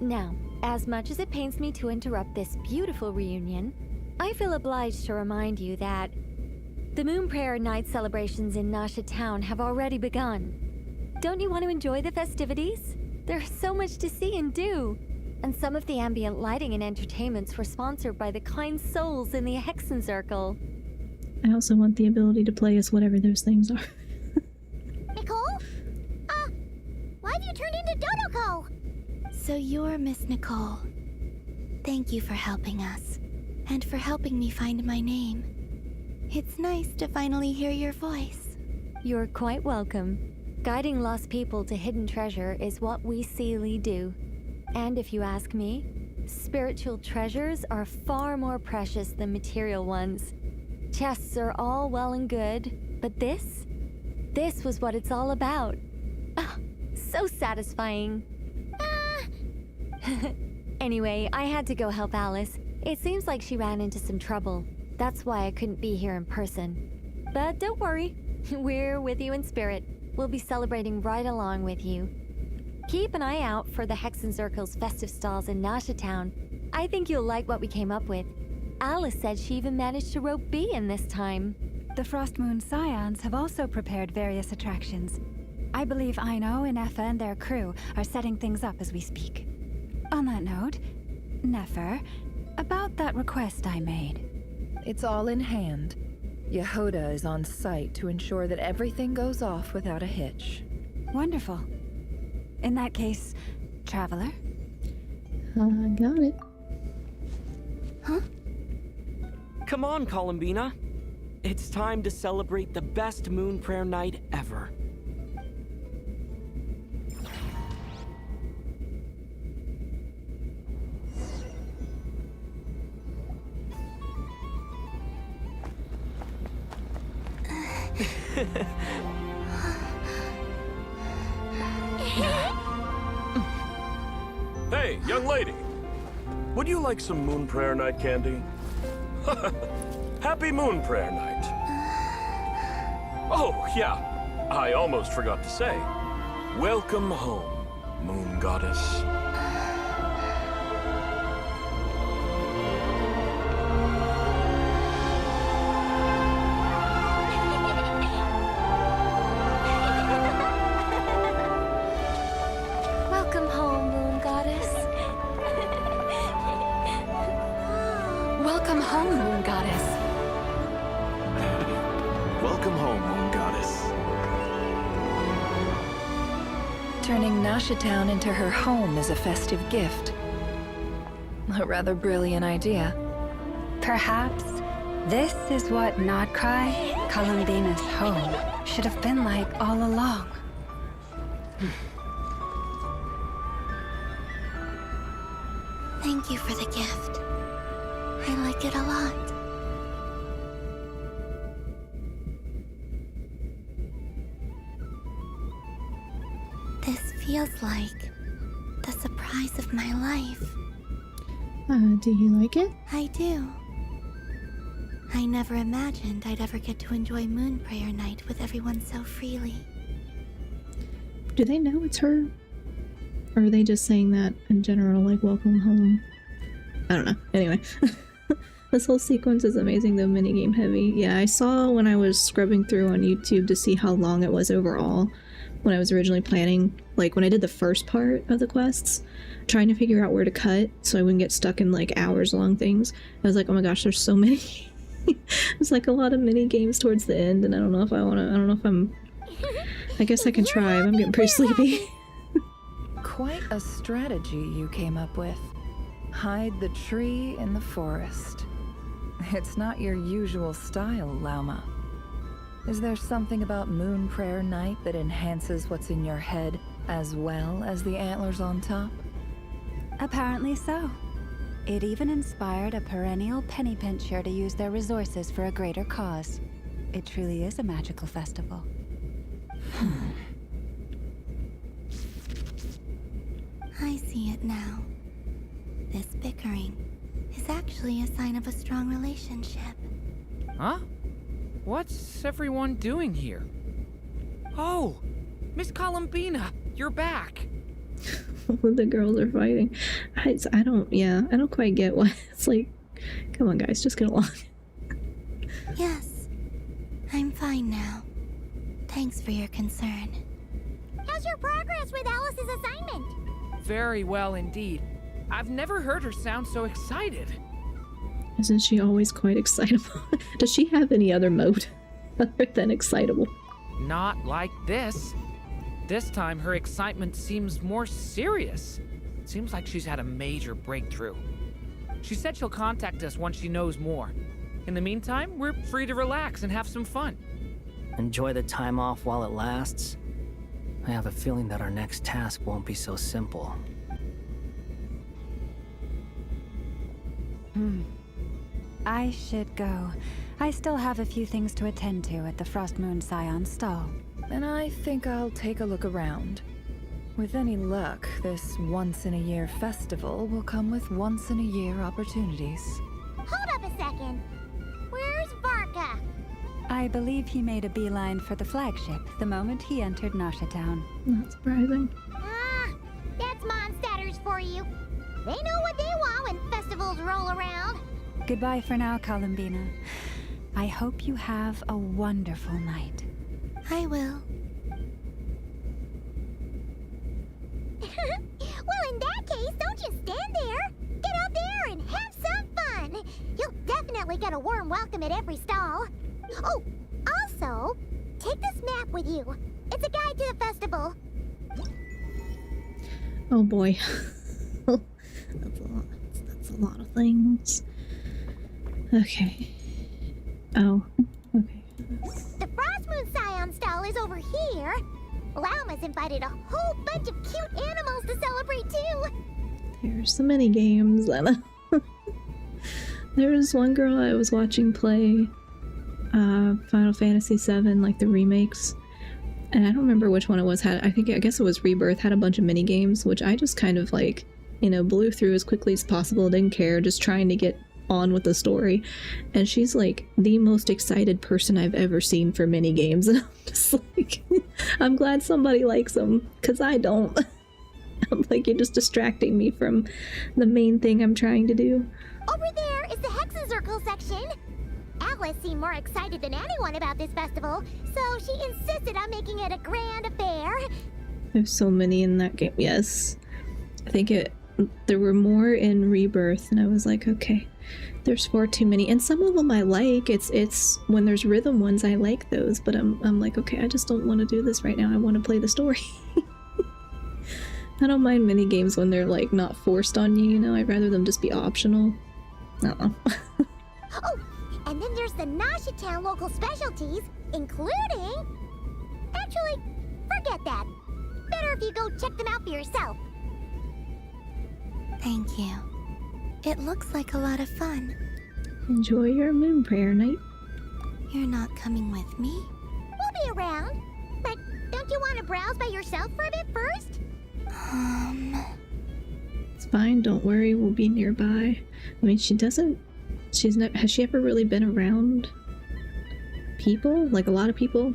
Now, as much as it pains me to interrupt this beautiful reunion, I feel obliged to remind you that the Moon Prayer Night celebrations in Nasha Town have already begun. Don't you want to enjoy the festivities? There's so much to see and do. And some of the ambient lighting and entertainments were sponsored by the kind souls in the Hexen Circle. I also want the ability to play as whatever those things are. Nicole? Why've you turned into Dodoko? So you're Miss Nicole. Thank you for helping us, and for helping me find my name. It's nice to finally hear your voice. You're quite welcome. Guiding lost people to hidden treasure is what we Seelie do. And if you ask me, spiritual treasures are far more precious than material ones. Chests are all well and good, but this was what it's all about. Ah, so satisfying. Anyway, I had to go help Alice. It seems like she ran into some trouble. That's why I couldn't be here in person. But don't worry, we're with you in spirit. We'll be celebrating right along with you. Keep an eye out for the Hexenzirkel's festive stalls in Nasha Town. I think you'll like what we came up with. Alice said she even managed to rope B in this time. The Frost Moon Scions have also prepared various attractions. I believe Aino, Ineffa, and their crew are setting things up as we speak. On that note, Nefer, about that request I made. It's all in hand. Yehoda is on site to ensure that everything goes off without a hitch. Wonderful. In that case, Traveler? Got it. Huh? Come on, Columbina. It's time to celebrate the best Moon Prayer Night ever. Hey, young lady. Would you like some Moon Prayer Night candy? Happy Moon Prayer Night. Oh, yeah. I almost forgot to say. Welcome home, Moon Goddess. Welcome home, Moon Goddess. Welcome home, Moon Goddess. Welcome home, Moon Goddess. Turning Nasha Town into her home is a festive gift. A rather brilliant idea. Perhaps this is what Nodcry, Columbina's home, should have been like all along. Thank you for the gift. I like it a lot. This feels like the surprise of my life. Do you like it? I do. I never imagined I'd ever get to enjoy Moon Prayer Night with everyone so freely. Do they know it's her? Or are they just saying that in general, like, welcome home? I don't know. Anyway. This whole sequence is amazing, though minigame heavy. Yeah, I saw when I was scrubbing through on YouTube to see how long it was overall when I was originally planning, like when I did the first part of the quests, trying to figure out where to cut so I wouldn't get stuck in like hours long things. I was like, oh my gosh, there's so many. It's like a lot of mini games towards the end, and I don't know if I want to, I don't know if I'm, I guess I can try, but I'm getting pretty sleepy. Quite a strategy you came up with. Hide the tree in the forest. It's not your usual style, Lauma. Is there something about Moon Prayer Night that enhances what's in your head as well as the antlers on top? Apparently so. It even inspired a perennial penny pincher to use their resources for a greater cause. It truly is a magical festival. I see it now. This bickering is actually a sign of a strong relationship. Huh? What's everyone doing here? Oh, Miss Columbina, you're back. The girls are fighting. I don't quite get why. It's like, come on guys, just get along. Yes, I'm fine now. Thanks for your concern. How's your progress with Alice's assignment? Very well indeed. I've never heard her sound so excited. Isn't she always quite excitable? Does she have any other mode other than excitable? Not like this. This time her excitement seems more serious. It seems like she's had a major breakthrough. She said she'll contact us once she knows more. In the meantime, we're free to relax and have some fun. Enjoy the time off while it lasts. I have a feeling that our next task won't be so simple. I should go. I still have a few things to attend to at the Frost Moon Scion stall. And I think I'll take a look around. With any luck, this once-in-a-year festival will come with once-in-a-year opportunities. Hold up a second. Where's Varka? I believe he made a beeline for the flagship the moment he entered Nasha Town. Not surprising. Ah, that's Mondstadters for you. They know what they want when festivals roll around. Goodbye for now, Columbina. I hope you have a wonderful night. I will. Well, in that case, don't just stand there. Get out there and have some fun. You'll definitely get a warm welcome at every stall. Oh, also, take this map with you. It's a guide to the festival. Oh boy. That's a lot. That's a lot of things. Okay. Oh, okay. The Frost Moon Scion stall is over here. Lauma's invited a whole bunch of cute animals to celebrate too. There's the mini games. There was one girl I was watching play Final Fantasy VII, like the remakes, and I don't remember which one it was. I guess it was Rebirth. Had a bunch of mini games, which I just kind of like, you know, blew through as quickly as possible. Didn't care, just trying to get on with the story. And she's like the most excited person I've ever seen for mini games, and I'm just like, I'm glad somebody likes them, because I don't. I'm like, you're just distracting me from the main thing I'm trying to do. Over there is the Hexacircle section. Alice seemed more excited than anyone about this festival, so she insisted on making it a grand affair. There's so many in that game. Yes. I think there were more in Rebirth, and I was like, okay, there's far too many. And some of them I like. It's when there's rhythm ones, I like those, but I'm like, okay, I just don't want to do this right now. I want to play the story. I don't mind mini games when they're like not forced on you, you know? I'd rather them just be optional. Oh, and then there's the Nasha Town local specialties, including... Actually, forget that. Better if you go check them out for yourself. Thank you. It looks like a lot of fun. Enjoy your moon prayer night. You're not coming with me? We'll be around. But don't you want to browse by yourself for a bit first? It's fine, don't worry, we'll be nearby. I mean, has she ever really been around people? Like a lot of people?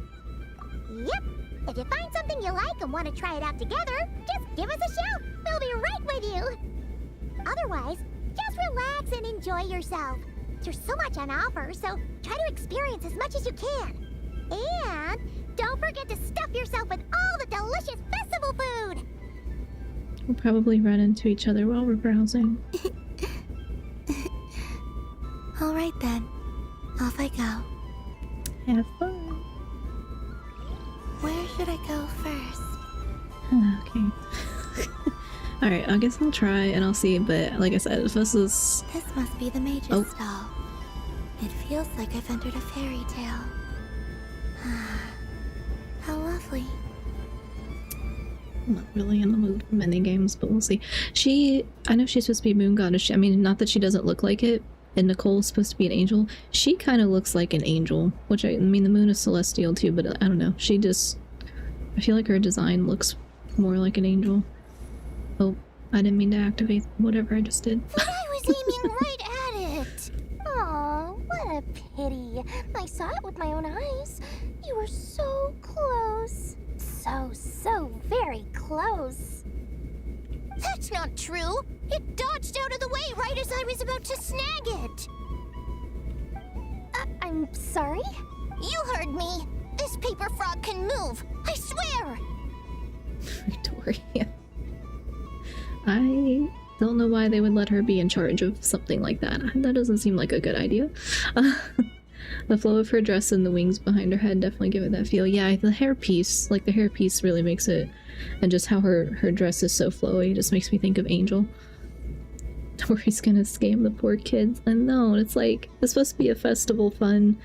Yep. If you find something you like and want to try it out together, just give us a shout. We'll be right with you. Otherwise, just relax and enjoy yourself. There's so much on offer, so try to experience as much as you can. And don't forget to stuff yourself with all the delicious festival food. We'll probably run into each other while we're browsing. All right then. Off I go. Have fun. Where should I go first? Okay. Alright, I guess I'll try and I'll see, but like I said, if this is... This must be the mage's stall. It feels like I've entered a fairy tale. How lovely. I'm not really in the mood for many games, but we'll see. I know she's supposed to be Moon Goddess. I mean, not that she doesn't look like it, and Nicole's supposed to be an angel. She kind of looks like an angel, which I mean, the moon is celestial too, but I don't know. I feel like her design looks more like an angel. Oh, I didn't mean to activate whatever I just did. But I was aiming right at it. Aw, what a pity. I saw it with my own eyes. You were so close. So very close. That's not true. It dodged out of the way right as I was about to snag it. I'm sorry? You heard me. This paper frog can move. I swear. Victoria. I don't know why they would let her be in charge of something like that. That doesn't seem like a good idea. The flow of her dress and the wings behind her head definitely give it that feel. Yeah, the hairpiece really makes it, and just how her dress is so flowy just makes me think of Angel. Tori's gonna scam the poor kids. And no, it's like, it's supposed to be a festival fun,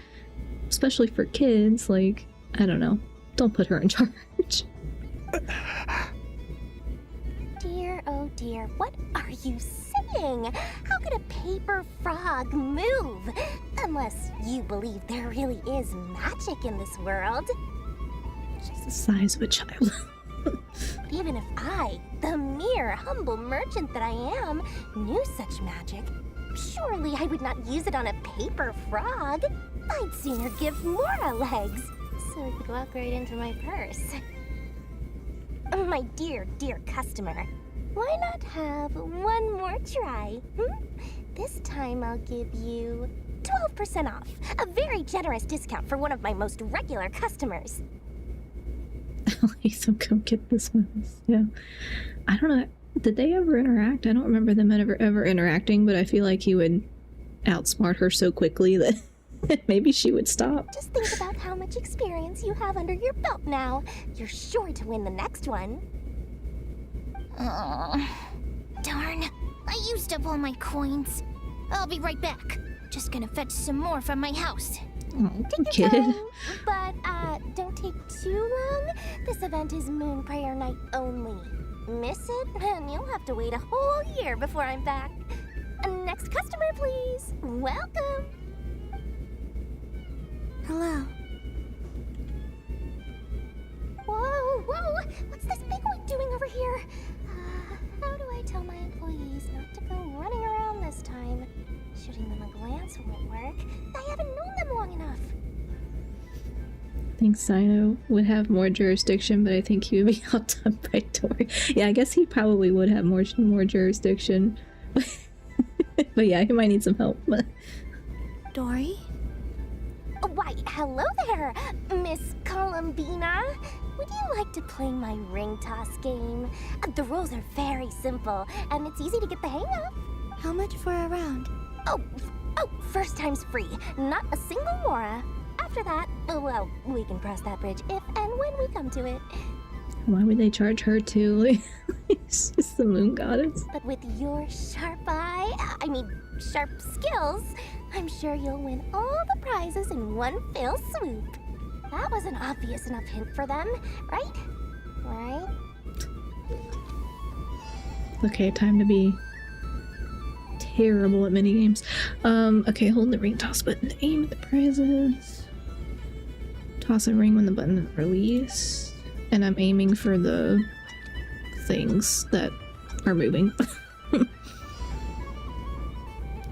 especially for kids. Like, I don't know. Don't put her in charge. Dear, oh dear, what are you saying? saying? How could a paper frog move? Unless you believe there really is magic in this world. She's the size of a child. But even if I, the mere humble merchant that I am, knew such magic, surely I would not use it on a paper frog. I'd sooner give Mora legs, so it could walk right into my purse. My dear, dear customer, why not have one more try? This time I'll give you 12% off, a very generous discount for one of my most regular customers. So come get this mouse. Yeah. I don't know. Did they ever interact? I don't remember them ever interacting, but I feel like he would outsmart her so quickly that maybe she would stop. Just think about how much experience you have under your belt now. You're sure to win the next one. Darn, I used up all my coins. I'll be right back. Just gonna fetch some more from my house. Oh, Take your time, but don't take too long. This event is Moon Prayer Night only. Miss it, and you'll have to wait a whole year before I'm back. Next customer, please. Welcome. Hello. Whoa, whoa! What's this big one doing over here? How do I tell my employees not to go running around this time? Shooting them a glance won't work. I haven't known them long enough. I think Sino would have more jurisdiction, but I think he would be outdone by Dory. Yeah, I guess he probably would have more jurisdiction. But yeah, he might need some help. Dory? Why, hello there, Miss Columbina. Would you like to play my ring toss game? The rules are very simple, and it's easy to get the hang of. How much for a round? Oh, first time's free. Not a single Mora. After that, well, we can cross that bridge if and when we come to it. Why would they charge her too? It's just the moon goddess. But with your sharp sharp skills, I'm sure you'll win all the prizes in one fell swoop. That was an obvious enough hint for them, right? Right? Okay, time to be terrible at minigames. Okay, hold the ring toss button to aim at the prizes. Toss a ring when the button is released. And I'm aiming for the things that are moving.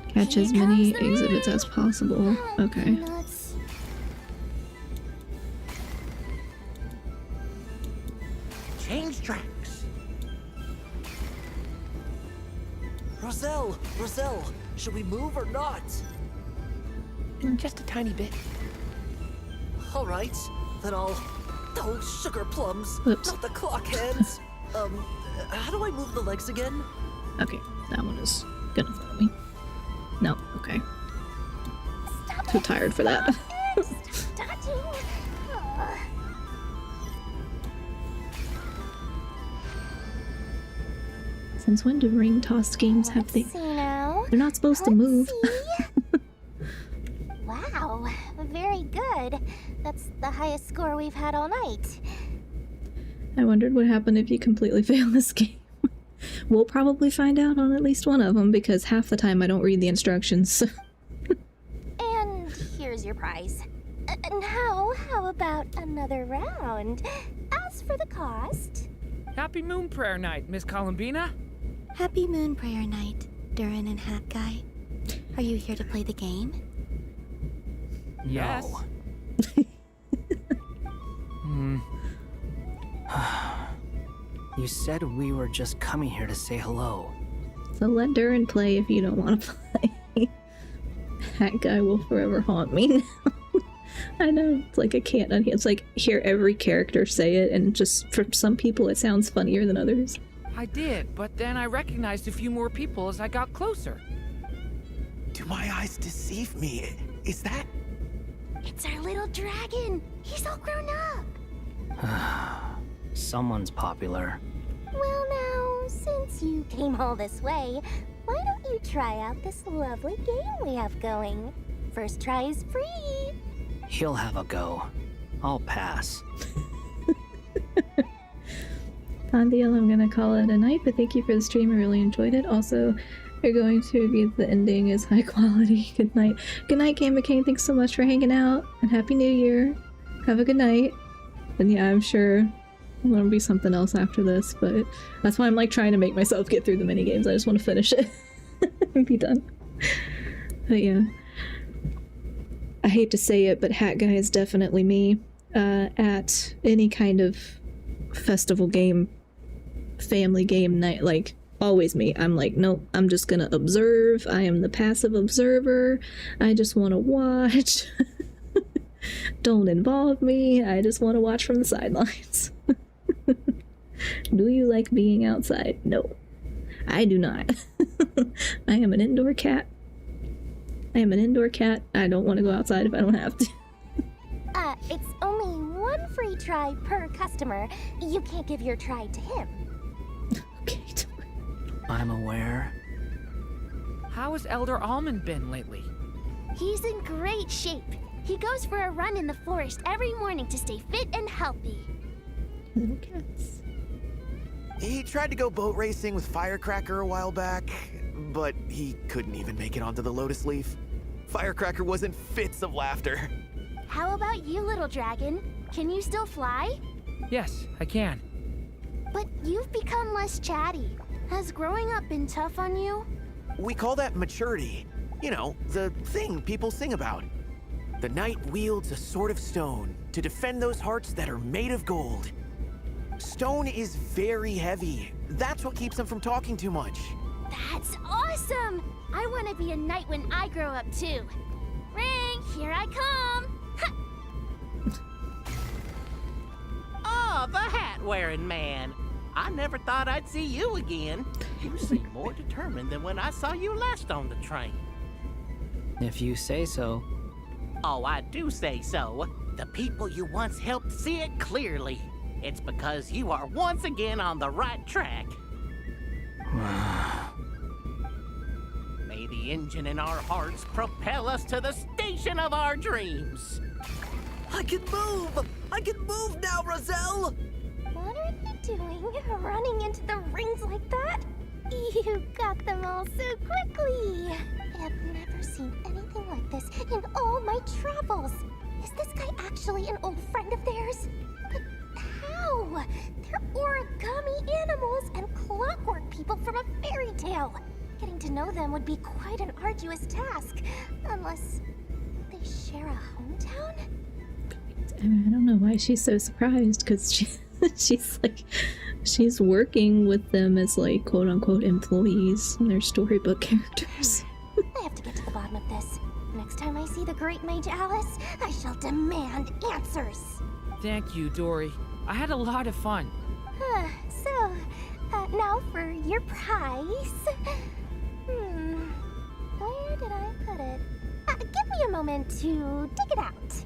Catch as many exhibits as possible. Okay. Change tracks. Roselle, should we move or not? Just a tiny bit. All right, then I'll... Oh, sugar plums, Oops. not the clock heads. How do I move the legs again? Okay, that one is gonna follow me. No, okay. Too tired for that. Since when do ring toss games have things? They're not supposed to move. Wow, very good. That's the highest score we've had all night. I wondered what happened if you completely fail this game. We'll probably find out on at least one of them, because half the time I don't read the instructions. And here's your prize. Now, how about another round? As for the cost... Happy Moon Prayer Night, Miss Columbina. Happy Moon Prayer Night, Durin and Hat Guy. Are you here to play the game? Yes. You said we were just coming here to say hello. So let Durin play if you don't want to play. That guy will forever haunt me now. I know, it's like I can't unhear. It's like hear every character say it, and just for some people it sounds funnier than others. I did, but then I recognized a few more people as I got closer. Do my eyes deceive me? Is that... It's our little dragon! He's all grown up! Someone's popular. Well now, since you came all this way, why don't you try out this lovely game we have going? First try is free! He'll have a go. I'll pass. Pandiel, I'm gonna call it a night, but thank you for the stream. I really enjoyed it. Also, You're going to agree that the ending is high quality. Good night. Good night, Game McCain. Thanks so much for hanging out, and Happy New Year. Have a good night. And yeah, I'm sure there'll be something else after this, but that's why I'm like trying to make myself get through the mini games. I just want to finish it and be done. But yeah. I hate to say it, but Hat Guy is definitely me. At any kind of festival game, family game night, like, always me. I'm like, nope, I'm just gonna observe. I am the passive observer. I just want to watch. Don't involve me. I just want to watch from the sidelines. Do you like being outside? No, I do not. I am an indoor cat. I am an indoor cat. I don't want to go outside if I don't have to. It's only one free try per customer. You can't give your try to him. Okay. I'm aware. How has Elder Almond been lately? He's in great shape. He goes for a run in the forest every morning to stay fit and healthy. Little cats. He tried to go boat racing with Firecracker a while back, but he couldn't even make it onto the Lotus Leaf. Firecracker was in fits of laughter. How about you, little dragon? Can you still fly? Yes, I can. But you've become less chatty. Has growing up been tough on you? We call that maturity. You know, the thing people sing about. The knight wields a sword of stone to defend those hearts that are made of gold. Stone is very heavy. That's what keeps him from talking too much. That's awesome! I want to be a knight when I grow up too. Ring, here I come! Oh, the hat-wearing man. I never thought I'd see you again. You seem more determined than when I saw you last on the train. If you say so. Oh, I do say so. The people you once helped see it clearly. It's because you are once again on the right track. May the engine in our hearts propel us to the station of our dreams. I can move! I can move now, Roselle! What are you doing, running into the rings like that? You got them all so quickly. I've never seen anything like this in all my travels. Is this guy actually an old friend of theirs? But how? They're origami animals and clockwork people from a fairy tale. Getting to know them would be quite an arduous task, unless they share a hometown? I don't know why she's so surprised, because she's working with them as like quote unquote employees and they're storybook characters. I have to get to the bottom of this. Next time I see the great mage Alice, I shall demand answers. Thank you, Dory. I had a lot of fun. Now for your prize. Where did I put it? Give me a moment to dig it out.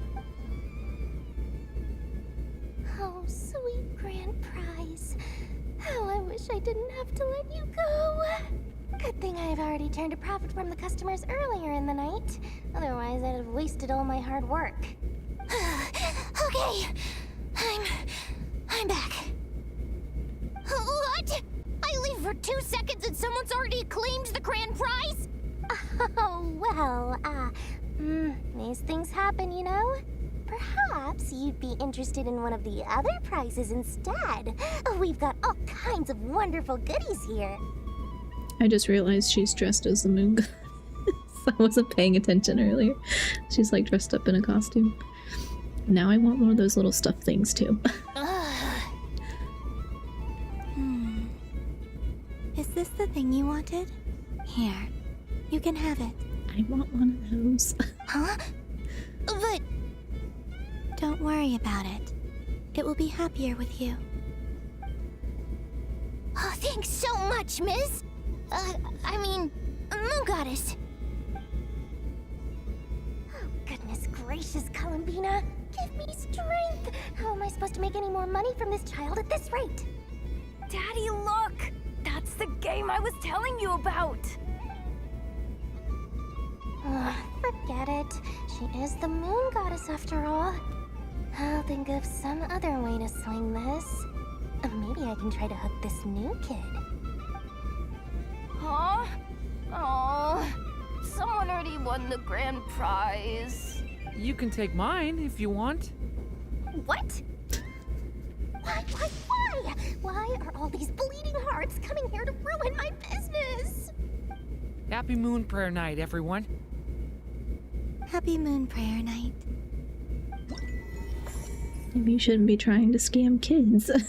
Oh, sweet grand prize. How I wish I didn't have to let you go. Good thing I've already turned a profit from the customers earlier in the night. Otherwise, I'd have wasted all my hard work. Okay, I'm back. What? I leave for 2 seconds and someone's already claimed the grand prize? Oh, well, these things happen, you know? Perhaps you'd be interested in one of the other prizes instead. We've got all kinds of wonderful goodies here. I just realized she's dressed as the moon goddess. I wasn't paying attention earlier. She's like dressed up in a costume. Now I want one of those little stuffed things too. Is this the thing you wanted? Here, you can have it. I want one of those. Huh? But... Don't worry about it. It will be happier with you. Oh, thanks so much, Miss. Moon Goddess. Oh, goodness gracious, Columbina. Give me strength. How am I supposed to make any more money from this child at this rate? Daddy, look! That's the game I was telling you about! Forget it. She is the moon goddess after all. I'll think of some other way to swing this. Maybe I can try to hook this new kid. Huh? Oh, someone already won the grand prize. You can take mine if you want. What? Why? Why are all these bleeding hearts coming here to ruin my business? Happy Moon Prayer Night, everyone. Happy Moon Prayer Night. Maybe you shouldn't be trying to scam kids. Okay.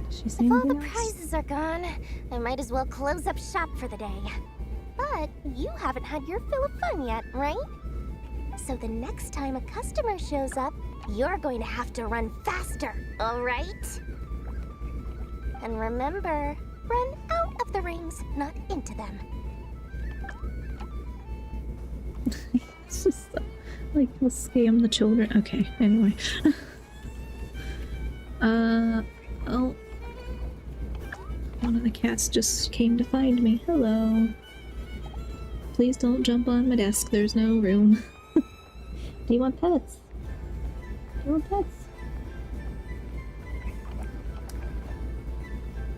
She say If all the anything else? prizes are gone, I might as well close up shop for the day. But you haven't had your fill of fun yet, right? So the next time a customer shows up, you're going to have to run faster, all right? And remember, run out of the rings, not into them. It's just like, let's scam the children. Okay, anyway. Oh. One of the cats just came to find me. Hello. Please don't jump on my desk, there's no room. Do you want pets? Do you want pets?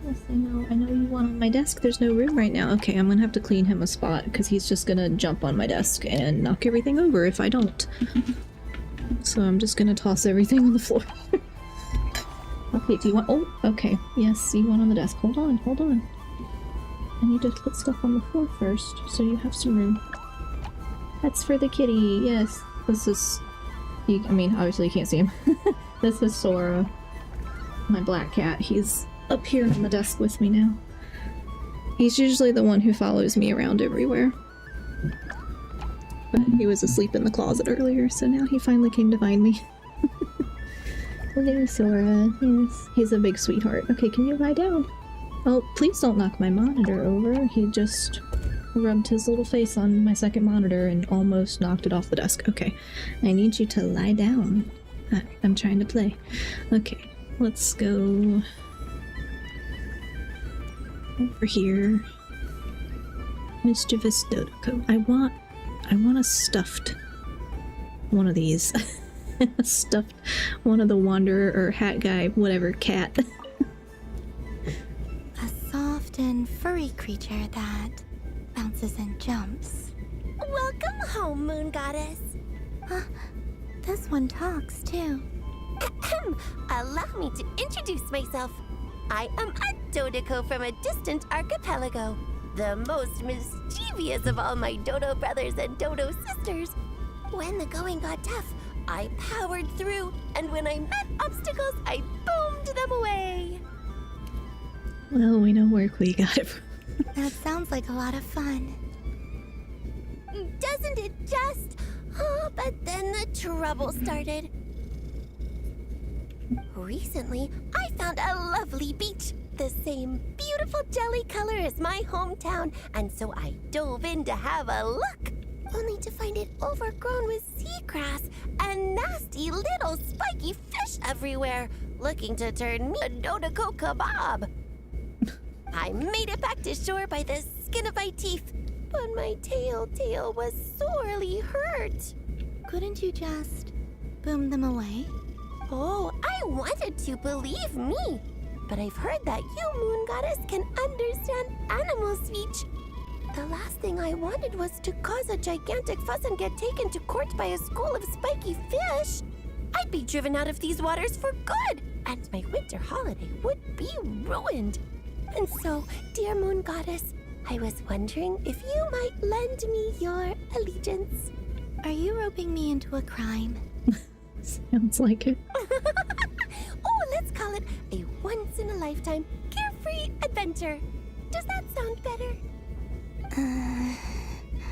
Yes, I know you want on my desk, there's no room right now. Okay, I'm gonna have to clean him a spot, because he's just gonna jump on my desk and knock everything over if I don't. So I'm just gonna toss everything on the floor. Okay, do you want- oh, okay. Yes, you want on the desk. Hold on. I need to put stuff on the floor first, so you have some room. That's for the kitty, yes. This is... I mean, obviously you can't see him. This is Sora, my black cat. He's up here on the desk with me now. He's usually the one who follows me around everywhere. But he was asleep in the closet earlier, so now he finally came to find me. Hello, Sora. Yes, he's a big sweetheart. Okay, can you lie down? Oh, please don't knock my monitor over. He just rubbed his little face on my second monitor and almost knocked it off the desk. Okay, I need you to lie down. I'm trying to play. Okay, let's go over here. Mischievous Dodoko. I want a stuffed one of these. Stuffed one of the wanderer or hat guy, whatever, cat. A soft and furry creature that bounces and jumps. Welcome home, Moon Goddess. This one talks too. Allow me to introduce myself. I am a Dodoko from a distant archipelago, the most mischievous of all my Dodo brothers and Dodo sisters. When the going got tough, I powered through, and when I met obstacles, I boomed them away. Well, we know where we got it from. That sounds like a lot of fun. Doesn't it just? Oh, but then the trouble started. Recently, I found a lovely beach, the same beautiful jelly color as my hometown, and so I dove in to have a look, only to find it overgrown with seagrass and nasty little spiky fish everywhere, looking to turn me a Dodoko kebab. I made it back to shore by the skin of my teeth, but my tail was sorely hurt. Couldn't you just boom them away? Oh, I wanted to, believe me. But I've heard that you, Moon Goddess, can understand animal speech. The last thing I wanted was to cause a gigantic fuss and get taken to court by a school of spiky fish. I'd be driven out of these waters for good, and my winter holiday would be ruined. And so, dear Moon Goddess, I was wondering if you might lend me your allegiance. Are you roping me into a crime? Sounds like it. Oh, let's call it a once-in-a-lifetime carefree adventure. Does that sound better?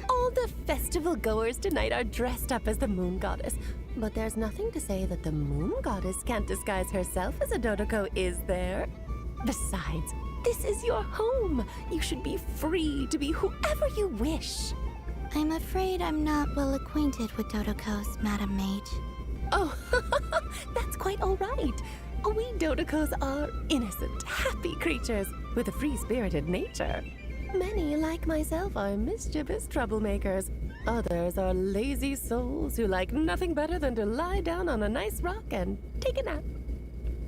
All the festival goers tonight are dressed up as the Moon Goddess, but there's nothing to say that the Moon Goddess can't disguise herself as a Dodoko, is there? Besides, this is your home. You should be free to be whoever you wish. I'm afraid I'm not well acquainted with Dodokos, Madam Mage. Oh, that's quite all right. We Dodokos are innocent, happy creatures with a free-spirited nature. Many, like myself, are mischievous troublemakers. Others are lazy souls who like nothing better than to lie down on a nice rock and take a nap.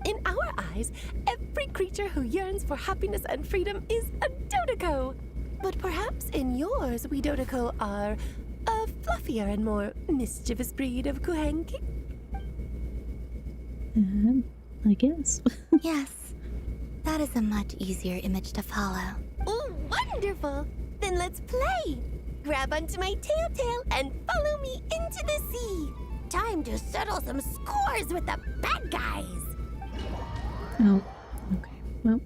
In our eyes, every creature who yearns for happiness and freedom is a Dodoco. But perhaps in yours, we Dodoco are a fluffier and more mischievous breed of Kuhenki? I guess. Yes, that is a much easier image to follow. Oh, wonderful! Then let's play! Grab onto my tail and follow me into the sea. Time to settle some scores with the bad guys. Oh, okay. Well.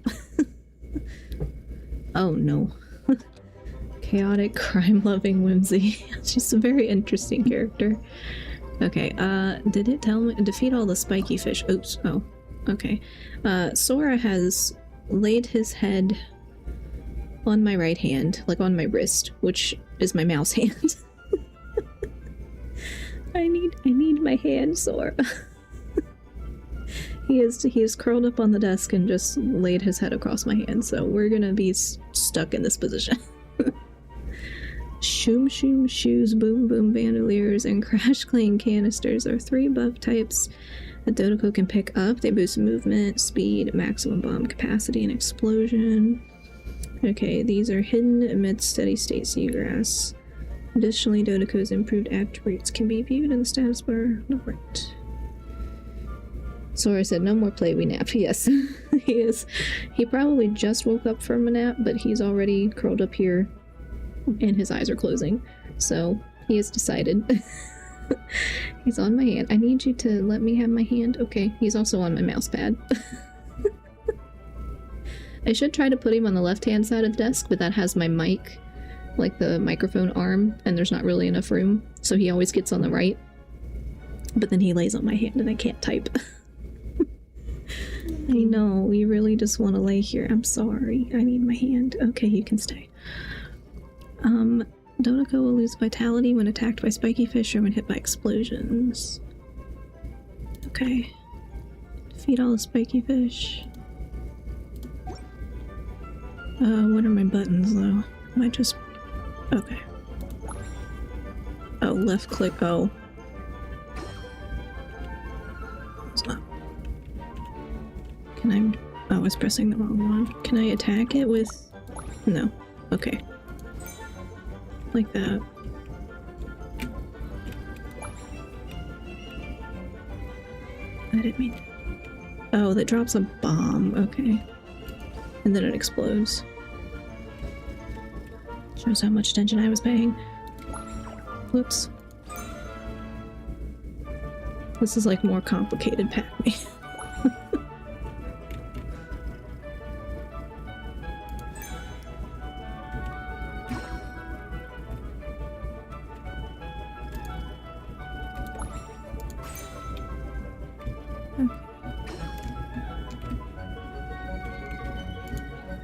Oh no. Chaotic, crime-loving whimsy. She's a very interesting character. Okay, did it tell me? Defeat all the spiky fish. Oops. Oh, okay. Sora has laid his head on my right hand, like on my wrist, which is my mouse hand. I need my hand, Sora. He is curled up on the desk and just laid his head across my hand, so we're gonna be stuck in this position. Shoom Shoom Shoes, Boom Boom Bandoliers, and Crash Clang Canisters are 3 buff types that Dodoco can pick up. They boost movement, speed, maximum bomb capacity, and explosion. Okay, these are hidden amidst steady state seagrass. Additionally, Dodoco's improved attributes can be viewed in the status bar. No, right. Sora said, no more play, we nap. Yes, he is. He probably just woke up from a nap, but he's already curled up here and his eyes are closing. So he has decided. He's on my hand. I need you to let me have my hand. Okay, he's also on my mouse pad. I should try to put him on the left-hand side of the desk, but that has my mic, like the microphone arm, and there's not really enough room, so he always gets on the right. But then he lays on my hand and I can't type. I know, you really just want to lay here. I'm sorry. I need my hand. Okay, you can stay. Dodoco will lose vitality when attacked by spiky fish or when hit by explosions. Okay. Defeat all the spiky fish. What are my buttons though? Am I just... Okay. Oh, left click. Oh. It's not. Can I... Oh, I was pressing the wrong one. Can I attack it with... No. Okay. Like that. I didn't mean... Oh, that drops a bomb. Okay. And then it explodes. Shows how much attention I was paying. Whoops. This is like more complicated Pac-Man.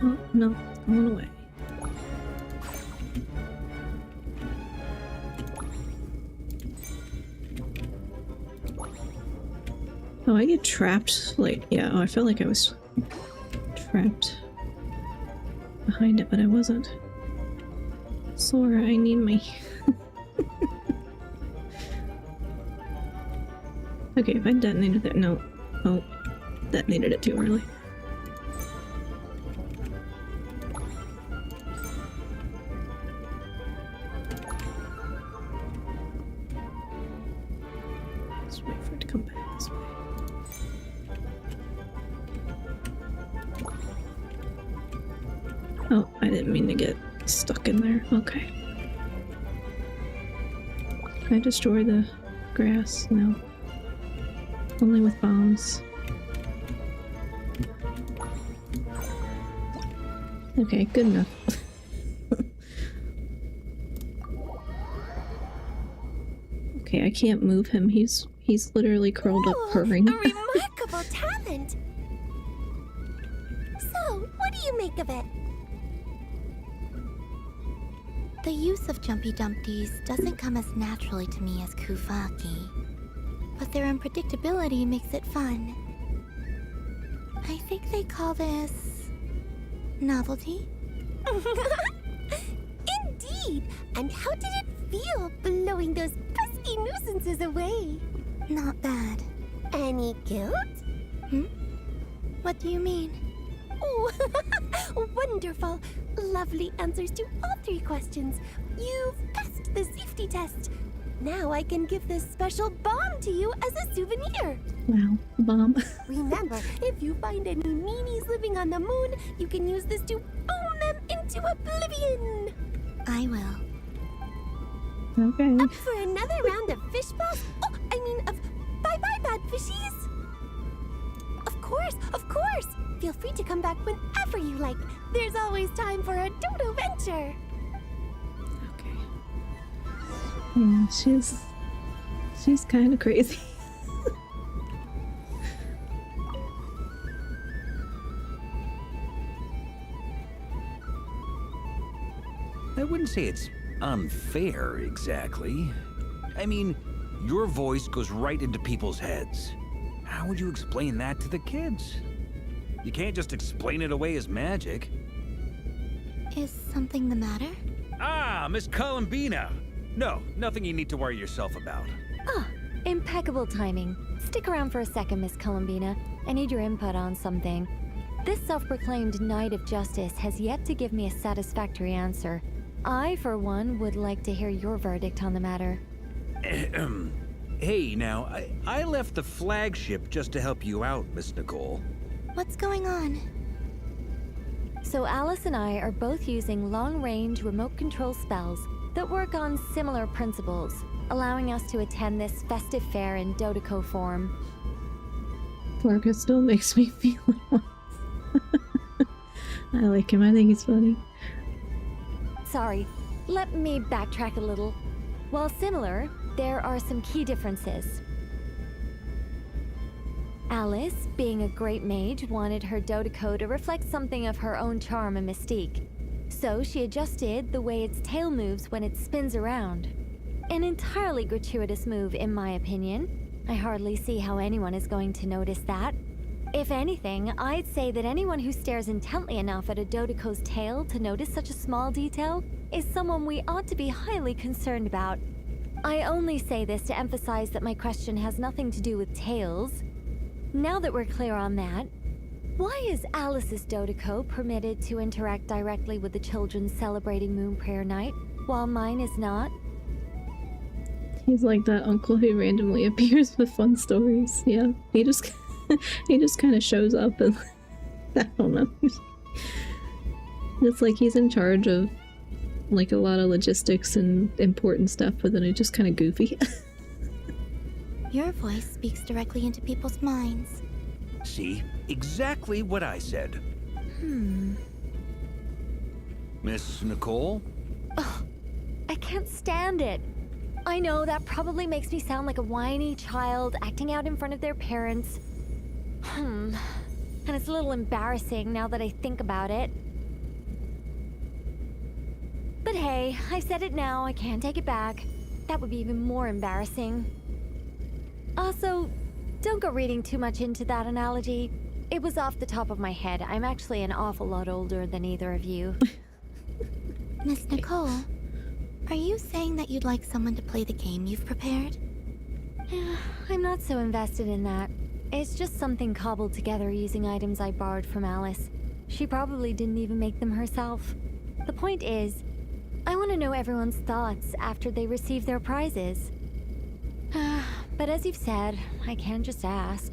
Oh, no, I went away. Oh, I get trapped, like, yeah, oh, I felt like I was trapped behind it, but I wasn't. Sora, I need my... Okay, if I detonated that, no. Oh, detonated it too early. Let's wait for it to come back this way. Oh, I didn't mean to get stuck in there. Okay. Can I destroy the grass? No. Only with bombs. Okay, good enough. Okay, I can't move him. He's literally curled up purring. A remarkable talent! So, what do you make of it? The use of Jumpy Dumpties doesn't come as naturally to me as Kuvaki, but their unpredictability makes it fun. I think they call this... novelty? indeed. And how did it feel blowing those pesky nuisances away? Not bad. Any guilt? What do you mean? Oh, wonderful. Lovely answers to all 3 questions. You've passed the safety test. Now I can give this special bomb to you as a souvenir. Wow, a bomb. Remember, if you find any meanies living on the moon, you can use this to boom them into oblivion. I will. Okay. Up for another round of fish balls? Oh, I mean of bye-bye, bad fishies. Of course, of course. Feel free to come back whenever you like. There's always time for a dodo venture. Yeah, she's kind of crazy. I wouldn't say it's unfair, exactly. I mean, your voice goes right into people's heads. How would you explain that to the kids? You can't just explain it away as magic. Is something the matter? Ah, Miss Columbina! No, nothing you need to worry yourself about. Ah, impeccable timing. Stick around for a second, Miss Columbina. I need your input on something. This self-proclaimed Knight of Justice has yet to give me a satisfactory answer. I, for one, would like to hear your verdict on the matter. Hey, now, I left the flagship just to help you out, Miss Nicole. What's going on? So Alice and I are both using long-range remote control spells that work on similar principles, allowing us to attend this festive fair in Dodeco form. Clarka still makes me feel it. I like him, I think he's funny. Sorry, let me backtrack a little. While similar, there are some key differences. Alice, being a great mage, wanted her Dodeco to reflect something of her own charm and mystique. So she adjusted the way its tail moves when it spins around. An entirely gratuitous move, in my opinion. I hardly see how anyone is going to notice that. If anything, I'd say that anyone who stares intently enough at a Dodeco's tail to notice such a small detail is someone we ought to be highly concerned about. I only say this to emphasize that my question has nothing to do with tails. Now that we're clear on that, why is Alice's Dodeco permitted to interact directly with the children celebrating Moon Prayer Night, while mine is not? He's like that uncle who randomly appears with fun stories. Yeah, he just he just kind of shows up and I don't know. It's like he's in charge of like a lot of logistics and important stuff, but then he's just kind of goofy. Your voice speaks directly into people's minds. See? Exactly what I said. Miss Nicole? Ugh, I can't stand it. I know that probably makes me sound like a whiny child acting out in front of their parents. And it's a little embarrassing now that I think about it. But hey, I've said it now, I can't take it back. That would be even more embarrassing. Also, don't go reading too much into that analogy. It was off the top of my head. I'm actually an awful lot older than either of you. Miss Nicole, are you saying that you'd like someone to play the game you've prepared? I'm not so invested in that. It's just something cobbled together using items I borrowed from Alice. She probably didn't even make them herself. The point is, I want to know everyone's thoughts after they receive their prizes. But as you've said, I can't just ask.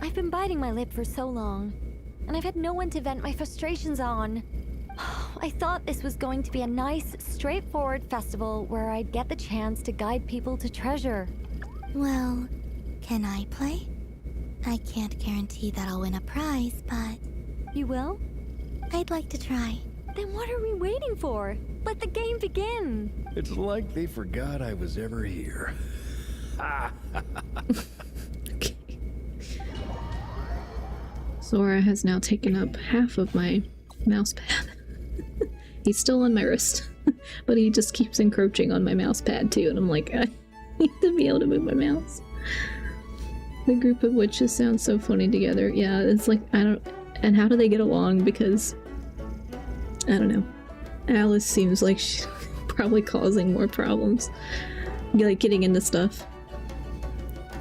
I've been biting my lip for so long, and I've had no one to vent my frustrations on. I thought this was going to be a nice, straightforward festival where I'd get the chance to guide people to treasure. Well, can I play? I can't guarantee that I'll win a prize, but... You will? I'd like to try. Then what are we waiting for? Let the game begin! It's like they forgot I was ever here. Okay. Sora has now taken up half of my mouse pad. He's still on my wrist, but he just keeps encroaching on my mouse pad too, and I'm like, I need to be able to move my mouse. The group of witches sounds so funny together. Yeah, it's like, I don't... And how do they get along? Because... I don't know. Alice seems like she's probably causing more problems. Like getting into stuff.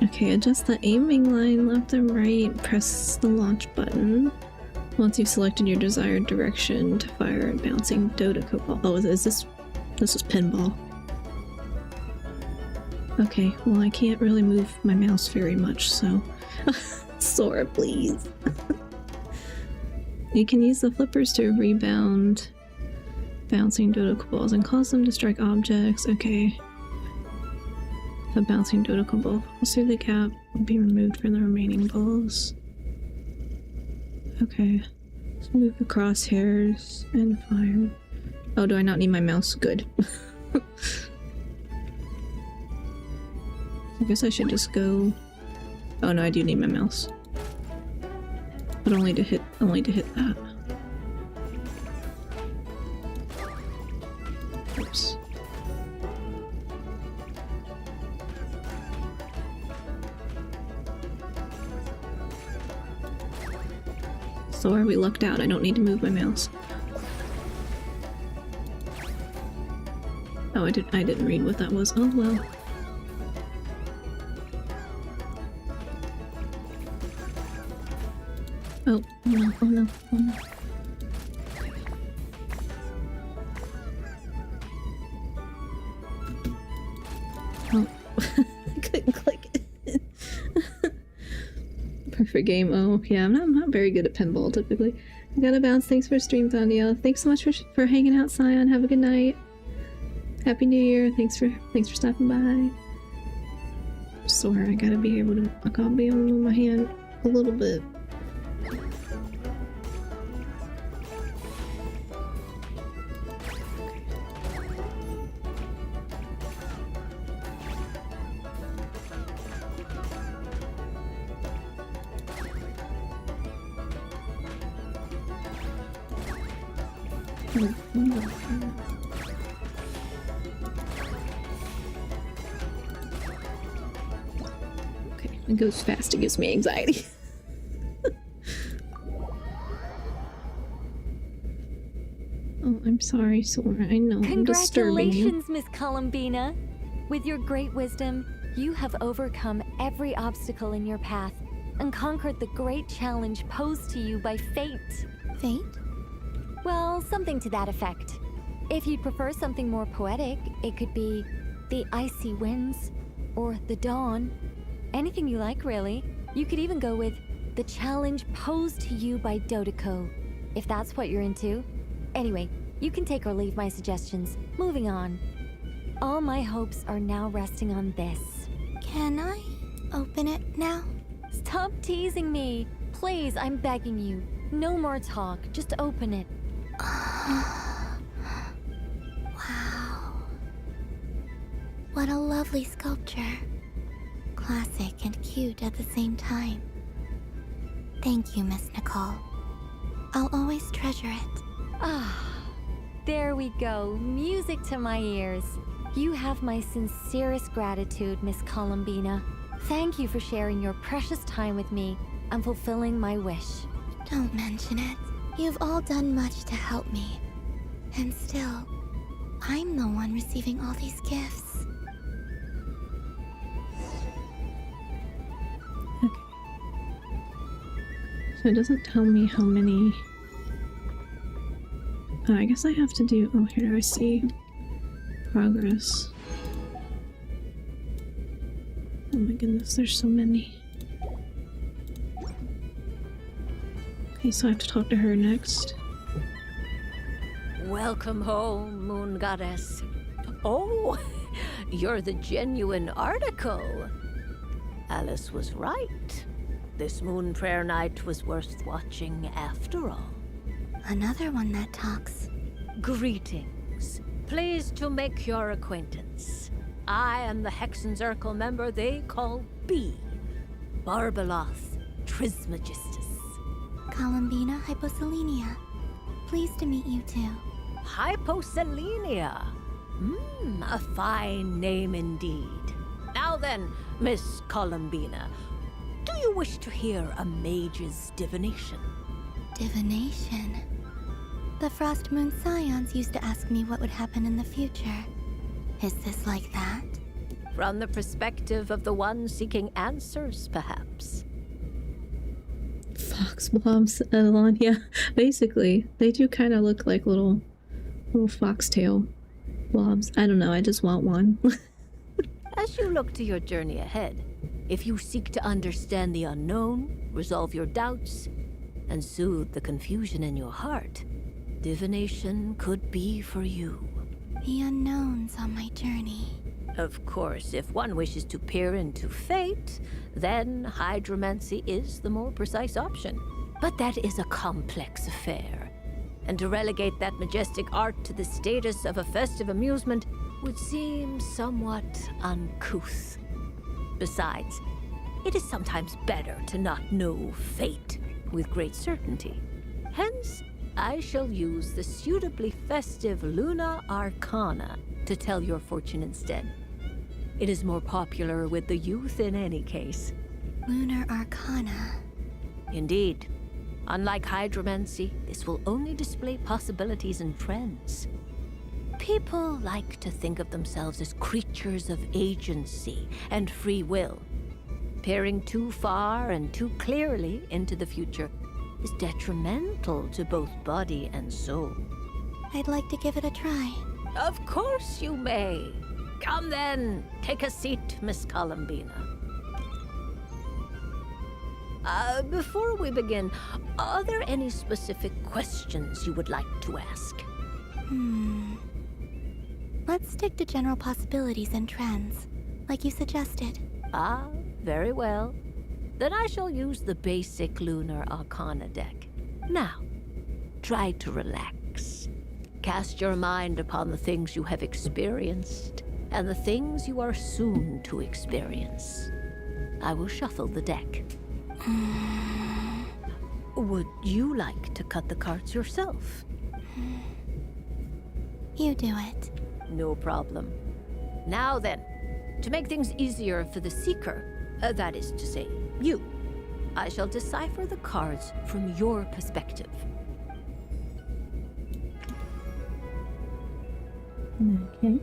Okay, adjust the aiming line left and right. Press the launch button. Once you've selected your desired direction to fire a bouncing Dodoko ball. Oh, is this is pinball. Okay, well I can't really move my mouse very much, so Sora, please. You can use the flippers to rebound bouncing Dodoko balls and cause them to strike objects. Okay. The bouncing Dodoko ball falls through the cap will be removed from the remaining balls. Okay. Let's move the crosshairs and fire. Oh, do I not need my mouse? Good. I guess I should just go... Oh no, I do need my mouse. But only to hit that. Oops. Sorry, we lucked out. I don't need to move my mouse. Oh, I didn't read what that was. Oh well. Oh no, oh no, oh no. Oh, I couldn't click it. Perfect game. Oh, yeah, I'm not very good at pinball typically. I gotta bounce. Thanks for stream, Thania. Thanks so much for hanging out, Scion. Have a good night. Happy New Year. Thanks for stopping by. Sora, I gotta be able to move my hand a little bit. Okay, it goes fast, it gives me anxiety. Oh, I'm sorry, Sora. I know I'm disturbing you. Congratulations, Miss Columbina! With your great wisdom, you have overcome every obstacle in your path and conquered the great challenge posed to you by fate. Fate? Well, something to that effect. If you'd prefer something more poetic, it could be the icy winds or the dawn. Anything you like, really. You could even go with the challenge posed to you by Dodoko, if that's what you're into. Anyway, you can take or leave my suggestions. Moving on. All my hopes are now resting on this. Can I open it now? Stop teasing me. Please, I'm begging you. No more talk. Just open it. Wow. What a lovely sculpture. Classic and cute at the same time. Thank you, Miss Nicole. I'll always treasure it. Ah, there we go. Music to my ears. You have my sincerest gratitude, Miss Columbina. Thank you for sharing your precious time with me and fulfilling my wish. Don't mention it. You've all done much to help me. And still, I'm the one receiving all these gifts. Okay. So it doesn't tell me how many... I guess I have to do... Oh, here I see progress. Oh my goodness, there's so many. Okay, so I have to talk to her next. Welcome home, Moon Goddess. Oh, you're the genuine article. Alice was right. This Moon Prayer Night was worth watching after all. Another one that talks. Greetings. Pleased to make your acquaintance. I am the Hexenzirkel member they call B. Barbeloth Trismegistus. Columbina Hyposelenia. Pleased to meet you too. Hyposelenia. A fine name indeed. Now then, Miss Columbina, do you wish to hear a mage's divination? Divination? The Frost Moon Scions used to ask me what would happen in the future. Is this like that? From the perspective of the one seeking answers, perhaps. Fox blobs, Elon. Yeah, basically. They do kind of look like little foxtail blobs. I don't know, I just want one. As you look to your journey ahead, if you seek to understand the unknown, resolve your doubts, and soothe the confusion in your heart, divination could be for you. The unknowns on my journey. Of course, if one wishes to peer into fate, then hydromancy is the more precise option. But that is a complex affair, and to relegate that majestic art to the status of a festive amusement would seem somewhat uncouth. Besides, it is sometimes better to not know fate with great certainty. Hence, I shall use the suitably festive Luna Arcana to tell your fortune instead. It is more popular with the youth in any case. Lunar Arcana. Indeed. Unlike hydromancy, this will only display possibilities and trends. People like to think of themselves as creatures of agency and free will. Peering too far and too clearly into the future is detrimental to both body and soul. I'd like to give it a try. Of course you may. Come then, take a seat, Miss Columbina. Before we begin, are there any specific questions you would like to ask? Let's stick to general possibilities and trends, like you suggested. Ah, very well. Then I shall use the basic Lunar Arcana deck. Now, try to relax. Cast your mind upon the things you have experienced and the things you are soon to experience. I will shuffle the deck. Would you like to cut the cards yourself? You do it. No problem. Now then, to make things easier for the seeker, that is to say, you, I shall decipher the cards from your perspective. Okay.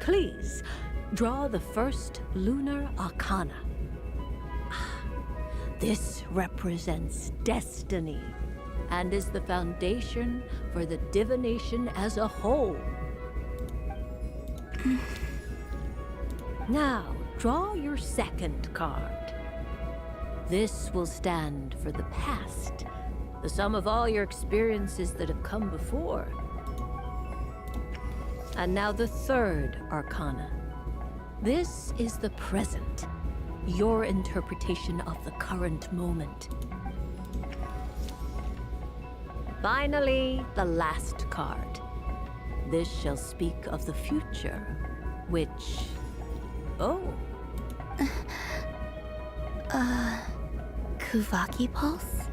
Please, draw the first Lunar Arcana. This represents destiny and is the foundation for the divination as a whole. Now, draw your second card. This will stand for the past, the sum of all your experiences that have come before. And now the third Arcana. This is the present, your interpretation of the current moment. Finally, the last card. This shall speak of the future, which... Oh. Kuvaki Pulse?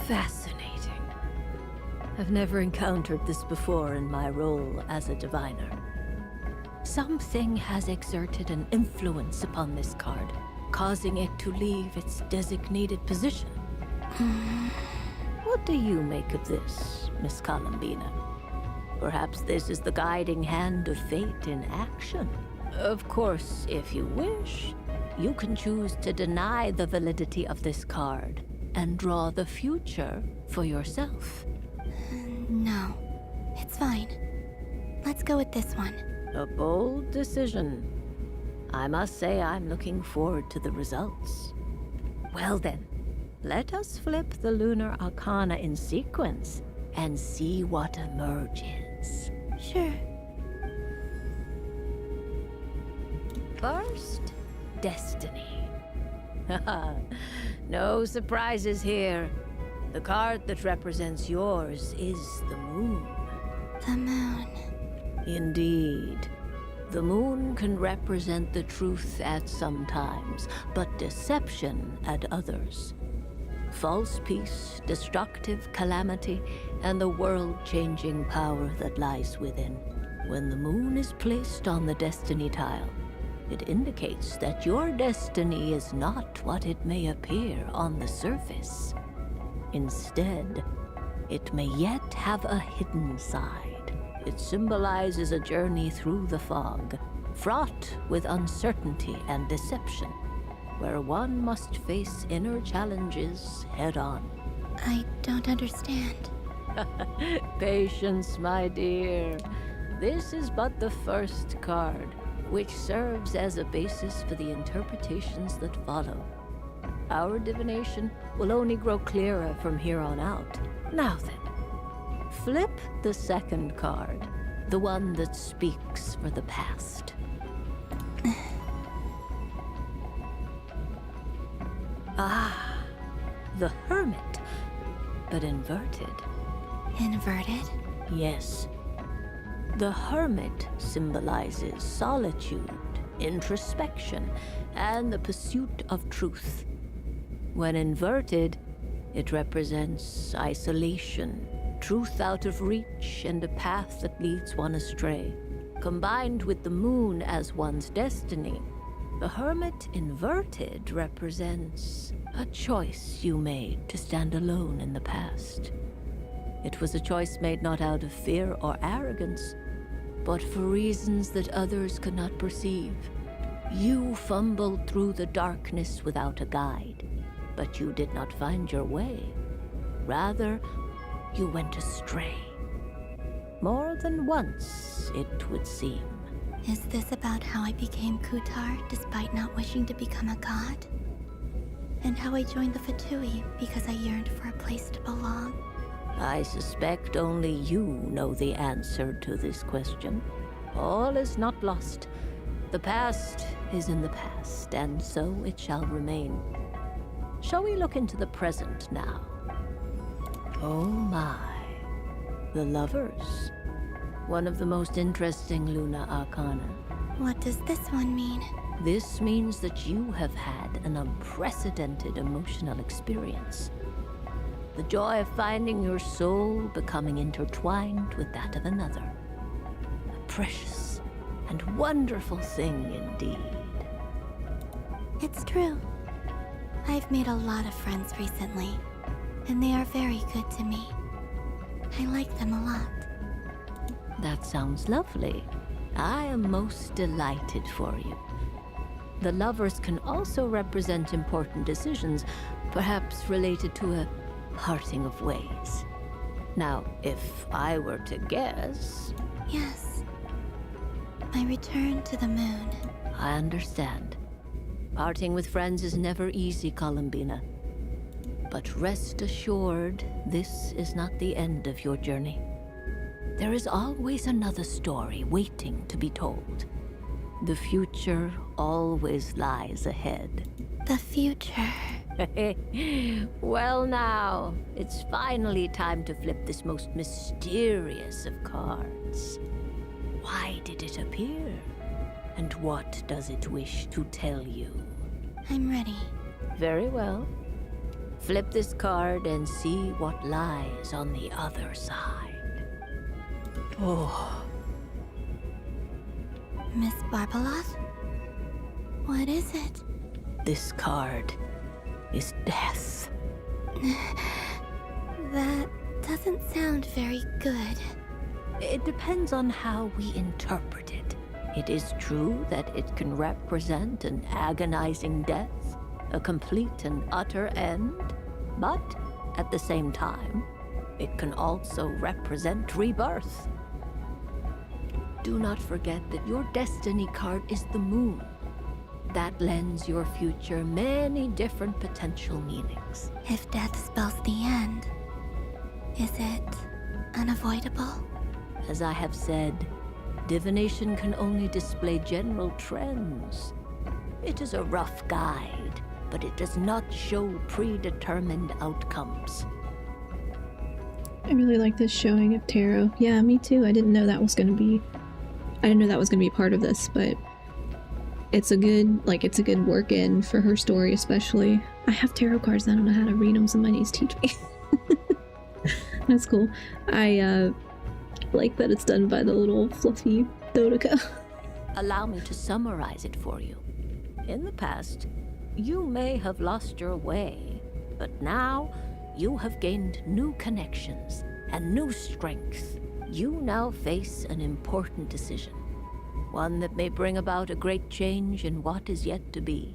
Fascinating. I've never encountered this before in my role as a diviner. Something has exerted an influence upon this card, causing it to leave its designated position. What do you make of this, Miss Columbina? Perhaps this is the guiding hand of fate in action. Of course, if you wish, you can choose to deny the validity of this card and draw the future for yourself. No, it's fine. Let's go with this one. A bold decision. I must say I'm looking forward to the results. Well then, let us flip the Lunar Arcana in sequence and see what emerges. Sure. First, Destiny. No surprises here. The card that represents yours is the moon. The moon. Indeed. The moon can represent the truth at some times, but deception at others. False peace, destructive calamity, and the world-changing power that lies within. When the moon is placed on the destiny tile, it indicates that your destiny is not what it may appear on the surface. Instead, it may yet have a hidden side. It symbolizes a journey through the fog, fraught with uncertainty and deception, where one must face inner challenges head-on. I don't understand. Patience, my dear. This is but the first card, which serves as a basis for the interpretations that follow. Our divination will only grow clearer from here on out. Now then, flip the second card, the one that speaks for the past. Ah, the Hermit, but inverted. Inverted? Yes. The Hermit symbolizes solitude, introspection, and the pursuit of truth. When inverted, it represents isolation, truth out of reach, and a path that leads one astray. Combined with the moon as one's destiny, the Hermit inverted represents a choice you made to stand alone in the past. It was a choice made not out of fear or arrogance, but for reasons that others could not perceive. You fumbled through the darkness without a guide, but you did not find your way. Rather, you went astray. More than once, it would seem. Is this about how I became Kutar despite not wishing to become a god? And how I joined the Fatui because I yearned for a place to belong? I suspect only you know the answer to this question. All is not lost. The past is in the past, and so it shall remain. Shall we look into the present now? Oh my. The Lovers. One of the most interesting Luna Arcana. What does this one mean? This means that you have had an unprecedented emotional experience. The joy of finding your soul becoming intertwined with that of another. A precious and wonderful thing indeed. It's true. I've made a lot of friends recently, and they are very good to me. I like them a lot. That sounds lovely. I am most delighted for you. The Lovers can also represent important decisions, perhaps related to a parting of ways. Now, if I were to guess... Yes. My return to the moon. I understand. Parting with friends is never easy, Columbina. But rest assured, this is not the end of your journey. There is always another story waiting to be told. The future always lies ahead. The future. Well now, it's finally time to flip this most mysterious of cards. Why did it appear? And what does it wish to tell you? I'm ready. Very well. Flip this card and see what lies on the other side. Oh. Miss Barbeloth? What is it? This card is death. That doesn't sound very good. It depends on how we interpret it. It is true that it can represent an agonizing death, a complete and utter end, but at the same time, it can also represent rebirth. Do not forget that your destiny card is the moon. That lends your future many different potential meanings. If death spells the end, is it unavoidable? As I have said, divination can only display general trends. It is a rough guide, but it does not show predetermined outcomes. I really like this showing of tarot. Yeah, me too. I didn't know that was going to be part of this, but it's a good work in for her story, especially. I have tarot cards, I don't know how to read them, so my niece teach me. That's cool. I like that it's done by the little fluffy Dodoka. Allow me to summarize it for you. In the past, you may have lost your way, but now You have gained new connections and new strength. You now face an important decision. One that may bring about a great change in what is yet to be.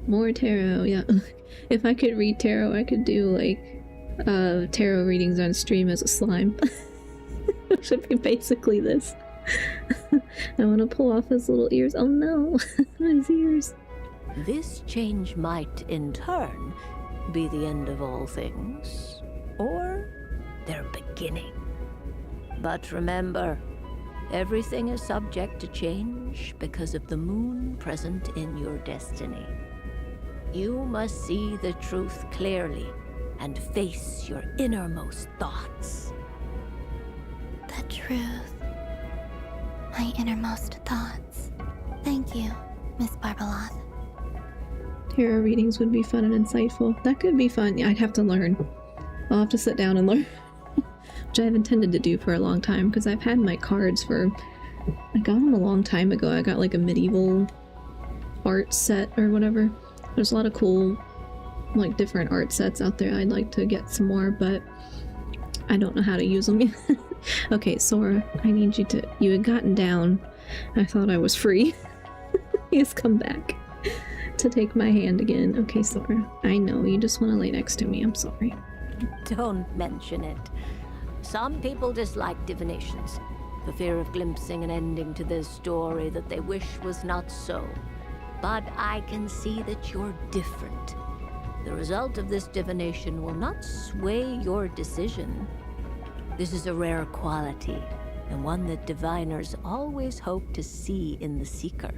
More tarot, yeah. If I could read tarot, I could do like tarot readings on stream as a slime. It should be basically this. I want to pull off his little ears. Oh no, his ears. This change might, in turn, be the end of all things, or their beginning. But remember, everything is subject to change because of the moon present in your destiny. You must see the truth clearly and face your innermost thoughts. The truth. My innermost thoughts. Thank you, Miss Barbeloth. Tarot readings would be fun and insightful. That could be fun. I'd have to learn. I'll have to sit down and learn. Which I've intended to do for a long time, because I've had my cards for... I got them a long time ago. I got like a medieval art set or whatever. There's a lot of cool, like, different art sets out there. I'd like to get some more, but I don't know how to use them yet. Okay, Sora, I need you to... You had gotten down. I thought I was free. He's come back to take my hand again. Okay, Sora. I know, you just want to lay next to me. I'm sorry. Don't mention it. Some people dislike divinations, for fear of glimpsing an ending to their story that they wish was not so. But I can see that you're different. The result of this divination will not sway your decision. This is a rare quality, and one that diviners always hope to see in the seeker.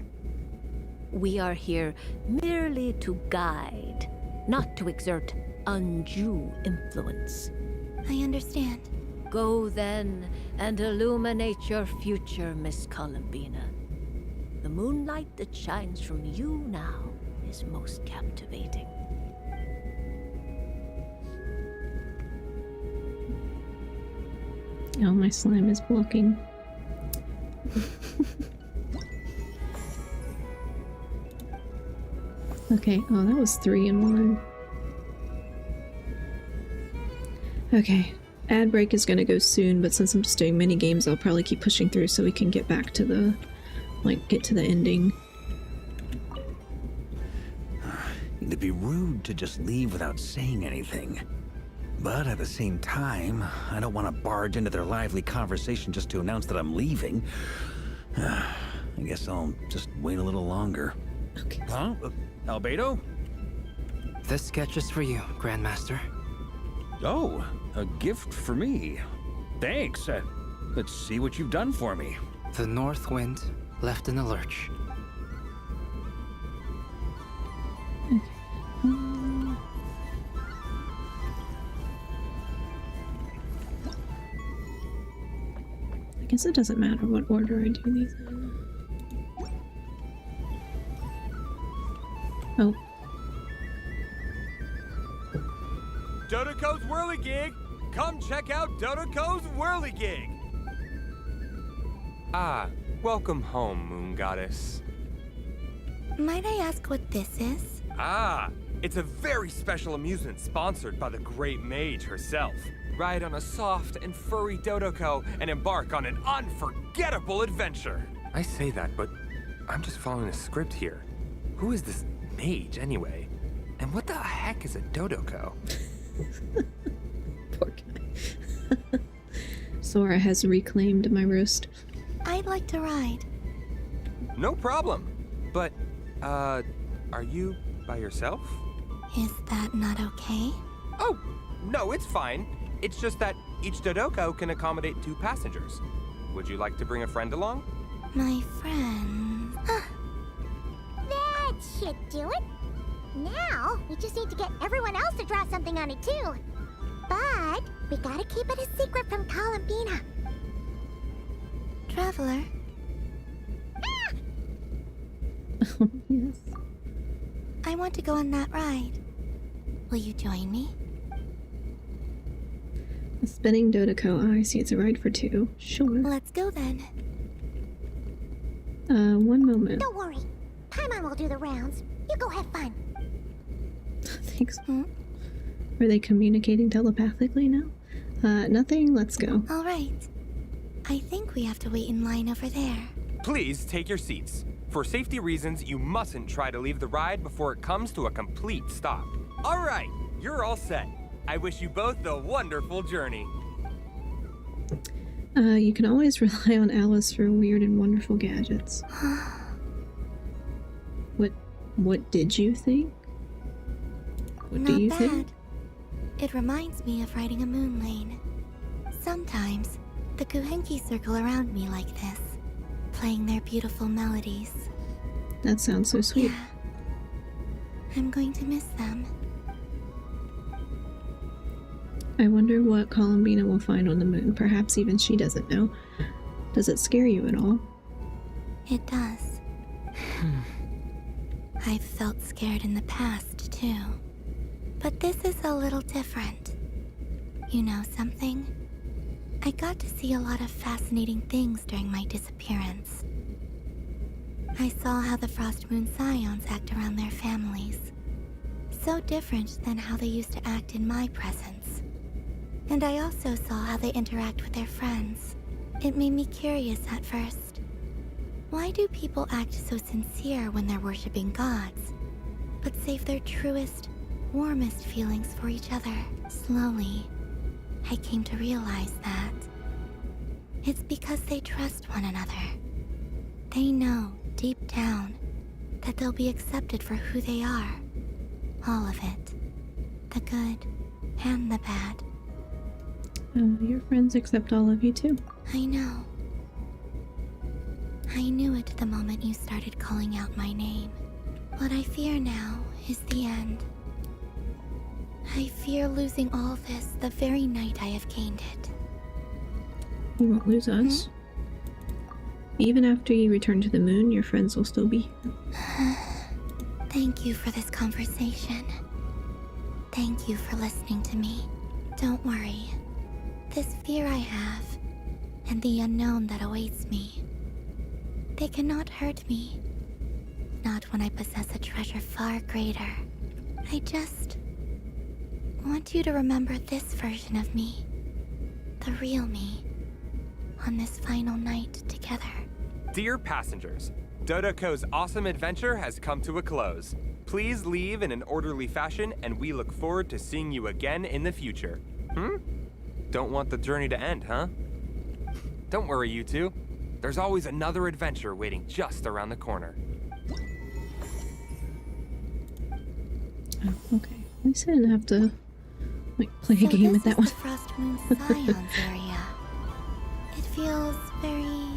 We are here merely to guide, not to exert undue influence. I understand. Go then and illuminate your future, Miss Columbina. The moonlight that shines from you now is most captivating. Oh, my slime is blocking. Okay, oh, that was 3 in 1. Okay, ad break is gonna go soon, but since I'm just doing mini games, I'll probably keep pushing through so we can get back to the, like, get to the ending. It'd be rude to just leave without saying anything. But at the same time, I don't want to barge into their lively conversation just to announce that I'm leaving. I guess I'll just wait a little longer. Okay. Huh? Albedo? This sketch is for you, Grandmaster. Oh, a gift for me. Thanks. Let's see what you've done for me. The North Wind left in the lurch. I guess it doesn't matter what order I do these in. Oh. Dodoco's Whirligig! Come check out Dodoco's Whirligig! Ah, welcome home, Moon Goddess. Might I ask what this is? Ah, it's a very special amusement sponsored by the great mage herself. Ride on a soft and furry Dodoco and embark on an unforgettable adventure. I say that, but I'm just following a script here. Who is this mage, anyway? And what the heck is a Dodoco? Poor guy. Sora has reclaimed my roast. I'd like to ride. No problem. But, are you by yourself? Is that not okay? Oh, no, it's fine. It's just that each Dodoco can accommodate 2 passengers. Would you like to bring a friend along? My friend. That should do it. Now, we just need to get everyone else to draw something on it too. But we gotta keep it a secret from Columbina. Traveler. Yes. I want to go on that ride. Will you join me? A spinning Dodoco. Oh, I see, it's a ride for 2. Sure. Let's go then. One moment. Don't worry. Paimon will do the rounds. You go have fun. Thanks. Are they communicating telepathically now? Nothing? Let's go. All right. I think we have to wait in line over there. Please take your seats. For safety reasons, you mustn't try to leave the ride before it comes to a complete stop. All right, you're all set. I wish you both a wonderful journey. You can always rely on Alice for weird and wonderful gadgets. What did you think? What do you think? It reminds me of riding a moon lane. Sometimes, the Kuhenki circle around me like this, playing their beautiful melodies. That sounds so sweet. Yeah. I'm going to miss them. I wonder what Columbina will find on the moon. Perhaps even she doesn't know. Does it scare you at all? It does. I've felt scared in the past, too. But this is a little different. You know something? I got to see a lot of fascinating things during my disappearance. I saw how the Frost Moon Scions act around their families. So different than how they used to act in my presence. And I also saw how they interact with their friends. It made me curious at first. Why do people act so sincere when they're worshipping gods, but save their truest, warmest feelings for each other? Slowly, I came to realize that it's because they trust one another. They know, deep down, that they'll be accepted for who they are. All of it. The good and the bad. Your friends accept all of you too. I know. I knew it the moment you started calling out my name. What I fear now is the end. I fear losing all this the very night I have gained it. You won't lose us. Even after you return to the moon, your friends will still be here. Thank you for this conversation. Thank you for listening to me. Don't worry. This fear I have, and the unknown that awaits me, they cannot hurt me. Not when I possess a treasure far greater. I just want you to remember this version of me. The real me. On this final night together. Dear passengers, Dodoco's awesome adventure has come to a close. Please leave in an orderly fashion, and we look forward to seeing you again in the future. Don't want the journey to end, huh? Don't worry, you two. There's always another adventure waiting just around the corner. Oh, okay. At least I didn't have to, like, play a game with that one. This is the Frost Moon Scions area. It feels very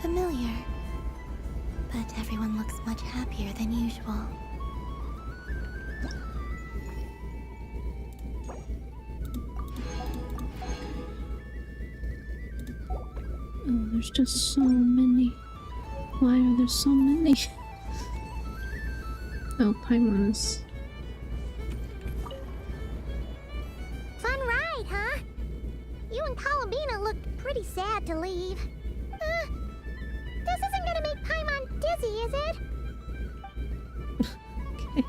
familiar. But everyone looks much happier than usual. Oh, there's just so many. Why are there so many? Oh, Paimon's. Fun ride, huh? You and Columbina looked pretty sad to leave. This isn't gonna make Paimon dizzy, is it? Okay.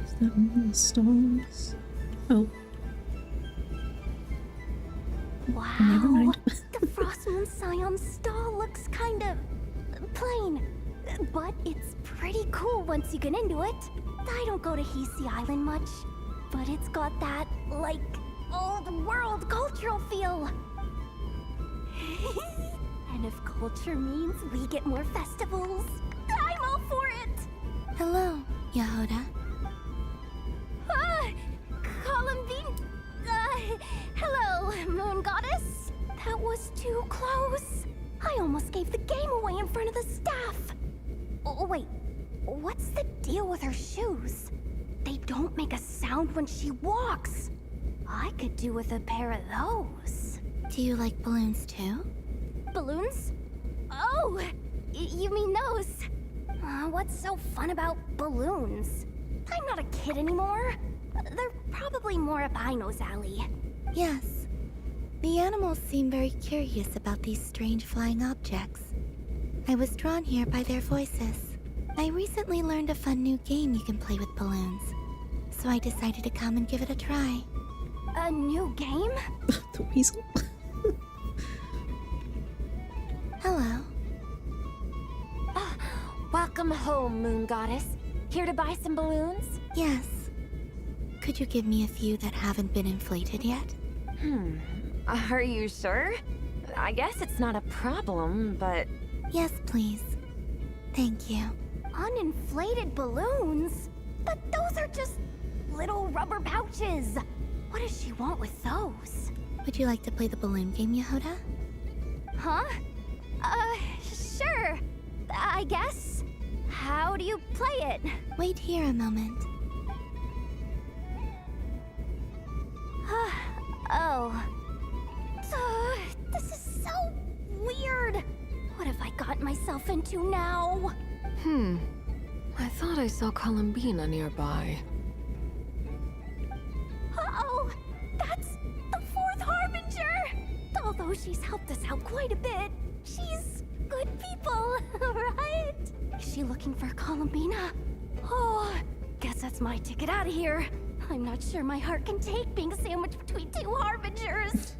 Is that one of the stalls? Oh. Wow. Never mind. The Frost Moon Scion stall looks kind of plain, but it's pretty cool once you get into it. I don't go to Hisi Island much, but it's got that, like, old world cultural feel. And if culture means we get more festivals, I'm all for it. Hello, Yahoda. Columbine. Hello, Moon Goddess. That was too close. I almost gave the game away in front of the staff. Oh, wait. What's the deal with her shoes? They don't make a sound when she walks. I could do with a pair of those. Do you like balloons too? Balloons? Oh, you mean those? What's so fun about balloons? I'm not a kid anymore. They're probably more up Aino's alley. Yes. The animals seem very curious about these strange flying objects. I was drawn here by their voices. I recently learned a fun new game you can play with balloons, so I decided to come and give it a try. A new game? The weasel. Hello. Welcome home, Moon Goddess. Here to buy some balloons? Yes. Could you give me a few that haven't been inflated yet? Are you sure? I guess it's not a problem, but... Yes, please. Thank you. Uninflated balloons? But those are just little rubber pouches. What does she want with those? Would you like to play the balloon game, Yehoda? Huh? Sure. I guess. How do you play it? Wait here a moment. Oh. This is so weird. What have I got myself into now? I thought I saw Columbina nearby. Uh-oh! That's the fourth Harbinger! Although she's helped us out quite a bit, she's good people, right? Is she looking for Columbina? Oh, guess that's my ticket out of here. I'm not sure my heart can take being sandwiched between two Harbingers.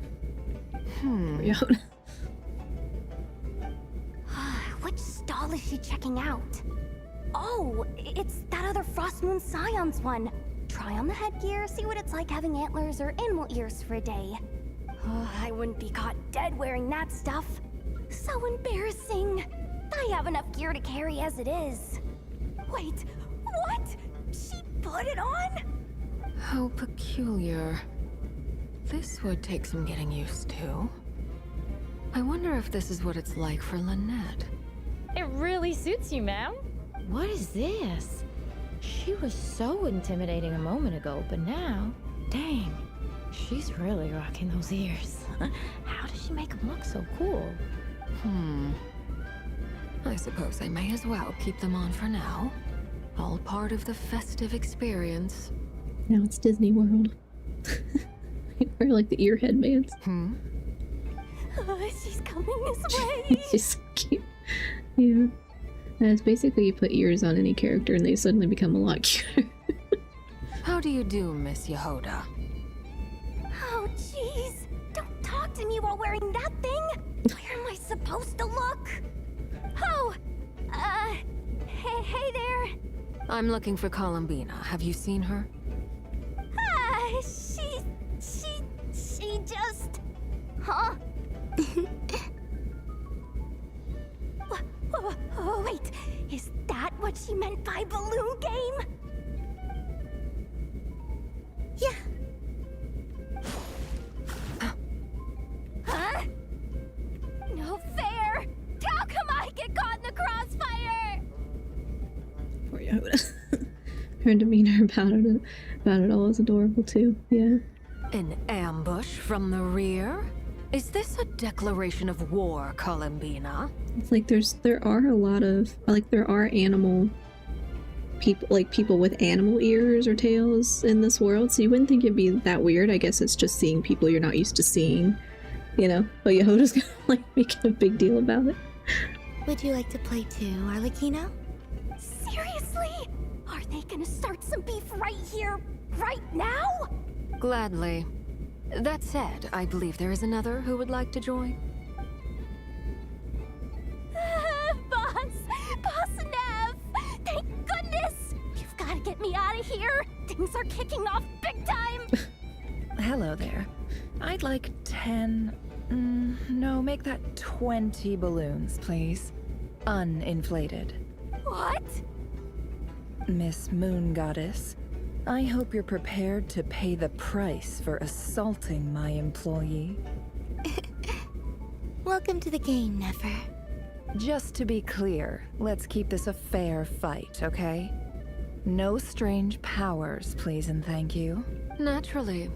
Which stall is she checking out? Oh, it's that other Frost Moon Scions one. Try on the headgear, see what it's like having antlers or animal ears for a day. I wouldn't be caught dead wearing that stuff. So embarrassing. I have enough gear to carry as it is. Wait, what? She put it on? How peculiar. This would take some getting used to. I wonder if this is what it's like for Lynette. It really suits you, ma'am. What is this? She was so intimidating a moment ago, but now, dang, she's really rocking those ears. How does she make them look so cool? I suppose I may as well keep them on for now. All part of the festive experience. Now it's Disney World. We're like the ear headbands. She's coming this way. She's so cute. Yeah. And it's basically you put ears on any character and they suddenly become a lot cuter. How do you do, Miss Yehoda? Oh, jeez. Don't talk to me while wearing that thing. Where am I supposed to look? Oh, hey there. I'm looking for Columbina. Have you seen her? She just... Huh? Wait, is that what she meant by balloon game? Yeah. Huh? No fair! How come I get caught in the crossfire? Poor Yehoda. Her demeanor about it all is adorable too. Yeah. An ambush from the rear? Is this a declaration of war, Columbina? It's like there are a lot of there are animal people, like people with animal ears or tails in this world, so you wouldn't think it'd be that weird. I guess it's just seeing people you're not used to seeing, you know. But Yehoda's gonna like making a big deal about it. Would you like to play too, Arlecchino? Seriously? Are they gonna start some beef right here, right now? Gladly. That said, I believe there is another who would like to join. Boss Nev! Thank goodness! You've got to get me out of here! Things are kicking off big time! Hello there. I'd like 10... no, make that 20 balloons, please. Uninflated. What? Miss Moon Goddess, I hope you're prepared to pay the price for assaulting my employee. Welcome to the game, Nefer. Just to be clear, let's keep this a fair fight, okay? No strange powers, please and thank you. Naturally.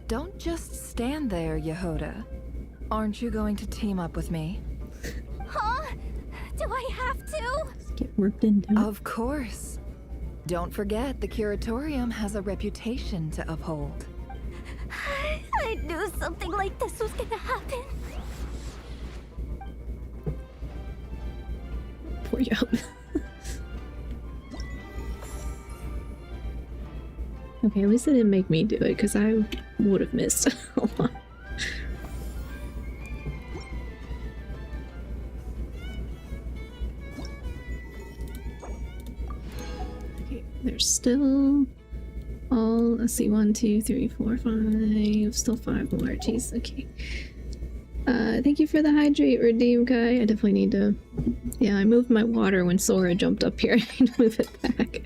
Don't just stand there, Yehoda. Aren't you going to team up with me? Huh? Do I have to? Get ripped into it. Of course. Don't forget, the Curatorium has a reputation to uphold. I knew something like this was gonna happen. for you up. Okay, at least they didn't make me do it, because I would have missed a lot. Okay, there's still all, let's see, 1, 2, 3, 4, 5, still 5 more. Jeez, okay. Thank you for the hydrate, Redeem Kai. I definitely need to... Yeah, I moved my water when Sora jumped up here. I need to move it back.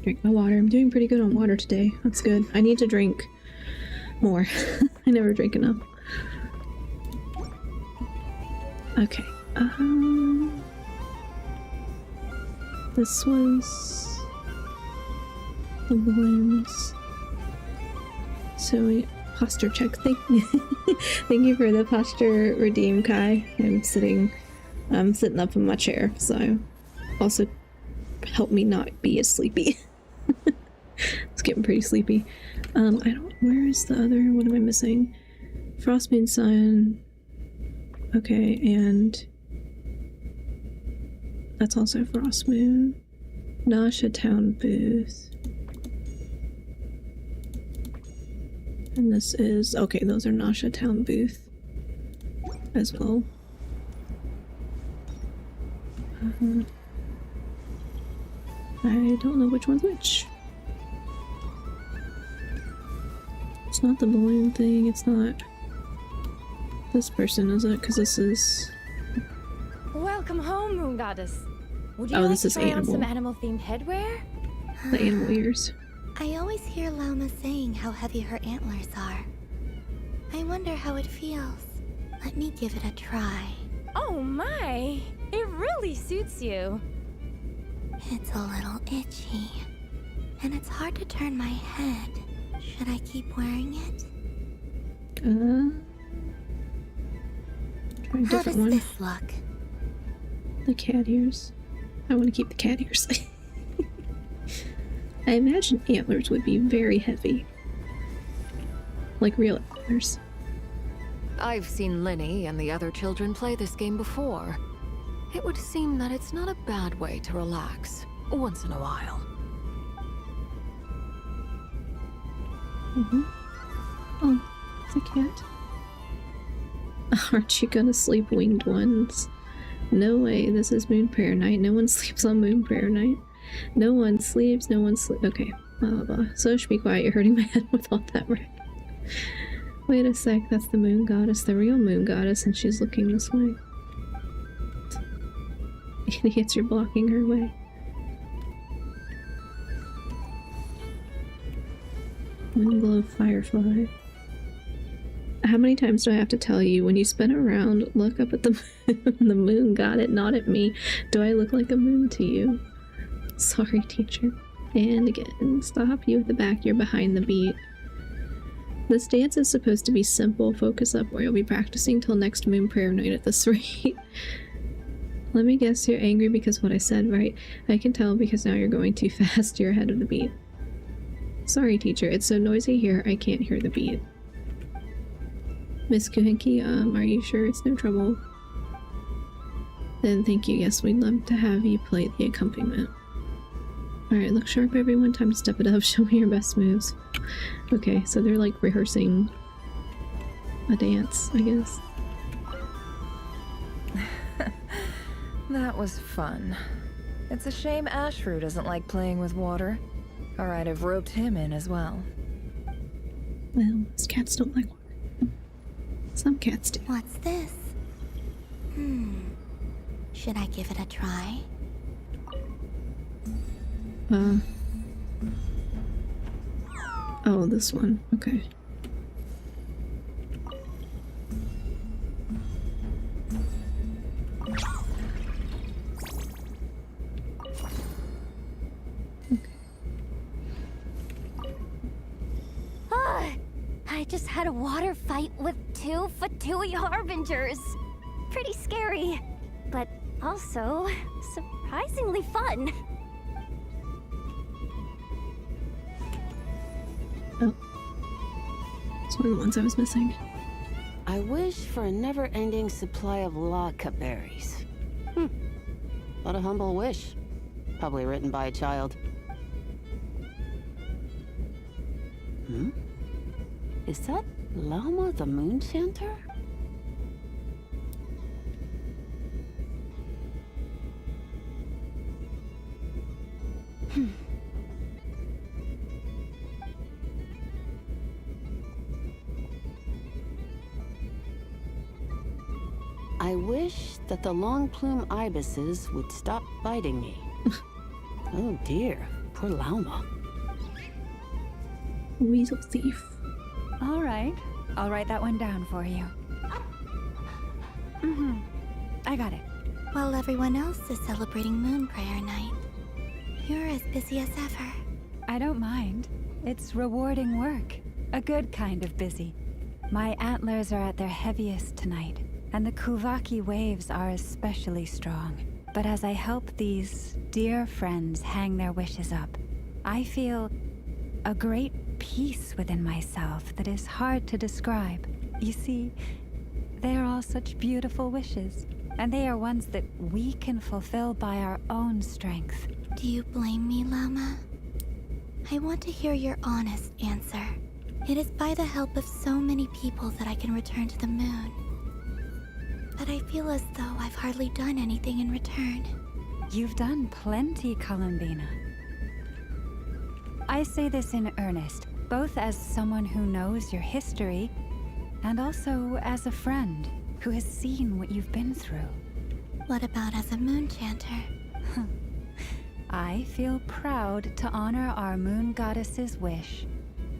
Drink my water. I'm doing pretty good on water today. That's good. I need to drink more. I never drink enough. Okay. This was the balloons. So we posture check. Thank you for the posture, Redeem Kai. I'm sitting up in my chair, so also help me not be as sleepy. It's getting pretty sleepy. Where is the other, what am I missing? Frost Moon Sun. Okay, and that's also Frost Moon. Nasha Town booth. And this is, okay, those are Nasha Town booth as well. I don't know which one's which. It's not the balloon thing, it's not this person, is it? Because this is... Welcome home, Moon Goddess. Would you Oh, like this to is try on animal. some animal-themed headwear? The animal ears. I always hear Loma saying how heavy her antlers are. I wonder how it feels. Let me give it a try. Oh my! It really suits you. It's a little itchy. And it's hard to turn my head. Should I keep wearing it? Try a How does different one. this look? The cat ears. I want to keep the cat ears. I imagine antlers would be very heavy. Like real antlers. I've seen Lenny and the other children play this game before. It would seem that it's not a bad way to relax, once in a while. Oh, it's a cat. Aren't you gonna sleep, winged ones? No way, this is Moon Prayer Night. No one sleeps on Moon Prayer Night. No one sleeps, okay. Blah, blah, blah. So should be quiet, you're hurting my head with all that right. Wait a sec, that's the Moon Goddess, the real Moon Goddess, and she's looking this way. Idiots, you're blocking her way. Windglow Firefly. How many times do I have to tell you, when you spin around, look up at the moon. The moon got it, not at me. Do I look like a moon to you? Sorry, teacher. And again, stop you at the back, you're behind the beat. This dance is supposed to be simple, focus up, or you'll be practicing till next Moon Prayer Night at this rate. Let me guess, you're angry because what I said, right? I can tell because now you're going too fast, you're ahead of the beat. Sorry, teacher, it's so noisy here, I can't hear the beat. Miss Kuhinki, are you sure it's no trouble? Then thank you, yes, we'd love to have you play the accompaniment. Alright, look sharp everyone, time to step it up, show me your best moves. Okay, so they're like rehearsing a dance, I guess. That was fun. It's a shame Ashru doesn't like playing with water. Alright, I've roped him in as well. Well, most cats don't like water. Some cats do. What's this? Should I give it a try? Oh, this one. Okay. I just had a water fight with 2 Fatui Harbingers. Pretty scary, but also surprisingly fun. Oh. It's one of the ones I was missing. I wish for a never-ending supply of laka berries. What a humble wish. Probably written by a child. Is that Llama the Moon Chanter? I wish that the long plume ibises would stop biting me. Oh dear, poor Llama. Weasel thief. All right, I'll write that one down for you. I got it. While everyone else is celebrating Moon Prayer Night, you're as busy as ever. I don't mind. It's rewarding work. A good kind of busy. My antlers are at their heaviest tonight, and the Kuvaki waves are especially strong. But as I help these dear friends hang their wishes up, I feel a great peace within myself that is hard to describe. You see, they are all such beautiful wishes, and they are ones that we can fulfill by our own strength. Do you blame me, Llama? I want to hear your honest answer. It is by the help of so many people that I can return to the moon. But I feel as though I've hardly done anything in return. You've done plenty, Columbina. I say this in earnest, both as someone who knows your history, and also as a friend who has seen what you've been through. What about as a moon chanter? I feel proud to honor our moon goddess's wish,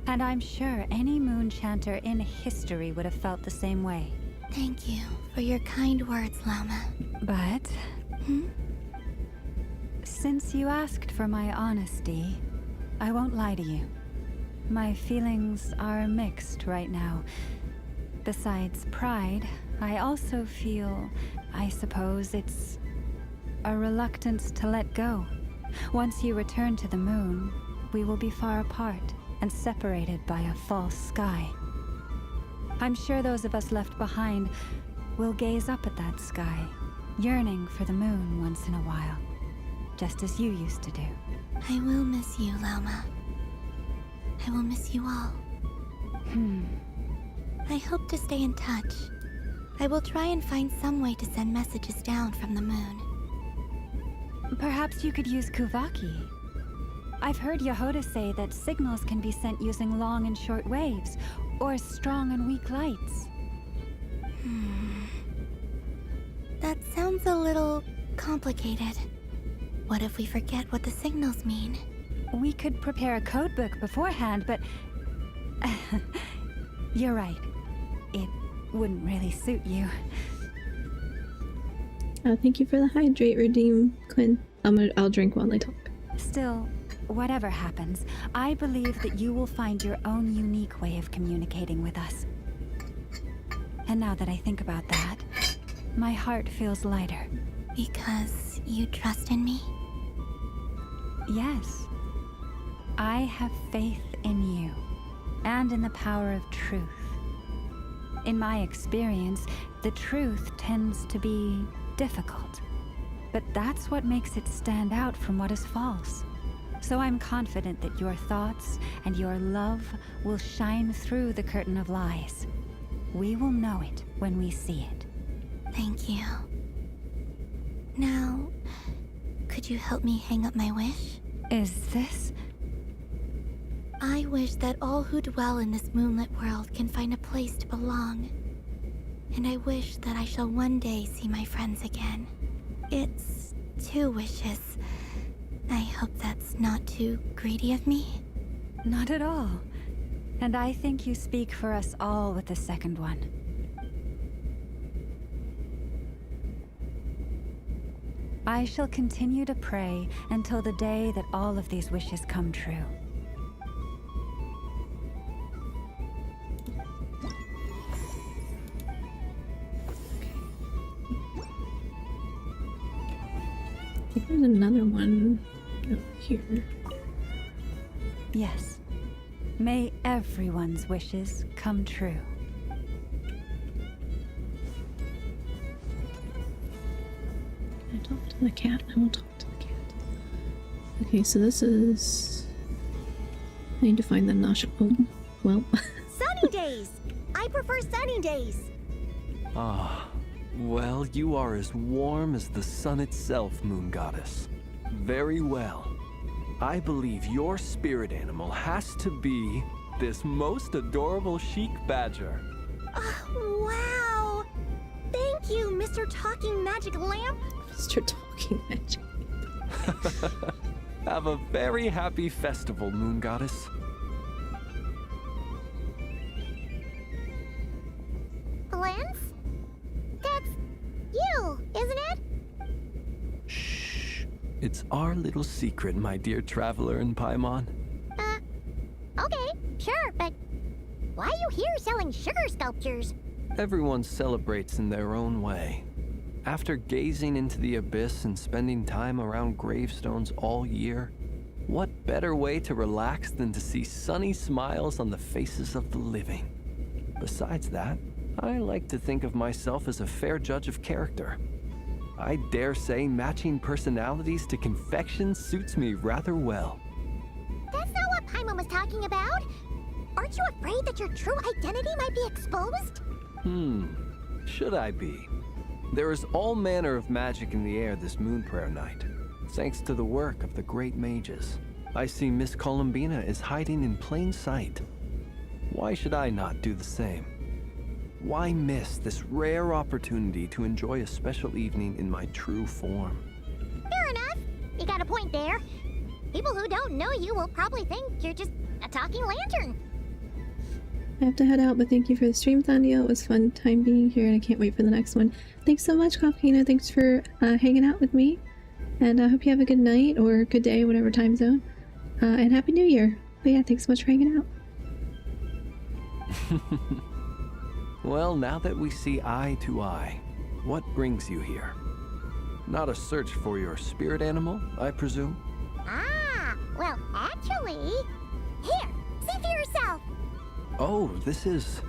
and I'm sure any moon chanter in history would have felt the same way. Thank you for your kind words, Llama. But... since you asked for my honesty, I won't lie to you. My feelings are mixed right now. Besides pride, I also feel, I suppose it's a reluctance to let go. Once you return to the moon, we will be far apart and separated by a false sky. I'm sure those of us left behind will gaze up at that sky, yearning for the moon once in a while, just as you used to do. I will miss you, Llama. I will miss you all. I hope to stay in touch. I will try and find some way to send messages down from the moon. Perhaps you could use Kuvaki. I've heard Yehoda say that signals can be sent using long and short waves, or strong and weak lights. That sounds a little complicated. What if we forget what the signals mean? We could prepare a codebook beforehand, but... You're right. It wouldn't really suit you. Thank you for the hydrate redeem, Quinn. I'll drink while I talk. Still, whatever happens, I believe that you will find your own unique way of communicating with us. And now that I think about that, my heart feels lighter. Because you trust in me? Yes. I have faith in you, and in the power of truth. In my experience, the truth tends to be difficult, but that's what makes it stand out from what is false. So I'm confident that your thoughts and your love will shine through the curtain of lies. We will know it when we see it. Thank you. Now, could you help me hang up my wish? Is this? I wish that all who dwell in this moonlit world can find a place to belong. And I wish that I shall one day see my friends again. It's 2 wishes. I hope that's not too greedy of me. Not at all. And I think you speak for us all with the second one. I shall continue to pray until the day that all of these wishes come true. I think there's another one over here. Yes. May everyone's wishes come true. to the cat. I will talk to the cat. Okay, so this is... I need to find the Nasha... Oh, well. Sunny days! I prefer sunny days. Ah, well, you are as warm as the sun itself, Moon Goddess. Very well. I believe your spirit animal has to be this most adorable chic badger. Wow! Thank you, Mr. Talking Magic Lamp. Mr. Talking Magic. Have a very happy festival, Moon Goddess. Lance? That's you, isn't it? Shh. It's our little secret, my dear traveler in Paimon. Okay, sure, but why are you here selling sugar sculptures? Everyone celebrates in their own way. After gazing into the abyss and spending time around gravestones all year, what better way to relax than to see sunny smiles on the faces of the living? Besides that, I like to think of myself as a fair judge of character. I dare say matching personalities to confection suits me rather well. That's not what Paimon was talking about. Aren't you afraid that your true identity might be exposed? Should I be? There is all manner of magic in the air this moon prayer night, thanks to the work of the great mages. I see Miss Columbina is hiding in plain sight. Why should I not do the same? Why miss this rare opportunity to enjoy a special evening in my true form? Fair enough. You got a point there. People who don't know you will probably think you're just a talking lantern. I have to head out, but thank you for the stream, Thandio. It was fun time being here, and I can't wait for the next one. Thanks so much, Kafkina. Thanks for hanging out with me. And I hope you have a good night, or good day, whatever time zone. And Happy New Year. But yeah, thanks so much for hanging out. Well, now that we see eye to eye, what brings you here? Not a search for your spirit animal, I presume? Ah, well, actually... Here, see for yourself. Oh, this is...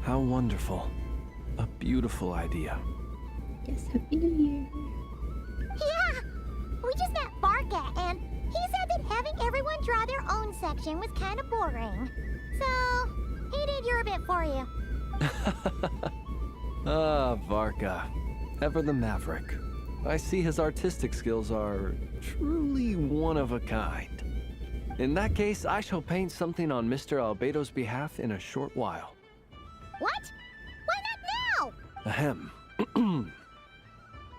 How wonderful. A beautiful idea. Yes, Happy New Year. Yeah! We just met Barca, and he said that having everyone draw their own section was kind of boring. So, he did your bit for you. Ah, Varka. Ever the maverick. I see his artistic skills are truly one of a kind. In that case, I shall paint something on Mr. Albedo's behalf in a short while. What? Why not now? Ahem.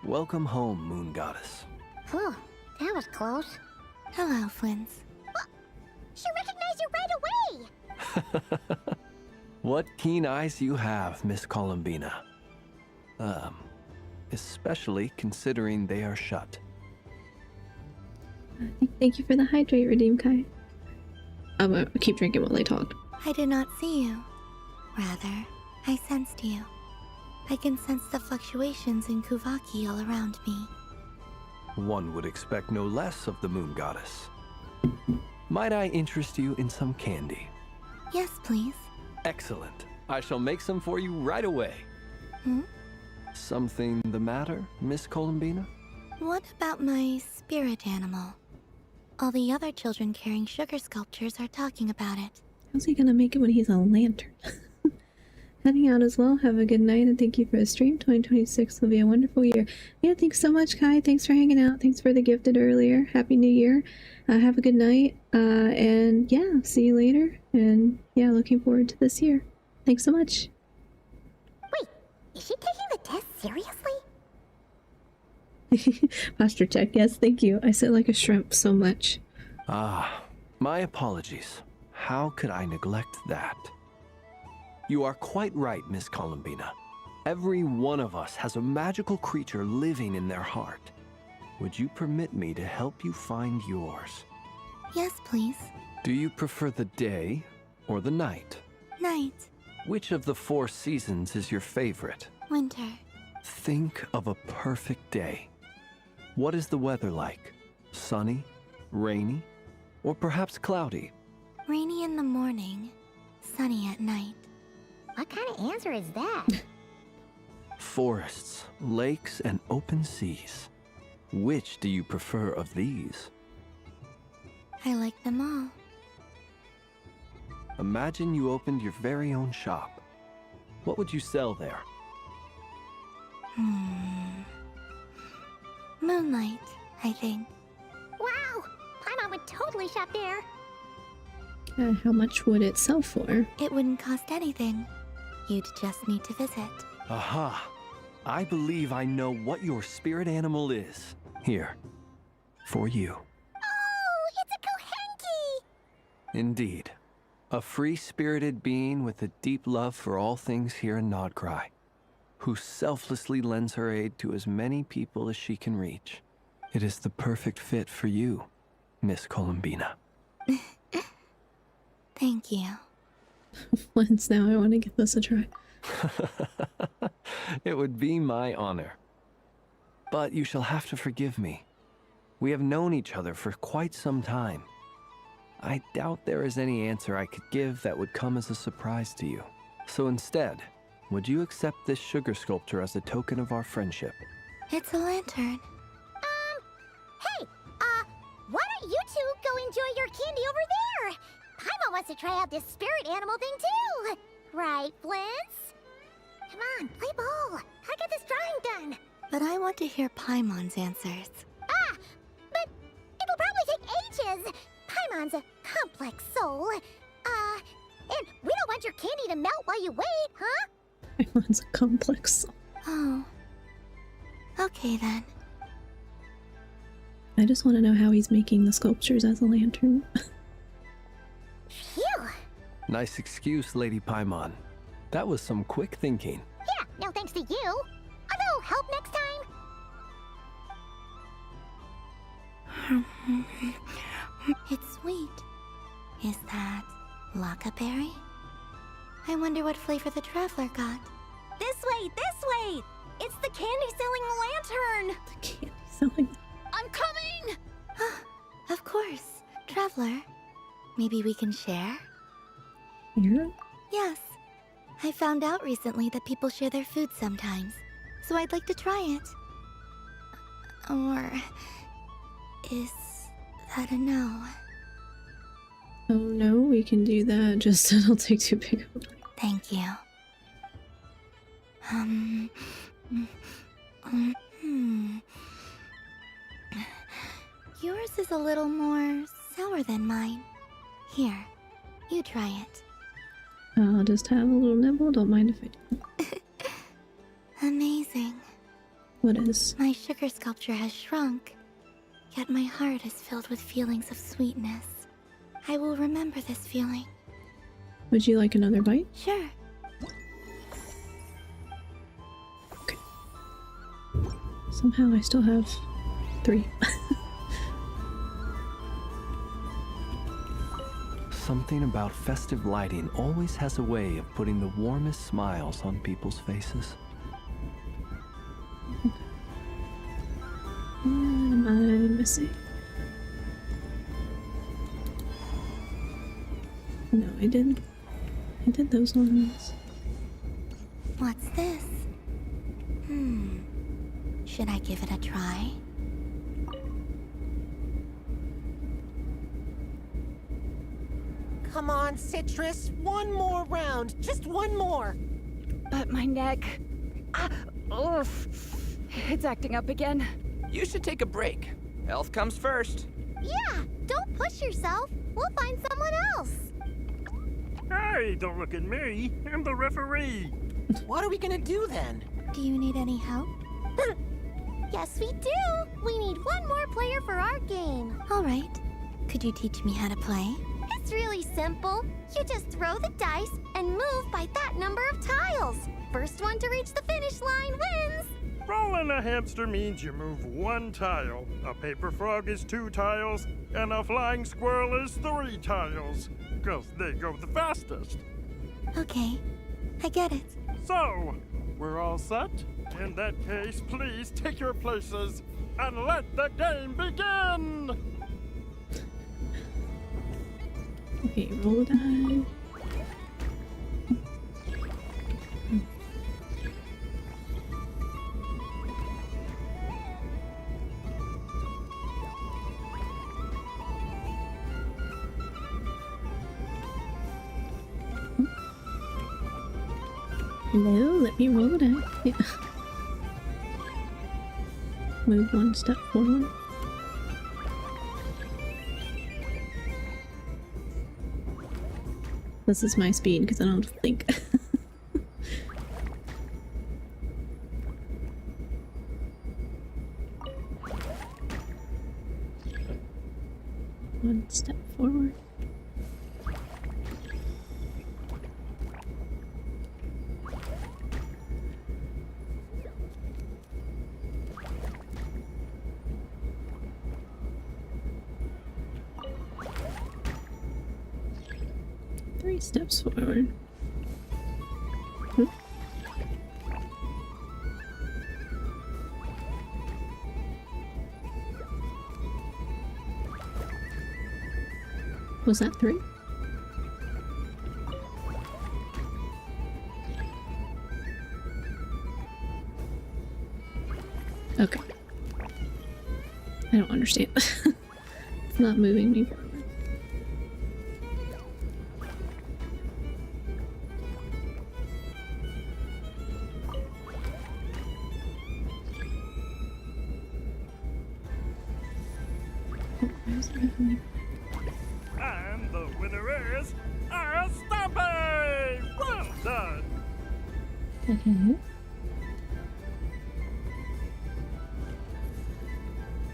Welcome home, Moon Goddess. Whew, that was close. Hello, Flins. She recognized you right away! What keen eyes you have, Miss Columbina. Especially considering they are shut. Thank you for the hydrate, Redeem Kai. I'm gonna keep drinking while they talk. I did not see you. Rather, I sensed you. I can sense the fluctuations in Kuvaki all around me. One would expect no less of the Moon Goddess. Might I interest you in some candy? Yes, please. Excellent. I shall make some for you right away. Something the matter, Miss Columbina? What about my spirit animal? All the other children carrying sugar sculptures are talking about it. How's he gonna make it when he's a lantern? Heading out as well. Have a good night, and thank you for the stream. 2026 will be a wonderful year. Yeah, thanks so much, Kai. Thanks for hanging out. Thanks for the gifted earlier. Happy New Year. Have a good night. And yeah, see you later. And yeah, looking forward to this year. Thanks so much. Wait, is she taking the test seriously? Posture check. Yes, thank you. I sit like a shrimp so much. Ah, my apologies. How could I neglect that? You are quite right, Miss Columbina. Every one of us has a magical creature living in their heart. Would you permit me to help you find yours? Yes, please. Do you prefer the day or the night? Night. Which of the 4 seasons is your favorite? Winter. Think of a perfect day. What is the weather like? Sunny, rainy, or perhaps cloudy? Rainy in the morning, sunny at night. What kind of answer is that? Forests, lakes, and open seas. Which do you prefer of these? I like them all. Imagine you opened your very own shop. What would you sell there? Moonlight, I think. Wow! Paimon would totally shop there. How much would it sell for? It wouldn't cost anything. You'd just need to visit. Aha! I believe I know what your spirit animal is. Here. For you. Oh, it's a Kohenki! Indeed. A free-spirited being with a deep love for all things here in Nodcry, who selflessly lends her aid to as many people as she can reach. It is the perfect fit for you, Miss Columbina. Thank you. Once now, I want to give this a try. It would be my honor. But you shall have to forgive me. We have known each other for quite some time. I doubt there is any answer I could give that would come as a surprise to you. So instead, would you accept this sugar sculpture as a token of our friendship? It's a lantern. Hey, why don't you two go enjoy your candy over there? Paimon wants to try out this spirit animal thing too. Right, Flint's? Come on, play ball. I get this drawing done. But I want to hear Paimon's answers. But it'll probably take ages. Paimon's a complex soul. And we don't want your candy to melt while you wait, huh? Paimon's a complex soul. Oh. Okay then. I just want to know how he's making the sculptures as a lantern. Phew! Nice excuse, Lady Paimon. That was some quick thinking. Yeah, no thanks to you. Although, help next time. It's sweet. Is that Lockaberry? I wonder what flavor the traveler got. This way, this way! It's the candy-selling lantern! The candy selling. I'm coming! Of course. Traveler, maybe we can share? Here? Yes. I found out recently that people share their food sometimes, so I'd like to try it. Or is that a no? Oh no, we can do that, just it'll take too big of a bite. Thank you. Yours is a little more sour than mine. Here, you try it. I'll just have a little nibble, don't mind if I do. Amazing. What is? My sugar sculpture has shrunk, yet my heart is filled with feelings of sweetness. I will remember this feeling. Would you like another bite? Sure. Okay. Somehow I still have 3. Something about festive lighting always has a way of putting the warmest smiles on people's faces. What am I missing? No, I did those ones. What's this? Should I give it a try? Come on, Citrus. One more round. Just one more. But my neck... oof. It's acting up again. You should take a break. Health comes first. Yeah, don't push yourself. We'll find someone else. Hey, don't look at me. I'm the referee. What are we gonna do then? Do you need any help? Yes, we do. We need one more player for our game. All right. Could you teach me how to play? It's really simple. You just throw the dice and move by that number of tiles. First one to reach the finish line wins. Rolling a hamster means you move 1 tile. A paper frog is 2 tiles, and a flying squirrel is 3 tiles. 'Cause they go the fastest. Okay, I get it. So, we're all set? In that case, please take your places and let the game begin! Okay, roll the die. Hello, let me roll it out. Yeah. Move one step forward. This is my speed because I don't think. One step forward. Three steps forward. Was that 3? Okay. I don't understand. It's not moving me forward. And the winner is a Stampy! Well done! Okay.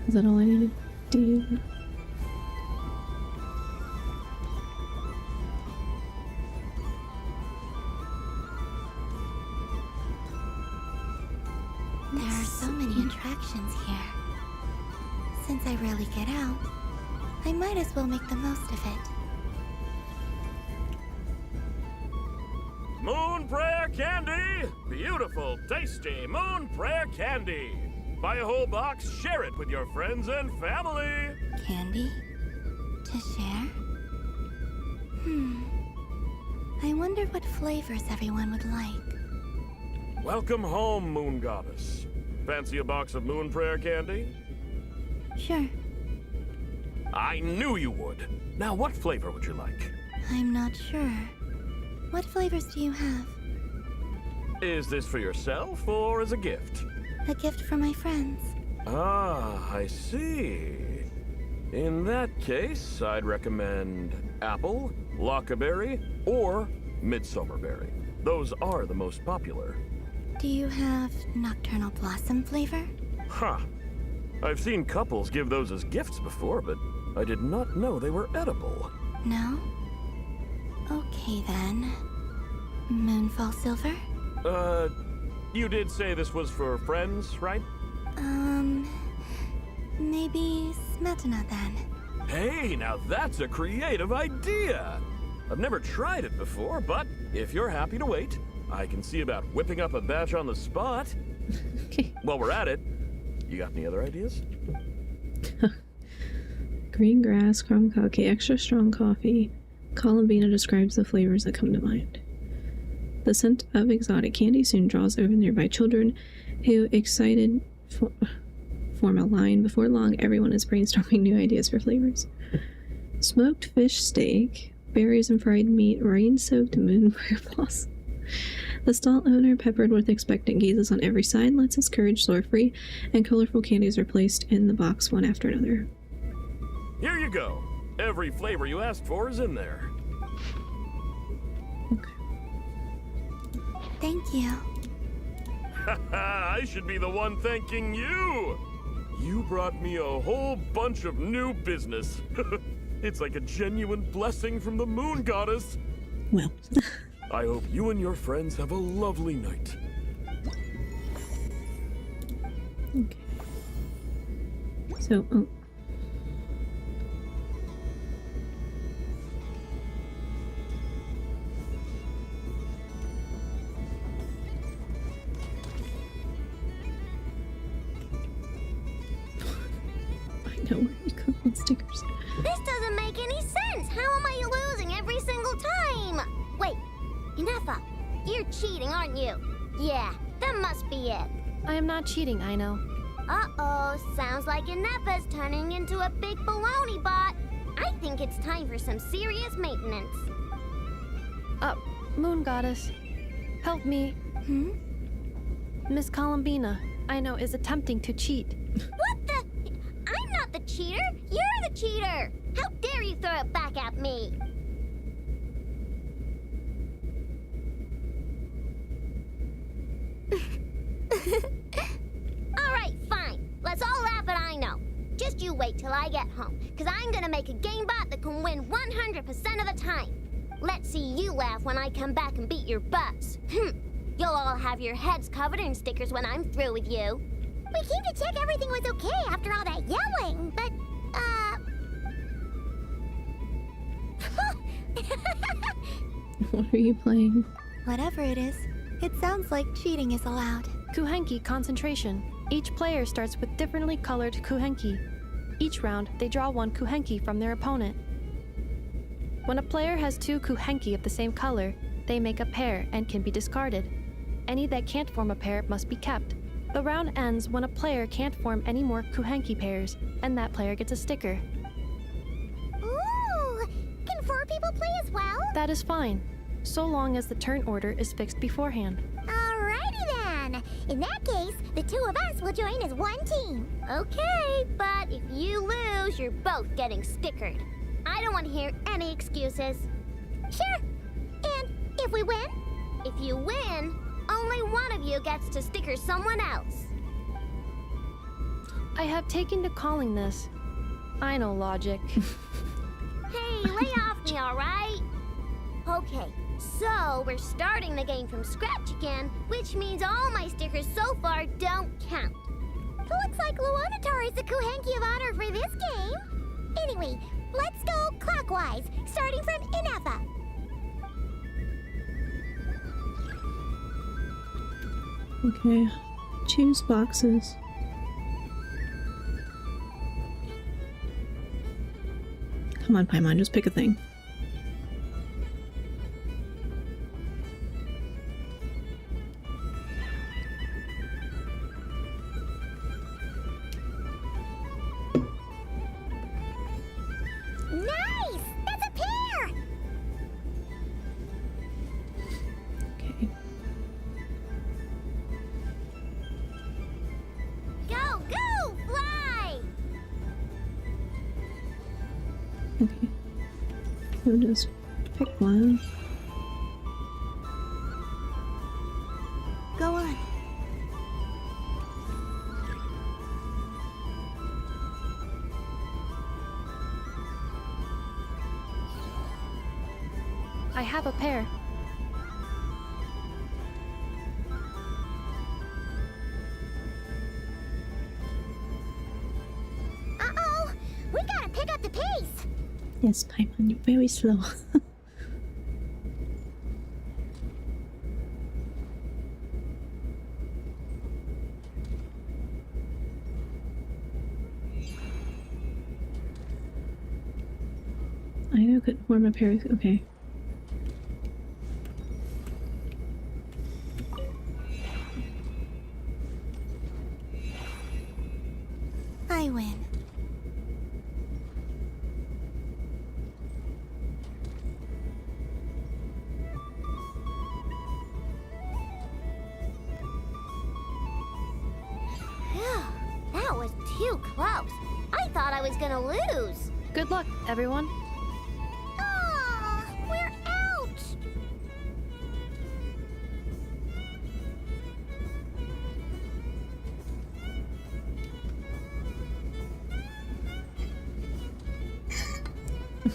Is that all I need to do? There are so many attractions here. Since I rarely get out, I might as well make the most of it. Moon Prayer Candy! Beautiful, tasty Moon Prayer Candy! Buy a whole box, share it with your friends and family! Candy? To share? I wonder what flavors everyone would like. Welcome home, Moon Goddess. Fancy a box of Moon Prayer Candy? Sure. I knew you would. Now, what flavor would you like? I'm not sure. What flavors do you have? Is this for yourself or as a gift? A gift for my friends. Ah, I see. In that case, I'd recommend apple, lockaberry, or midsummerberry. Those are the most popular. Do you have nocturnal blossom flavor? Huh. I've seen couples give those as gifts before, but I did not know they were edible. No? Okay then. Moonfall silver? You did say this was for friends, right? Maybe smetana then. Hey, now that's a creative idea! I've never tried it before, but if you're happy to wait, I can see about whipping up a batch on the spot. Okay. While we're at it, you got any other ideas? Green grass, crumb coffee, extra strong coffee. Columbina describes the flavors that come to mind. The scent of exotic candy soon draws over nearby children who, excited, form a line. Before long, everyone is brainstorming new ideas for flavors. Smoked fish steak, berries and fried meat, rain-soaked moon prayer blossom. The stall owner, peppered with expectant gazes on every side, lets his courage soar free, and colorful candies are placed in the box one after another. Here you go. Every flavor you asked for is in there. Thank you. I should be the one thanking you. You brought me a whole bunch of new business. It's like a genuine blessing from the Moon Goddess. Well. I hope you and your friends have a lovely night. Okay. So, oh. I know where you go on stickers. This doesn't make any sense! How am I losing every single time? Wait, Inefa, you're cheating, aren't you? Yeah, that must be it. I am not cheating, I know. Uh-oh, sounds like Inefa's turning into a big baloney bot. I think it's time for some serious maintenance. Moon Goddess, help me. Miss Columbina, I know, is attempting to cheat. What the? I'm not the cheater. You're the cheater. How dare you throw it back at me? All right, fine. Let's all laugh at I know. Just you wait till I get home, because I'm gonna make a game bot that can win 100% of the time. Let's see you laugh when I come back and beat your butts. You'll all have your heads covered in stickers when I'm through with you. We came to check everything was okay after all that yelling, but, What are you playing? Whatever it is, it sounds like cheating is allowed. Kuhenki concentration. Each player starts with differently colored kuhenki. Each round, they draw one kuhenki from their opponent. When a player has two kuhenki of the same color, they make a pair and can be discarded. Any that can't form a pair must be kept. The round ends when a player can't form any more kuhenki pairs, and that player gets a sticker. Ooh! Can 4 people play as well? That is fine, so long as the turn order is fixed beforehand. Alrighty then. In that case, the 2 of us will join as one team. Okay, but if you lose, you're both getting stickered. I don't want to hear any excuses. Sure. And if we win? If you win, only one of you gets to sticker someone else. I have taken to calling this. I know logic. Hey, lay off me, alright? Okay, so we're starting the game from scratch again, which means all my stickers so far don't count. Looks like Luonatar is the Kuhenki of honor for this game. Anyway, let's go clockwise, starting from Inefa. Okay. Choose boxes. Come on, Paimon, just pick a thing. Nice! That's a pair! Okay. Go, go, fly! Okay. So just pick one. Go on. I have a pair. Uh-oh! We gotta pick up the pace! Yes, Paimon, you're very slow. I know could form a pair. Okay. I win. Phew, that was too close. I thought I was gonna lose. Good luck, everyone. Aw, we're out!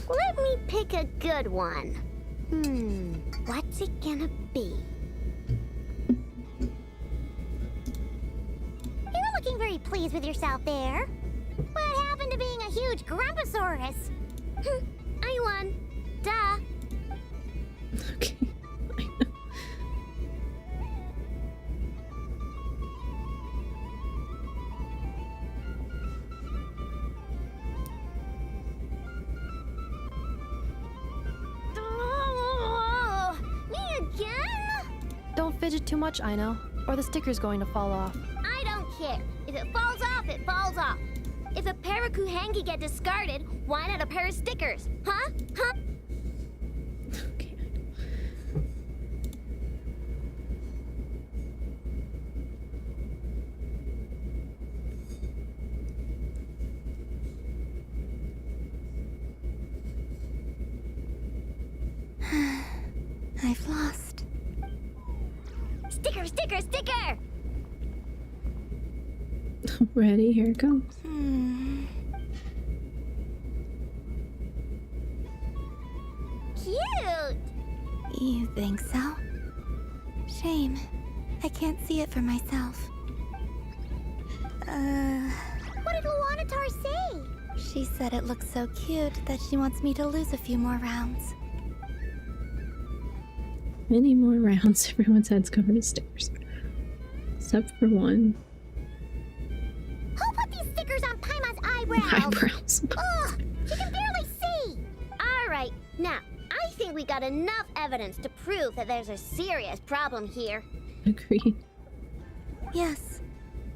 Let me pick a good one. What's it gonna be? You're looking very pleased with yourself there. What happened to being a huge Grumposaurus? I won. Duh. Okay. Oh, me again? Don't fidget too much, I know, or the sticker's going to fall off. I don't care. If it falls off, it falls off. If a pair of Kuhenki get discarded, why not a pair of stickers? Huh? Huh? I've lost. Sticker, sticker, sticker! Ready? Here it comes. Cute! You think so? Shame. I can't see it for myself. What did Luanatar say? She said it looks so cute that she wants me to lose a few more rounds. Many more rounds. Everyone's head's covered in stickers. Except for one. Who put these stickers on Paimon's eyebrows? Eyebrows. Ugh! She can barely see! Alright, now, I think we got enough evidence to prove that there's a serious problem here. Agreed. Yes,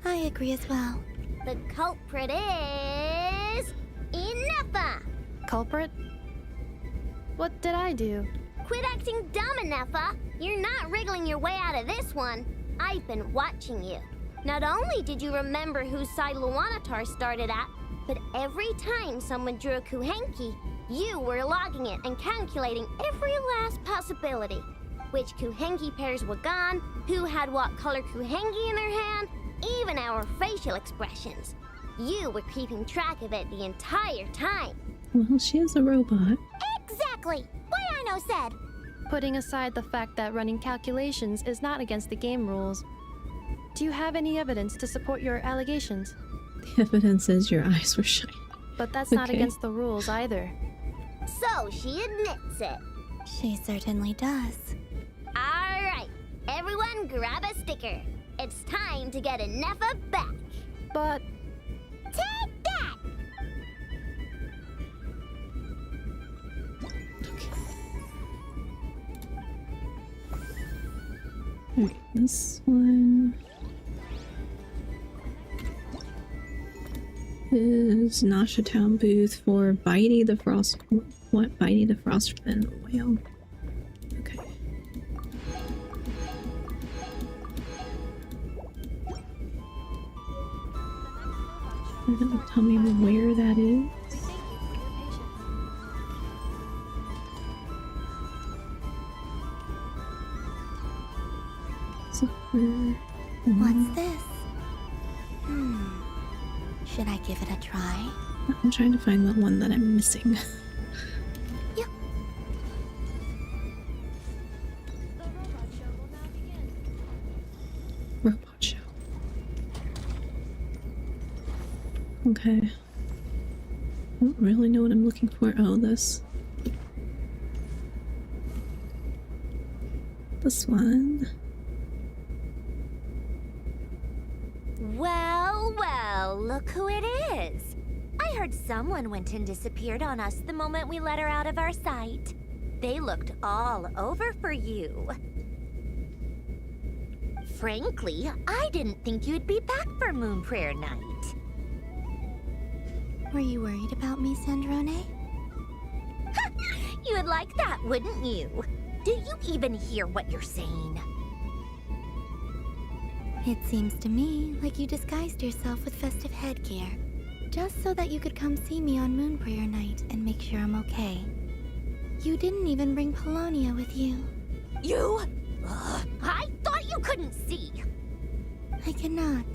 I agree as well. The culprit is... Ineffa! Culprit? What did I do? Quit acting dumb, Ineffa! You're not wriggling your way out of this one. I've been watching you. Not only did you remember whose side Luanatar started at, but every time someone drew a Kuhenki, you were logging it and calculating every last possibility. Which Kuhenki pairs were gone, who had what color Kuhenki in their hand, even our facial expressions. You were keeping track of it the entire time. Well, she is a robot. Exactly! What Aino said! Putting aside the fact that running calculations is not against the game rules, do you have any evidence to support your allegations? The evidence is your eyes were shiny. But that's not against the rules either. So she admits it. She certainly does. Alright, everyone grab a sticker. It's time to get Ineffa back. But... Take that! Alright, this one is Nasha Town booth for Bitey the Frost. What? Bitey the Frostfin whale. Okay. Tell me where that is. What's this? Should I give it a try? I'm trying to find the one that I'm missing. Yep. Robot show. Okay. I don't really know what I'm looking for. Oh, this. This one. Well, well, look who it is. I heard someone went and disappeared on us the moment we let her out of our sight. They looked all over for you. Frankly, I didn't think you'd be back for Moon Prayer Night. Were you worried about me, Sandrone? You would like that, wouldn't you? Do you even hear what you're saying? It seems to me like you disguised yourself with festive headgear, just so that you could come see me on Moon Prayer Night and make sure I'm okay. You didn't even bring Polonia with you. You? I thought you couldn't see! I cannot.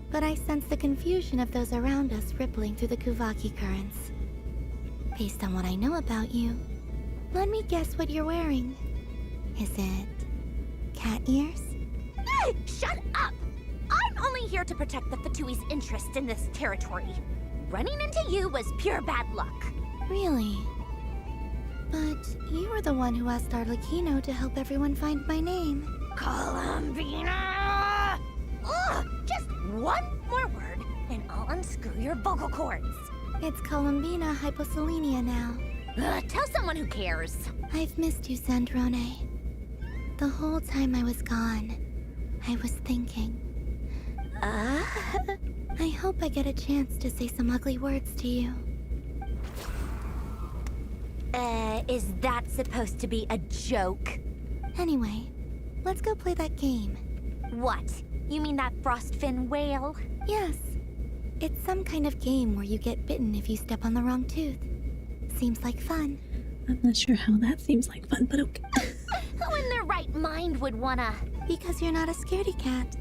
But I sense the confusion of those around us rippling through the Kuvaki currents. Based on what I know about you, let me guess what you're wearing. Is it cat ears? Shut up! I'm only here to protect the Fatui's interest in this territory. Running into you was pure bad luck. Really? But you were the one who asked Arlecchino to help everyone find my name. Columbina! Ugh! Just one more word, and I'll unscrew your vocal cords. It's Columbina hyposelenia now. Tell someone who cares. I've missed you, Sandrone. The whole time I was gone, I was thinking. I hope I get a chance to say some ugly words to you. Is that supposed to be a joke? Anyway, let's go play that game. What? You mean that frostfin whale? Yes. It's some kind of game where you get bitten if you step on the wrong tooth. Seems like fun. I'm not sure how that seems like fun, but okay. Who in their right mind would wanna? Because you're not a scaredy cat.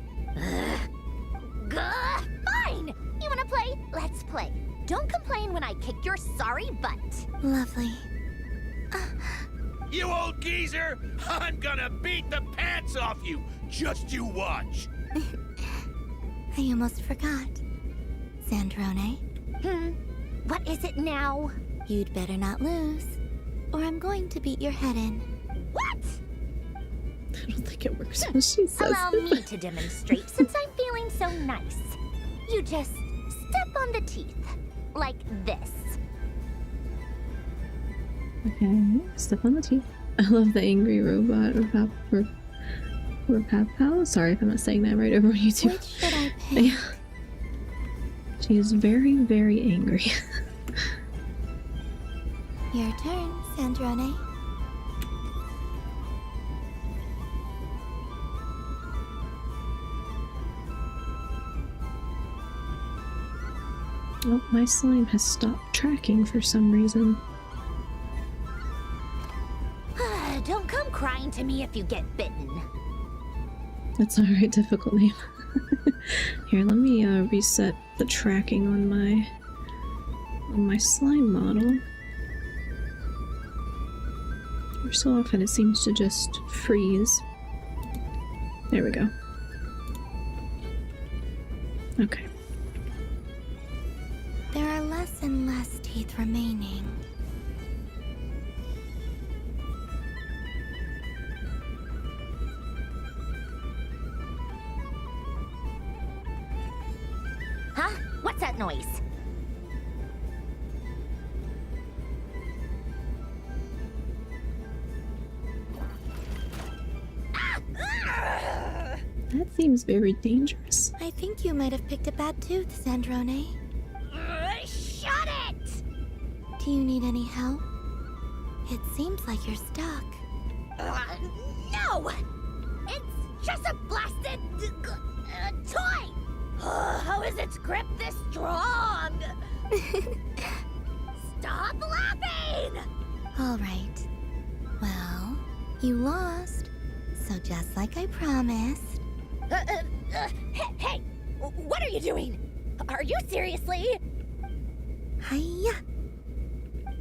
Gah! Fine! You wanna play? Let's play. Don't complain when I kick your sorry butt. Lovely. You old geezer! I'm gonna beat the pants off you! Just you watch! I almost forgot. Sandrone? What is it now? You'd better not lose, or I'm going to beat your head in. What? I don't think it works when she says Allow it. me to demonstrate since I'm feeling so nice. You just step on the teeth. Like this. Okay, step on the teeth. I love the angry robot Rapapow. Sorry if I'm not saying that right over on YouTube. Which should I pick? She is very, very angry. Your turn, Sandrone. Oh, my slime has stopped tracking for some reason. Don't come crying to me if you get bitten. That's a very difficult name. Here, let me reset the tracking on my slime model. So often it seems to just freeze. There we go. Okay. There are less and less teeth remaining. Huh? What's that noise? That seems very dangerous. I think you might have picked a bad tooth, Sandrone. Shut it! Do you need any help? It seems like you're stuck. No! It's just a blasted toy! How is its grip this strong? Stop laughing! All right. Well, you lost. So just like I promised. Hey! What are you doing? Are you seriously? Hiya!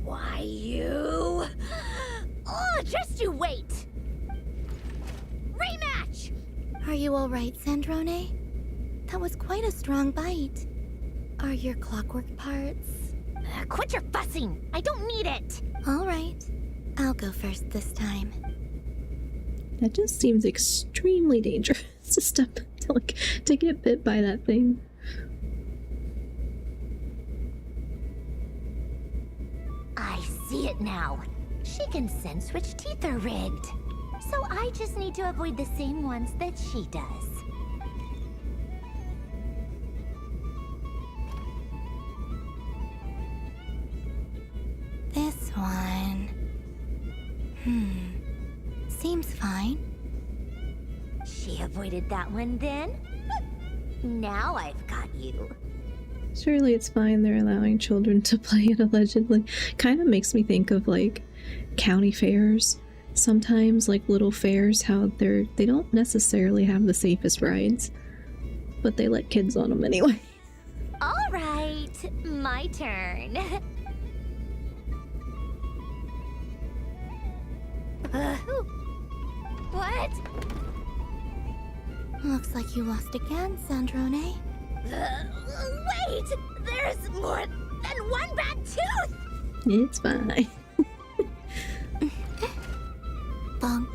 Why, you... Oh, just you wait! Rematch! Are you all right, Sandrone? That was quite a strong bite. Are your clockwork parts? Quit your fussing! I don't need it! All right. I'll go first this time. That just seems extremely dangerous to step to get bit by that thing. I see it now. She can sense which teeth are rigged. So I just need to avoid the same ones that she does. This one... Seems fine. She avoided that one then? Now I've got you. Surely it's fine they're allowing children to play it allegedly. Kind of makes me think of like county fairs. Sometimes like little fairs, how they don't necessarily have the safest rides, but they let kids on them anyway. All right, my turn. What? Looks like you lost again, Sandrone. Wait! There's more than one bad tooth! It's fine. Bonk.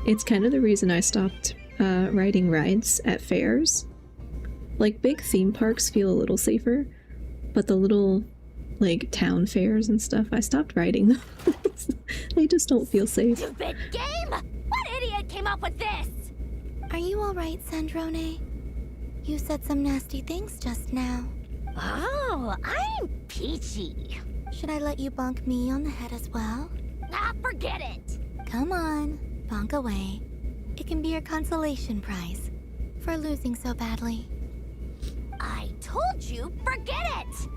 It's kind of the reason I stopped riding rides at fairs. Like, big theme parks feel a little safer, but the little, like, town fairs and stuff, I stopped riding them. They just don't feel safe. Stupid game! What idiot came up with this? Are you all right, Sandrone? You said some nasty things just now. Oh, I'm peachy. Should I let you bonk me on the head as well? Ah, forget it. Come on, bonk away. It can be your consolation prize for losing so badly. I told you, forget it!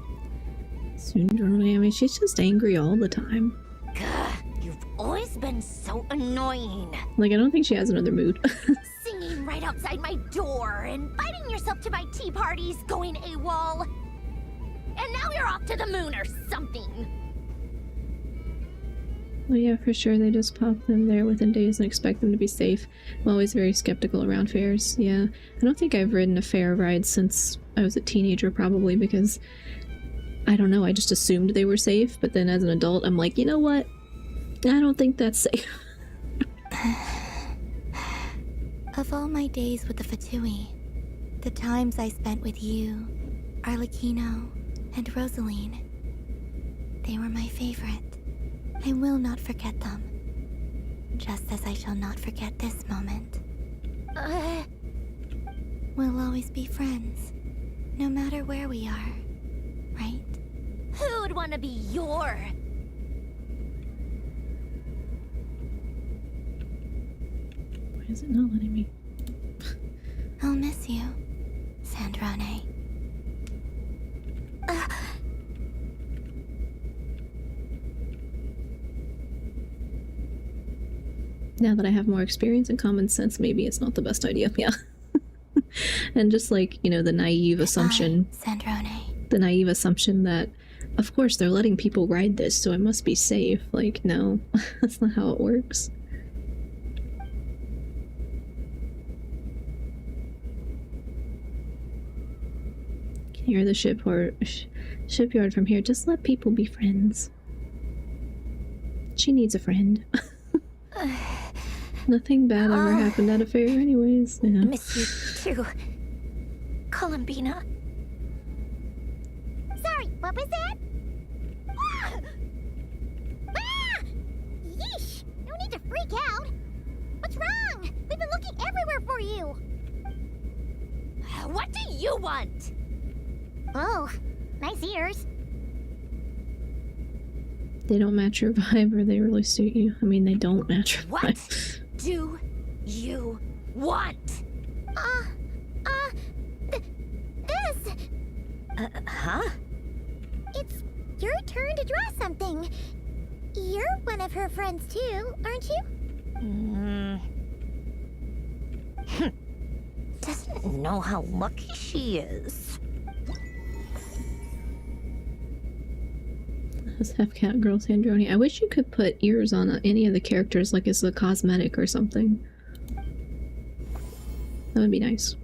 Sandrone, I mean, she's just angry all the time. Gah, you You've always been so annoying. Like, I don't think she has another mood. Singing right outside my door, inviting yourself to my tea parties, going AWOL. And now you're off to the moon or something. Well, yeah, for sure. They just pop them there within days and expect them to be safe. I'm always very skeptical around fairs. Yeah, I don't think I've ridden a fair ride since I was a teenager, probably, because I don't know, I just assumed they were safe, but then as an adult, I'm like, you know what? I don't think that's safe. Of all my days with the Fatui, the times I spent with you, Arlecchino, and Rosaline, they were my favorite. I will not forget them. Just as I shall not forget this moment. We'll always be friends, no matter where we are, right? Who'd want to be your... Why is it not letting me? I'll miss you, Sandrone. Now that I have more experience and common sense, maybe it's not the best idea. Yeah. And just like, you know, the naive assumption. Sandrone. The naive assumption that, of course, they're letting people ride this, so it must be safe. Like, no, that's not how it works. Can hear the shipyard from here. Just let people be friends. She needs a friend. Nothing bad ever happened at a fair anyways. Yeah. Miss you too, Columbina. Sorry, what was that? Ah! Ah! Yeesh! No need to freak out. What's wrong? We've been looking everywhere for you. What do you want? Oh, nice ears. They don't match your vibe, or they really suit you. I mean, they don't match your What vibe. do you want? This. Huh? It's your turn to draw something. You're one of her friends too, aren't you? Doesn't know how lucky she is. Let's have cat girl Sandrone. I wish you could put ears on any of the characters, like it's a cosmetic or something. That would be nice.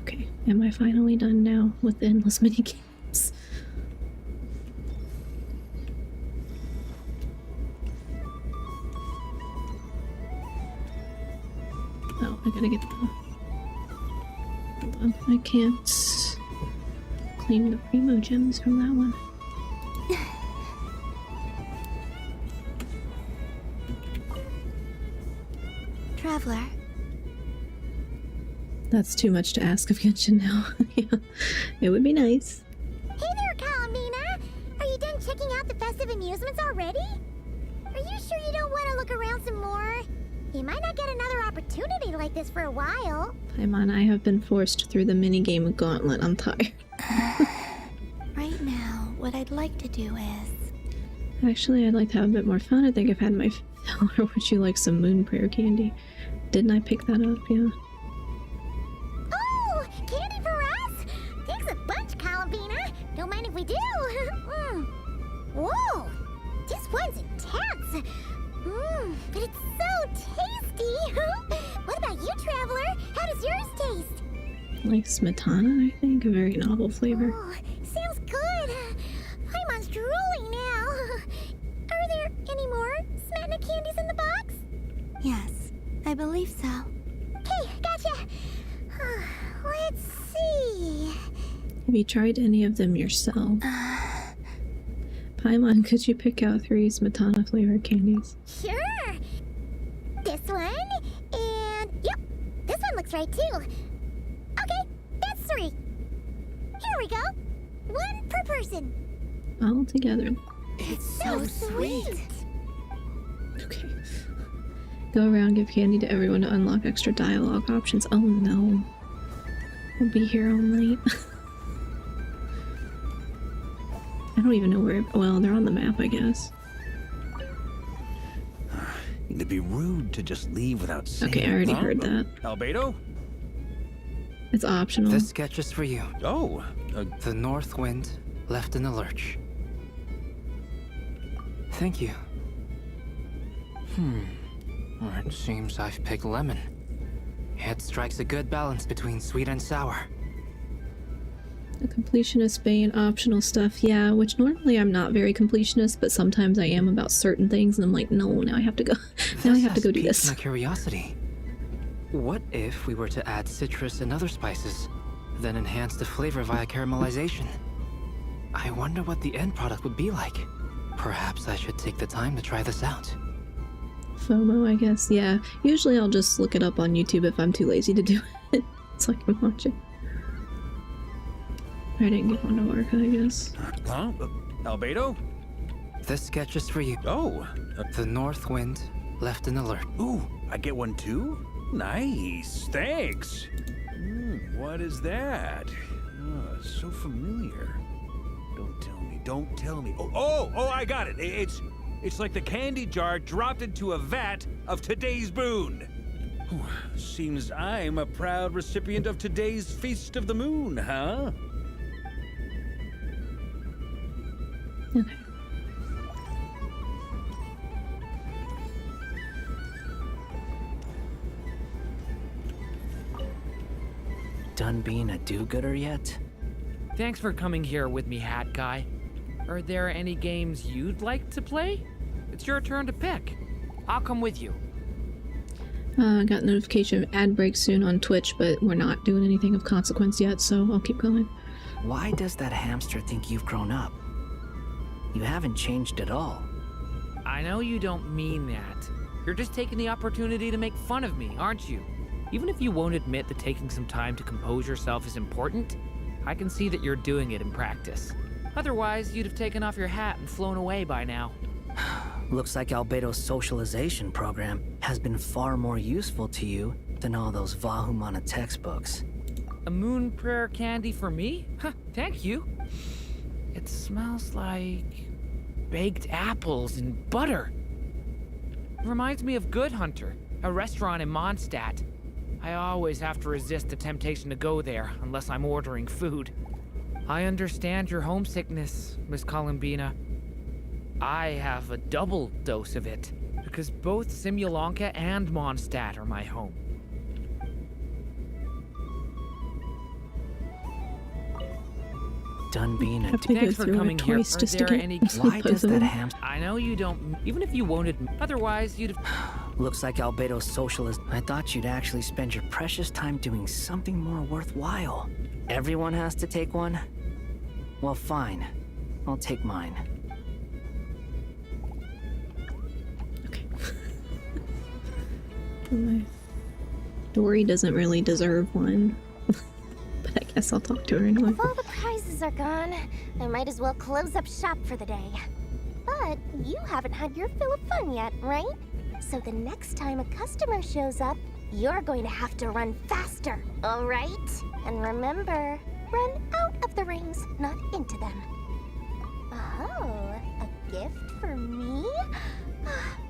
Okay, am I finally done now with the endless minigames? Oh, I gotta get the... Hold on, I can't claim the primo gems from that one. Traveler. That's too much to ask of Genshin now. Yeah, it would be nice. Hey there, Columbina! Are you done checking out the festive amusements already? Are you sure you don't want to look around some more? You might not get another opportunity like this for a while. Paimon, I have been forced through the minigame gauntlet. I'm tired. Right now, what I'd like to do is... Actually, I'd like to have a bit more fun. I think I've had my fill. Or would you like some moon prayer candy? Didn't I pick that up? Yeah. Oh, candy for us? Thanks a bunch, Columbina. Don't mind if we do. Whoa, this one's intense. But it's so tasty. What about you, Traveler? How does yours taste? Like smetana, I think. A very novel flavor. Oh, sounds good. Paimon's drooling now. Are there any more smetana candies in the box? Yes, I believe so. Okay, gotcha. Let's see. Have you tried any of them yourself? Paimon, could you pick out 3 smetana flavored candies? Sure. This one, and yep, this one looks right too. Okay, that's 3. Here we go. 1 per person. All together. It's so sweet. Okay. Go around, give candy to everyone to unlock extra dialogue options. Oh no. We'll be here all night. I don't even know where. Well, they're on the map, I guess. It'd be rude to just leave without saying. Okay, I already heard that. Albedo? It's optional. This sketch is for you. Oh. The North Wind left in the lurch. Thank you. It seems I've picked lemon. It strikes a good balance between sweet and sour. The completionist vein, optional stuff, yeah, which normally I'm not very completionist, but sometimes I am about certain things, and I'm like, no, now I have to go. Now I have to go do this. My curiosity. What if we were to add citrus and other spices, then enhance the flavor via caramelization? I wonder what the end product would be like. Perhaps I should take the time to try this out. FOMO, I guess, yeah. Usually I'll just look it up on YouTube if I'm too lazy to do it, so I can watch it. I didn't get one to work, I guess. Huh? Albedo? This sketch is for you. Oh. The North Wind left in the lurch. Ooh, I get one too? Nice, thanks. What is that? Oh, so familiar. Don't tell me. Oh, I got it. It's like the candy jar dropped into a vat of today's boon. Seems I'm a proud recipient of today's Feast of the Moon, huh? Okay. Done being a do-gooder yet? Thanks for coming here with me, Hat Guy. Are there any games you'd like to play? It's your turn to pick. I'll come with you. I got notification of ad break soon on Twitch, but we're not doing anything of consequence yet, so I'll keep going. Why does that hamster think you've grown up? You haven't changed at all. I know you don't mean that. You're just taking the opportunity to make fun of me, aren't you? Even if you won't admit that taking some time to compose yourself is important, I can see that you're doing it in practice. Otherwise, you'd have taken off your hat and flown away by now. Looks like Albedo's socialization program has been far more useful to you than all those Vahumana textbooks. A moon prayer candy for me? Huh, thank you. It smells like baked apples and butter. Reminds me of Good Hunter, a restaurant in Mondstadt. I always have to resist the temptation to go there unless I'm ordering food. I understand your homesickness, Miss Columbina. I have a double dose of it, because both Simulanka and Mondstadt are my home. Done being a Thanks for coming here. Are there any... Why does that hamster... I know you don't... Even if you won't admit... Otherwise, you'd have... Looks like Albedo's socialist. I thought you'd actually spend your precious time doing something more worthwhile. Everyone has to take one? Well, fine. I'll take mine. Dory doesn't really deserve one. But I guess I'll talk to her anyway. If all the prizes are gone, I might as well close up shop for the day. But you haven't had your fill of fun yet, right? So the next time a customer shows up, you're going to have to run faster, all right? And remember, run out of the rings, not into them. Oh, a gift for me?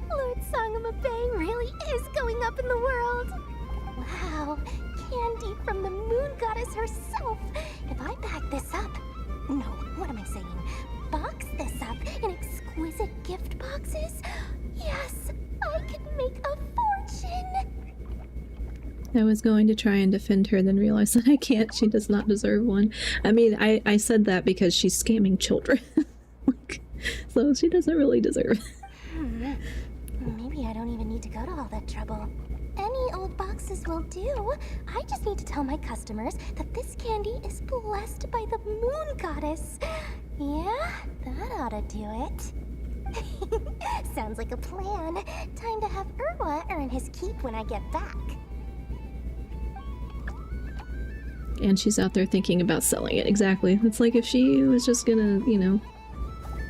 Lord Sangama really is going up in the world. Wow, candy from the moon goddess herself. If I bag this up... No, what am I saying? Box this up in exquisite gift boxes? Yes, I can make a fortune! I was going to try and defend her, then realized that I can't. She does not deserve one. I mean, I said that because she's scamming children. So she doesn't really deserve it. Maybe I don't even need to go to all that trouble. Any old boxes will do. I just need to tell my customers that this candy is blessed by the moon goddess. Yeah, that ought to do it. Sounds like a plan. Time to have Irwa earn his keep when I get back. And she's out there thinking about selling it. Exactly. It's like if she was just gonna, you know,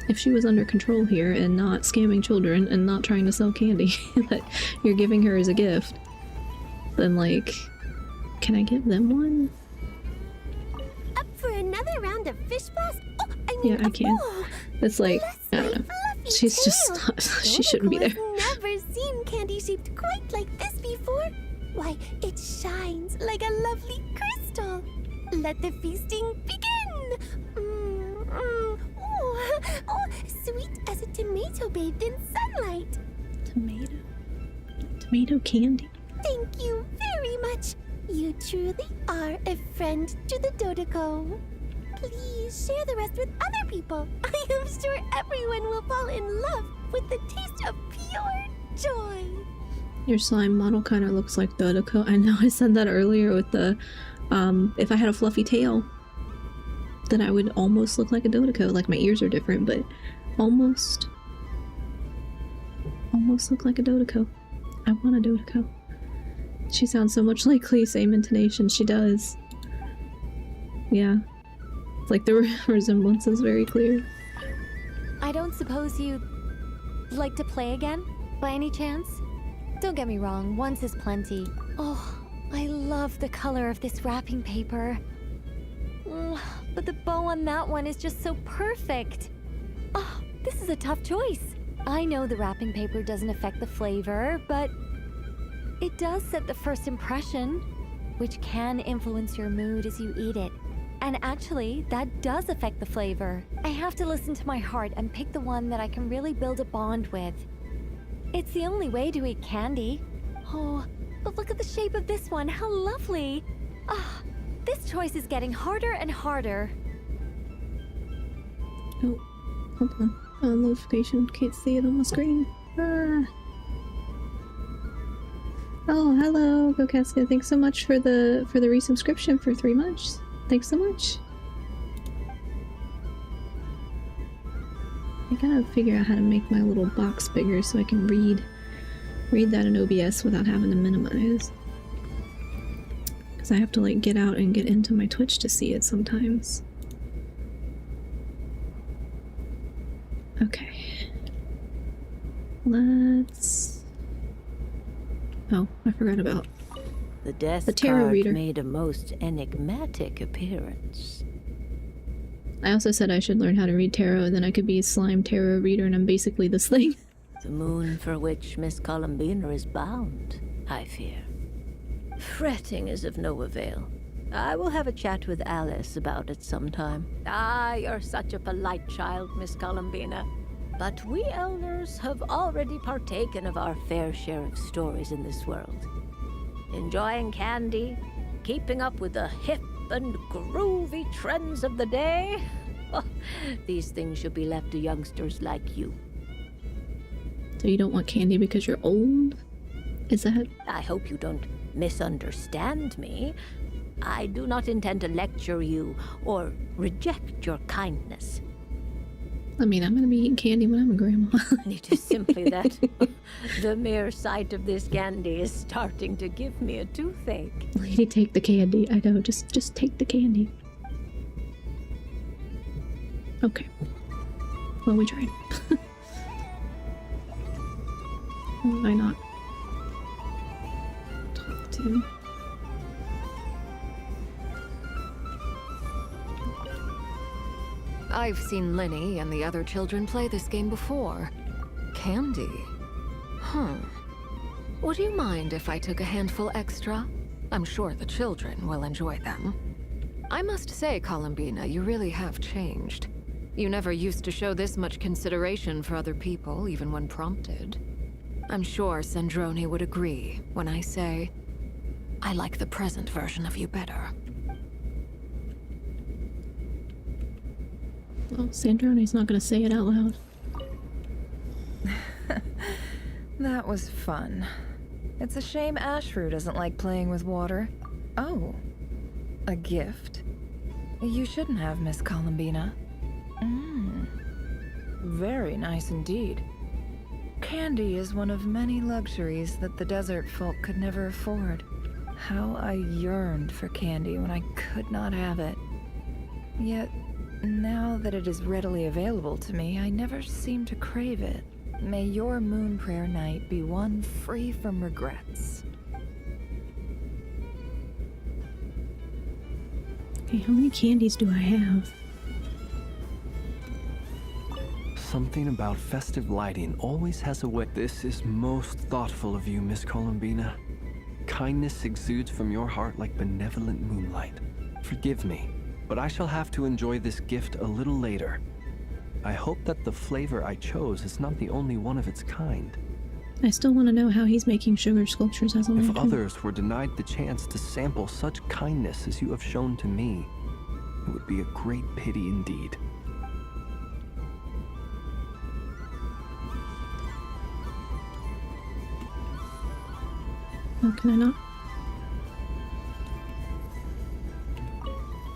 if she was under control here and not scamming children and not trying to sell candy that you're giving her as a gift, then, like, can I give them one? Up for another round of fish blast? Oh, Yeah, I can. It's like, I don't know. She's just not, she shouldn't be there. I've never seen candy shaped quite like this before. Why, it shines like a lovely crystal. Let the feasting begin. Oh, sweet as a tomato bathed in sunlight. Tomato? Tomato candy? Thank you very much. You truly are a friend to the Dodoko. Please share the rest with other people. I am sure everyone will fall in love with the taste of pure joy. Your slime model kind of looks like Dodoko. I know I said that earlier with the, if I had a fluffy tail, then I would almost look like a Dodoko. Like my ears are different, but almost look like a Dodoko. I want a Dodoko. She sounds so much like Klee, same intonation. She does. Yeah. It's like the resemblance is very clear. I don't suppose you'd like to play again, by any chance? Don't get me wrong, once is plenty. Oh, I love the color of this wrapping paper. But the bow on that one is just so perfect. Oh, this is a tough choice. I know the wrapping paper doesn't affect the flavor, but it does set the first impression, which can influence your mood as you eat it. And actually, that does affect the flavor. I have to listen to my heart and pick the one that I can really build a bond with. It's the only way to eat candy. Oh, but look at the shape of this one, how lovely! Ah, this choice is getting harder and harder. Oh, hold on. Notification, can't see it on the screen. Ah. Oh, hello, Gokaska. Thanks so much for the resubscription for 3 months. Thanks so much. I gotta figure out how to make my little box bigger so I can read that in OBS without having to minimize. Because I have to like get out and get into my Twitch to see it sometimes. Okay. Let's... Oh, I forgot about the death tarot card reader. made a most enigmatic appearance. I also said I should learn how to read tarot, and then I could be a slime tarot reader, and I'm basically this thing. The moon for which Miss Columbina is bound, I fear. Fretting is of no avail. I will have a chat with Alice about it sometime. Ah, you're such a polite child, Miss Columbina. But we elders have already partaken of our fair share of stories in this world. Enjoying candy, keeping up with the hip and groovy trends of the day. These things should be left to youngsters like you. So you don't want candy because you're old? Is that... I hope you don't misunderstand me. I do not intend to lecture you or reject your kindness. I mean, I'm gonna be eating candy when I'm a grandma. It is simply that the mere sight of this candy is starting to give me a toothache. Lady, take the candy. I know, just take the candy. Okay. Well, we tried. Why not? Talk to... I've seen Linny and the other children play this game before. Candy? Would you mind if I took a handful extra? I'm sure the children will enjoy them. I must say, Columbina, you really have changed. You never used to show this much consideration for other people, even when prompted. I'm sure Sandrone would agree when I say, I like the present version of you better. Well, Sandrone's not gonna say it out loud. That was fun. It's a shame Ashru doesn't like playing with water. Oh, a gift? You shouldn't have, Miss Columbina. Very nice indeed. Candy is one of many luxuries that the desert folk could never afford. How I yearned for candy when I could not have it. Yet, now that it is readily available to me, I never seem to crave it. May your moon prayer night be one free from regrets. Okay, how many candies do I have? Something about festive lighting always has a way. This is most thoughtful of you, Miss Columbina. Kindness exudes from your heart like benevolent moonlight. Forgive me, but I shall have to enjoy this gift a little later. I hope that the flavor I chose is not the only one of its kind. I still want to know how he's making sugar sculptures as a If lantern. others were denied the chance to sample such kindness as you have shown to me, it would be a great pity indeed. Oh, can I not?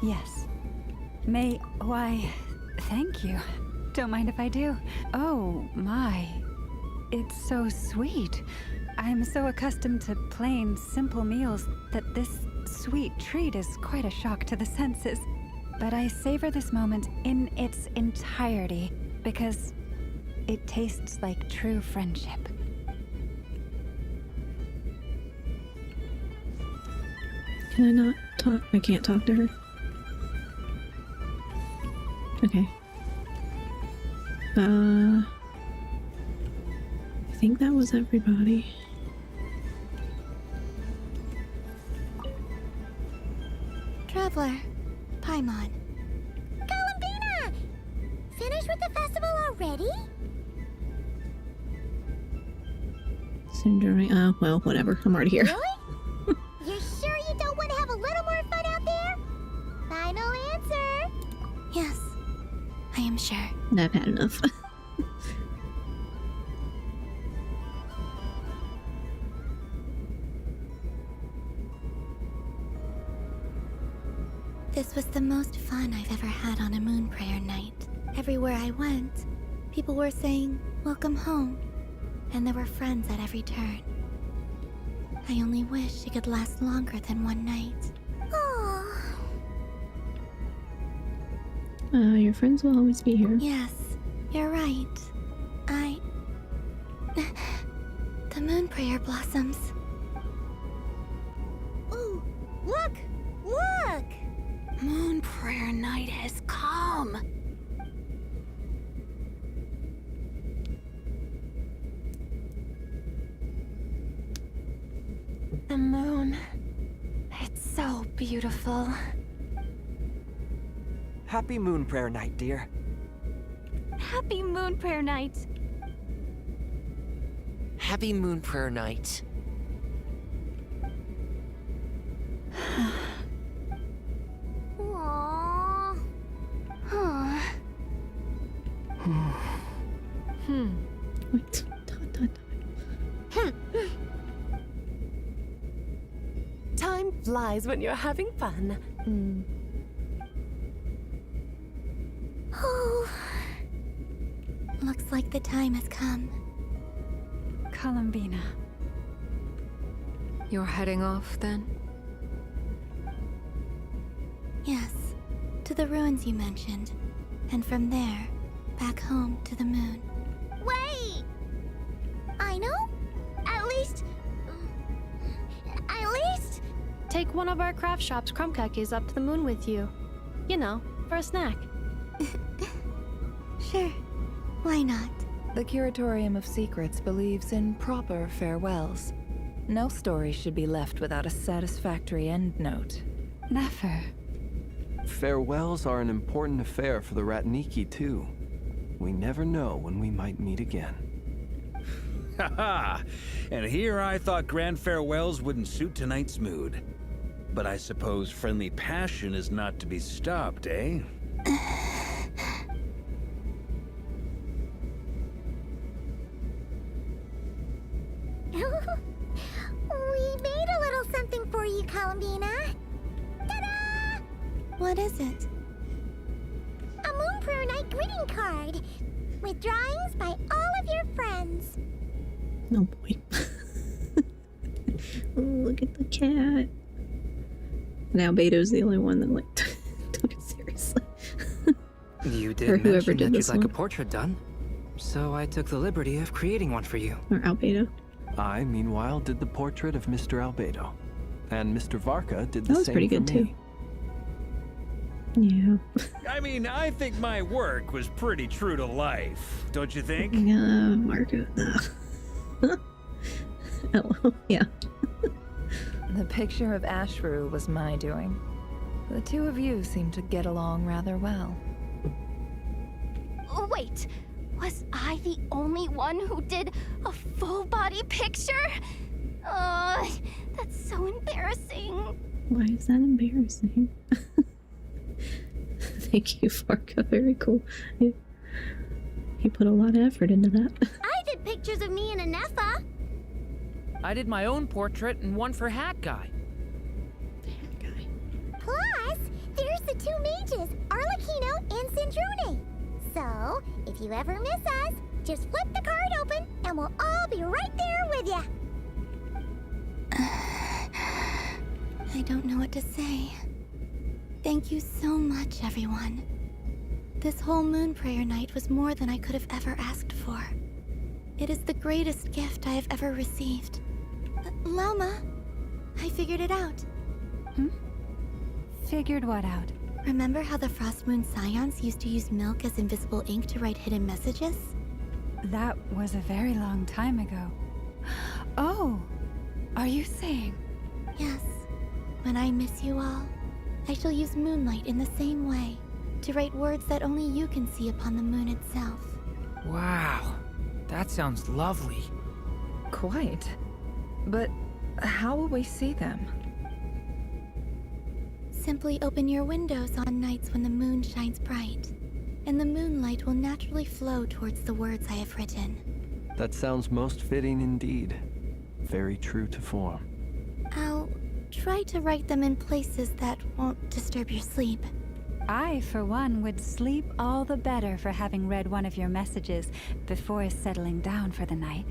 Yes. Why, thank you. Don't mind if I do. Oh, my. It's so sweet. I'm so accustomed to plain, simple meals that this sweet treat is quite a shock to the senses. But I savor this moment in its entirety because it tastes like true friendship. Can I not talk? I can't talk to her. Okay. I think that was everybody. Traveler, Paimon. Columbina! Finished with the festival already? Soon during. Well, whatever. I'm already here. Really? You sure you don't want to have a little more fun out there? Final answer. Yes, I am sure. I've had enough. This was the most fun I've ever had on a moon prayer night. Everywhere I went, people were saying, "Welcome home," and there were friends at every turn. I only wish it could last longer than one night. Your friends will always be here. Yes, you're right. The moon prayer blossoms. Ooh, look! Look! Moon prayer night has come. The moon. It's so beautiful. Happy Moon Prayer Night, dear. Happy Moon Prayer Night. Happy Moon Prayer Night. Aww. Huh. Wait. Time flies when you're having fun. Oh. Looks like the time has come. Columbina. You're heading off, then? Yes, to the ruins you mentioned. And from there, back home to the moon. Wait! I know? At least... Take one of our craft shop's crumb cookies up to the moon with you. You know, for a snack. Sure. Why not? The Curatorium of Secrets believes in proper farewells. No story should be left without a satisfactory endnote. Never. Farewells are an important affair for the Ratniki, too. We never know when we might meet again. Haha! And here I thought grand farewells wouldn't suit tonight's mood. But I suppose friendly passion is not to be stopped, eh? We made a little something for you, Columbina. Ta-da! What is it? A Moon Prayer Night greeting card with drawings by all of your friends. Oh boy. Oh, look at the cat. Now Beto's the only one that like took it seriously. You Or did whoever mention did that this you'd like a one. portrait done, so I took the liberty of creating one for you. Or Albedo. I, meanwhile, did the portrait of Mr. Albedo. And Mr. Varka did the That was same pretty for good, me. too. Yeah. I mean, I think my work was pretty true to life, don't you think? Yeah, Marco. Oh, yeah. The picture of Ashru was my doing. The two of you seem to get along rather well. Oh, wait, was I the only one who did a full body picture? Oh, that's so embarrassing. Why is that embarrassing? Thank you, Farka. Very cool. He put a lot of effort into that. I did pictures of me and Anefa. I did my own portrait and one for Hat Guy. Plus, there's the two mages, Arlecchino and Sandrune. So, if you ever miss us, just flip the card open and we'll all be right there with you. I don't know what to say. Thank you so much, everyone. This whole Moon Prayer Night was more than I could have ever asked for. It is the greatest gift I have ever received. Lauma, I figured it out. Figured what out? Remember how the Frost Moon Scions used to use milk as invisible ink to write hidden messages? That was a very long time ago. Oh, are you saying? Yes. When I miss you all, I shall use moonlight in the same way, to write words that only you can see upon the moon itself. Wow, that sounds lovely. Quite. But how will we see them? Simply open your windows on nights when the moon shines bright, and the moonlight will naturally flow towards the words I have written. That sounds most fitting indeed. Very true to form. I'll try to write them in places that won't disturb your sleep. I, for one, would sleep all the better for having read one of your messages before settling down for the night.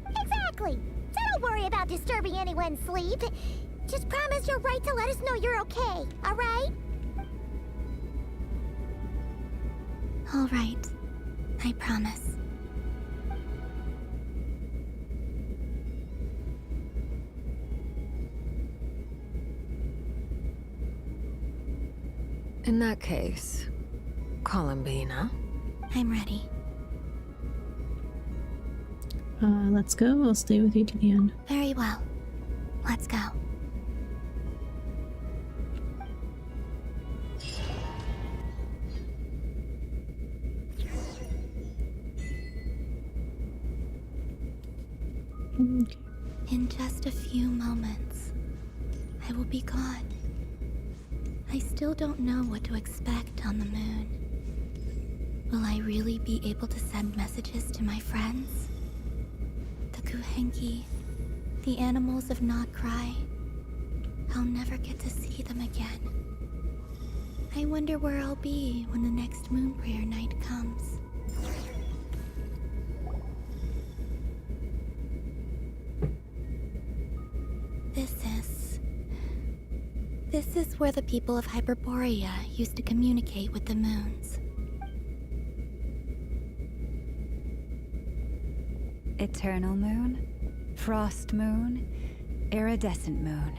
Exactly. So don't worry about disturbing anyone's sleep. Just promise you'll write to let us know you're okay, alright? All right. I promise. In that case, Columbina. I'm ready. Let's go. I'll stay with you to the end. Very well. Let's go. Okay. In just a few moments, I will be gone. I still don't know what to expect on the moon. Will I really be able to send messages to my friends? The Kuhenki, the animals of Not Cry. I'll never get to see them again. I wonder where I'll be when the next Moon Prayer Night comes. This is where the people of Hyperborea used to communicate with the moons. Eternal moon, frost moon, iridescent moon.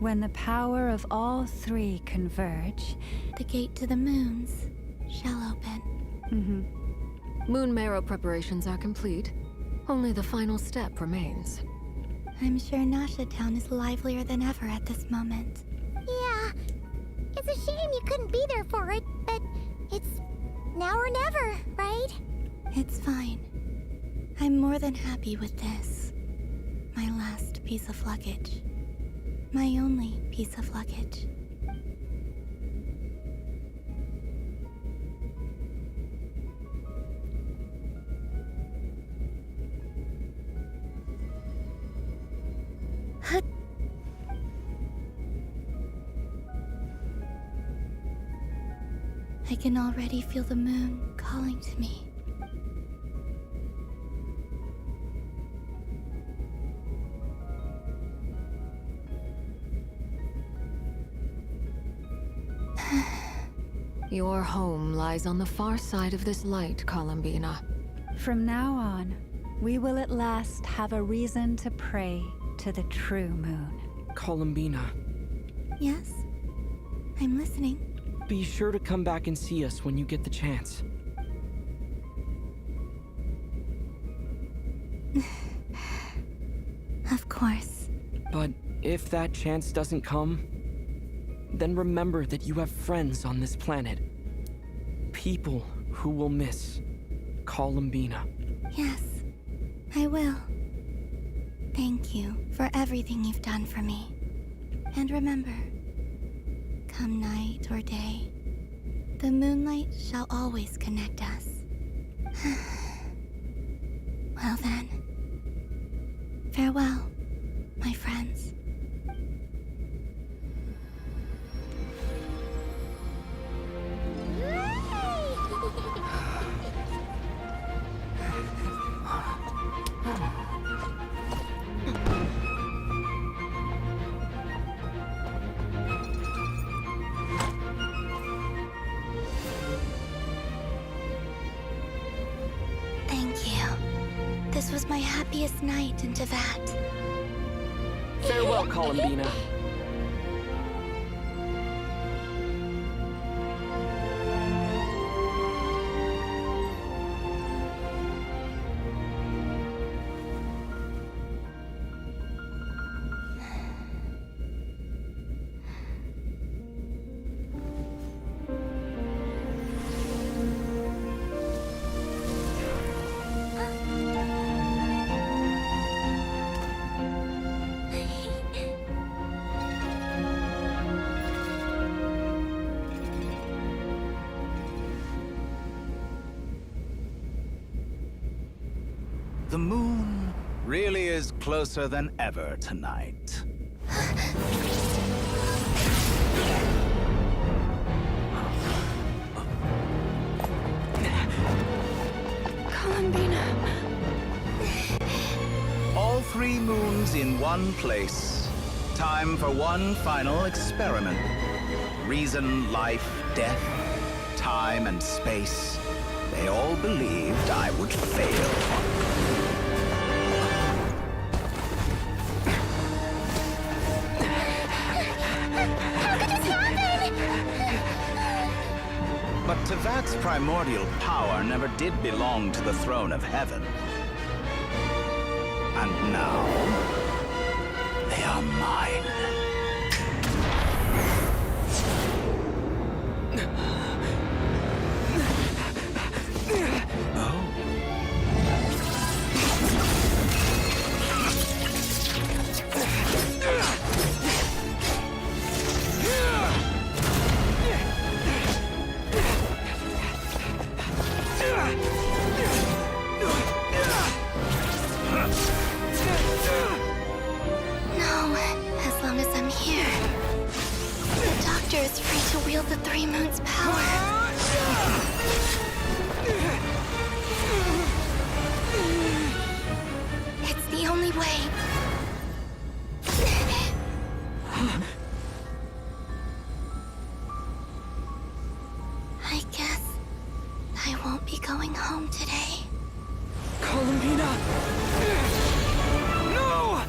When the power of all three converge, the gate to the moons shall open. Moon marrow preparations are complete. Only the final step remains. I'm sure Nasha Town is livelier than ever at this moment. Yeah, it's a shame you couldn't be there for it, but it's now or never, right? It's fine. I'm more than happy with this. My last piece of luggage. My only piece of luggage. I can already feel the moon calling to me. Your home lies on the far side of this light, Columbina. From now on, we will at last have a reason to pray to the true moon. Columbina. Yes? I'm listening. Be sure to come back and see us when you get the chance. Of course. But if that chance doesn't come, then remember that you have friends on this planet. People who will miss Columbina. Yes, I will. Thank you for everything you've done for me. And remember, come night or day, the moonlight shall always connect us. Well then, farewell, my friends. Thank you. This was my happiest night in Tevat. Farewell, Columbina. The moon really is closer than ever tonight. Columbina. All 3 moons in one place. Time for one final experiment. Reason, life, death, time, and space. They all believed I would fail. But Tevat's primordial power never did belong to the throne of heaven. And now, they are mine. No, as long as I'm here. The Doctor is free to wield the 3 moons' power. It's the only way. I guess I won't be going home today. Columbina! No!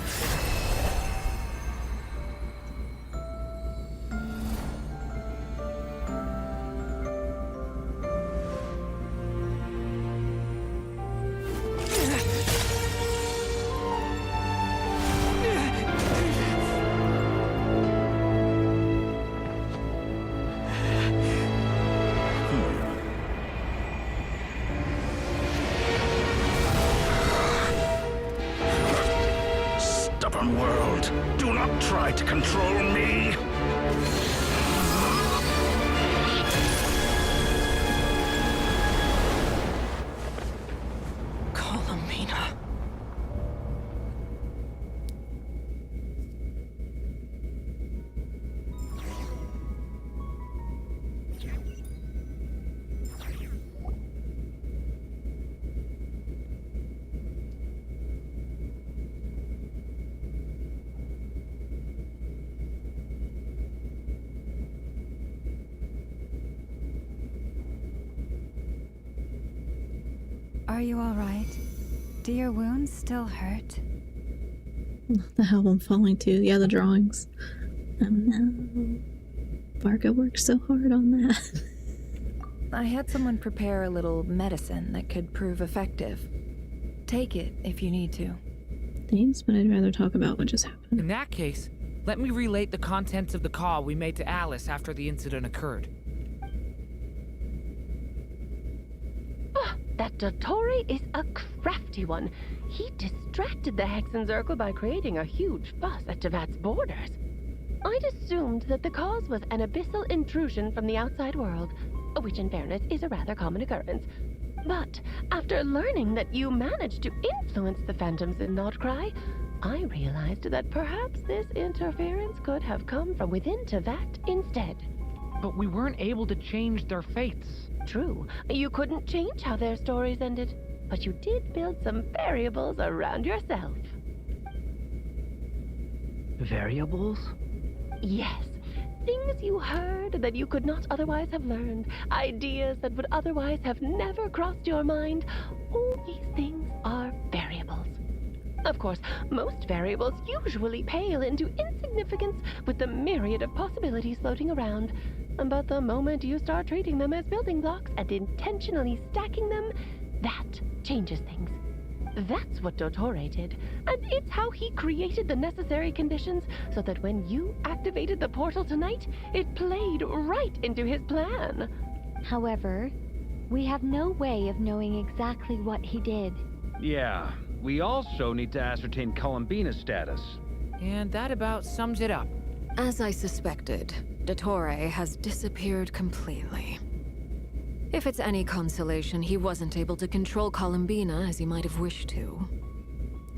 Stubborn world, do not try to control me. Columbina. Are you all right? Do your wounds still hurt? The hell I'm falling to. Yeah, the drawings. Oh no. Varga worked so hard on that. I had someone prepare a little medicine that could prove effective. Take it if you need to. Thanks, but I'd rather talk about what just happened. In that case, let me relate the contents of the call we made to Alice after the incident occurred. That Dottore is a crafty one. He distracted the Hexen Circle by creating a huge fuss at Tevat's borders. I'd assumed that the cause was an abyssal intrusion from the outside world, which in fairness is a rather common occurrence. But after learning that you managed to influence the phantoms in Notcry, I realized that perhaps this interference could have come from within Tevat instead. But we weren't able to change their fates. True, you couldn't change how their stories ended, but you did build some variables around yourself. Variables? Yes. Things you heard that you could not otherwise have learned. Ideas that would otherwise have never crossed your mind. All these things are variables. Of course, most variables usually pale into insignificance with the myriad of possibilities floating around. But the moment you start treating them as building blocks and intentionally stacking them, that changes things. That's what Dottore did, and it's how he created the necessary conditions so that when you activated the portal tonight, it played right into his plan. However, we have no way of knowing exactly what he did. Yeah, we also need to ascertain Columbina's status. And that about sums it up. As I suspected, Dottore has disappeared completely. If it's any consolation, he wasn't able to control Columbina as he might have wished to.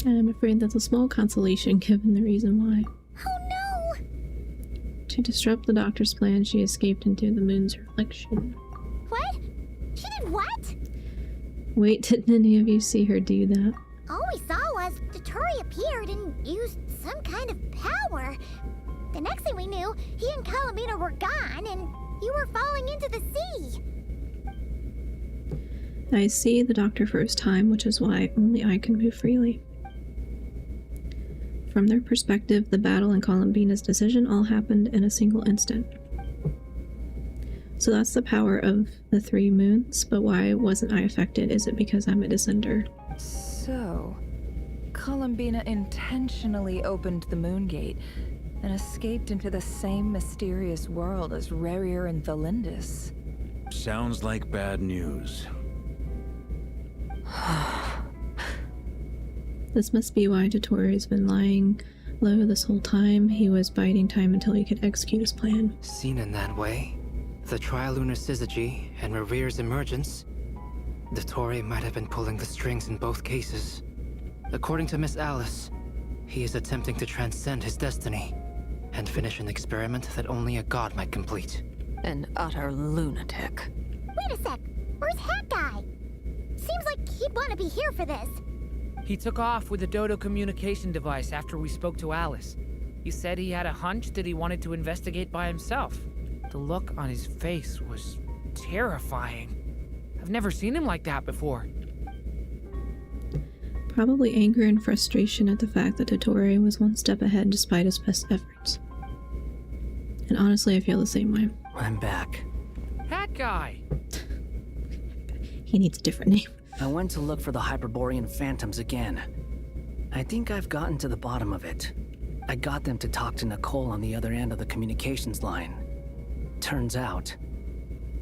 I'm afraid that's a small consolation given the reason why. Oh no! To disrupt the doctor's plan, she escaped into the moon's reflection. What? She did what? Wait, didn't any of you see her do that? All we saw was Dottore appeared and used some kind of power. The next thing we knew, he and Columbina were gone and you were falling into the sea. I see the doctor first time, which is why only I can move freely. From their perspective, the battle and Columbina's decision all happened in a single instant. So that's the power of the 3 moons, but why wasn't I affected? Is it because I'm a descender? So, Columbina intentionally opened the moon gate and escaped into the same mysterious world as Rerir and Thalindis. Sounds like bad news. This must be why Dottore's been lying low this whole time. He was biding time until he could execute his plan. Seen in that way, the trilunar syzygy and Rerir's emergence, Dottore might have been pulling the strings in both cases. According to Miss Alice, he is attempting to transcend his destiny and finish an experiment that only a god might complete. An utter lunatic. Wait a sec, where's Hat Guy? Seems like he'd want to be here for this. He took off with the Dodo communication device after we spoke to Alice. He said he had a hunch that he wanted to investigate by himself. The look on his face was terrifying. I've never seen him like that before. Probably anger and frustration at the fact that Dottore was one step ahead despite his best efforts. And honestly, I feel the same way. I'm back. Hat Guy! He needs a different name. I went to look for the Hyperborean phantoms again. I think I've gotten to the bottom of it. I got them to talk to Nicole on the other end of the communications line. Turns out,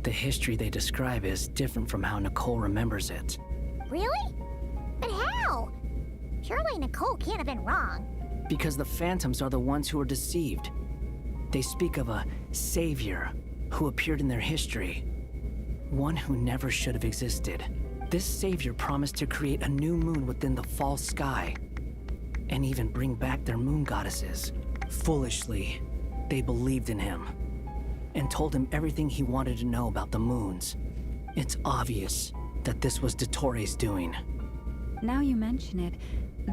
the history they describe is different from how Nicole remembers it. Really? But how? Surely Nicole can't have been wrong. Because the phantoms are the ones who are deceived. They speak of a savior who appeared in their history. One who never should have existed. This savior promised to create a new moon within the false sky, and even bring back their moon goddesses. Foolishly, they believed in him, and told him everything he wanted to know about the moons. It's obvious that this was Dottore's doing. Now you mention it,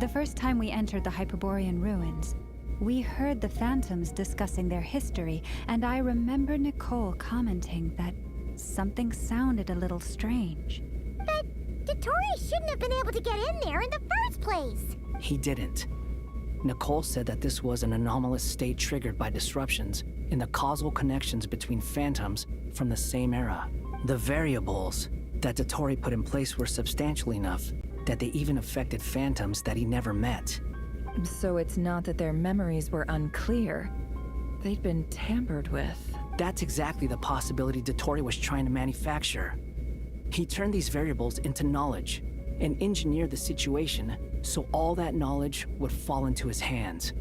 the first time we entered the Hyperborean ruins, we heard the phantoms discussing their history, and I remember Nicole commenting that something sounded a little strange. But Dottore shouldn't have been able to get in there in the first place. He didn't. Nicole said that this was an anomalous state triggered by disruptions in the causal connections between phantoms from the same era. The variables that Dottore put in place were substantial enough that they even affected phantoms that he never met. So it's not that their memories were unclear. They'd been tampered with. That's exactly the possibility Dottore was trying to manufacture. He turned these variables into knowledge and engineered the situation so all that knowledge would fall into his hands.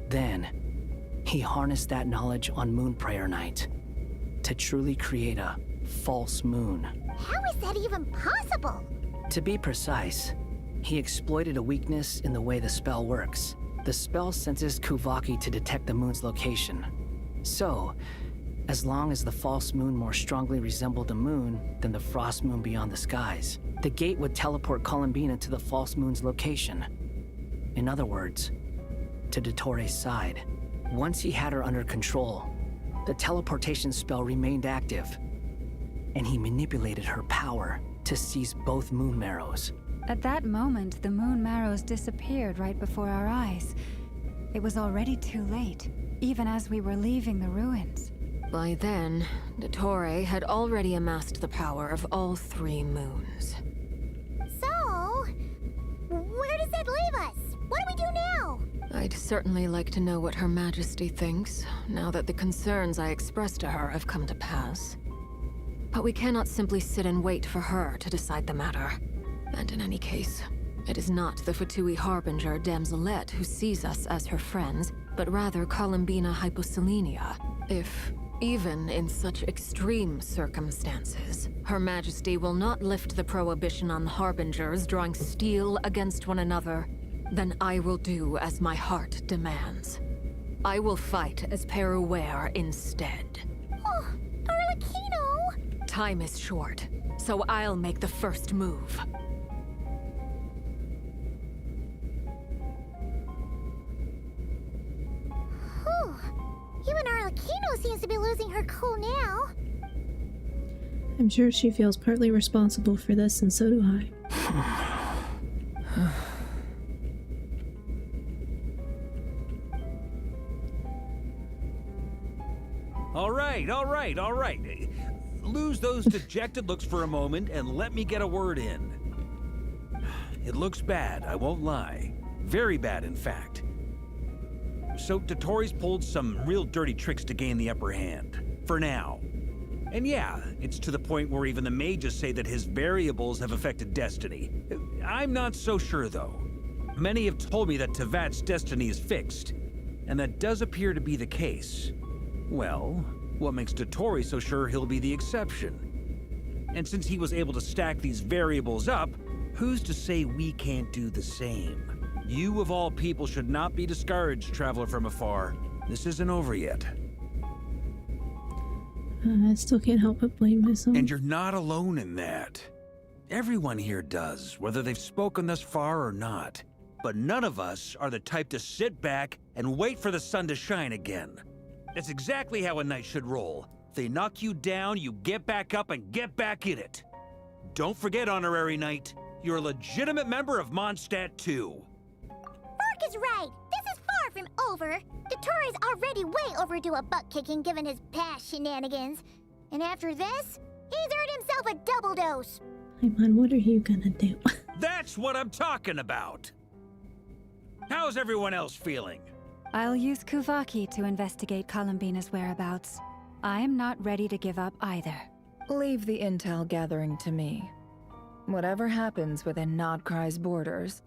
Then, he harnessed that knowledge on Moon Prayer Night to truly create a false moon. How is that even possible? To be precise, he exploited a weakness in the way the spell works. The spell senses Kuvaki to detect the moon's location. So, as long as the false moon more strongly resembled the moon than the frost moon beyond the skies, the gate would teleport Columbina to the false moon's location. In other words, to Dottore's side. Once he had her under control, the teleportation spell remained active, and he manipulated her power to seize both moon marrows. At that moment, the moon marrows disappeared right before our eyes. It was already too late, even as we were leaving the ruins. By then, Dottore had already amassed the power of all 3 moons. So, where does that leave us? What do we do now? I'd certainly like to know what Her Majesty thinks, now that the concerns I expressed to her have come to pass. But we cannot simply sit and wait for her to decide the matter. And in any case, it is not the Fatui Harbinger Damselette who sees us as her friends, but rather Columbina Hyposelenia. If, even in such extreme circumstances, Her Majesty will not lift the prohibition on the Harbingers drawing steel against one another, then I will do as my heart demands. I will fight as Peruware instead. Oh, Arlecchino! Time is short, so I'll make the first move. Whew. Even Arlecchino seems to be losing her cool now. I'm sure she feels partly responsible for this, and so do I. All right. Lose those dejected looks for a moment and let me get a word in. It looks bad, I won't lie. Very bad, in fact. So Dottore's pulled some real dirty tricks to gain the upper hand. For now. And yeah, it's to the point where even the mages say that his variables have affected destiny. I'm not so sure, though. Many have told me that Tevat's destiny is fixed, and that does appear to be the case. Well, what makes Dottore so sure he'll be the exception? And since he was able to stack these variables up, who's to say we can't do the same? You of all people should not be discouraged, traveler from afar. This isn't over yet. I still can't help but blame myself. And you're not alone in that. Everyone here does, whether they've spoken thus far or not. But none of us are the type to sit back and wait for the sun to shine again. That's exactly how a knight should roll. If they knock you down, you get back up and get back in it. Don't forget, Honorary Knight, you're a legitimate member of Mondstadt too. Fork is right. This is far from over. Dottore's already way overdue a butt-kicking given his past shenanigans. And after this, he's earned himself a double dose. Paimon, what are you gonna do? That's what I'm talking about. How's everyone else feeling? I'll use Kuvaki to investigate Columbina's whereabouts. I am not ready to give up either. Leave the intel gathering to me. Whatever happens within Nodcry's borders,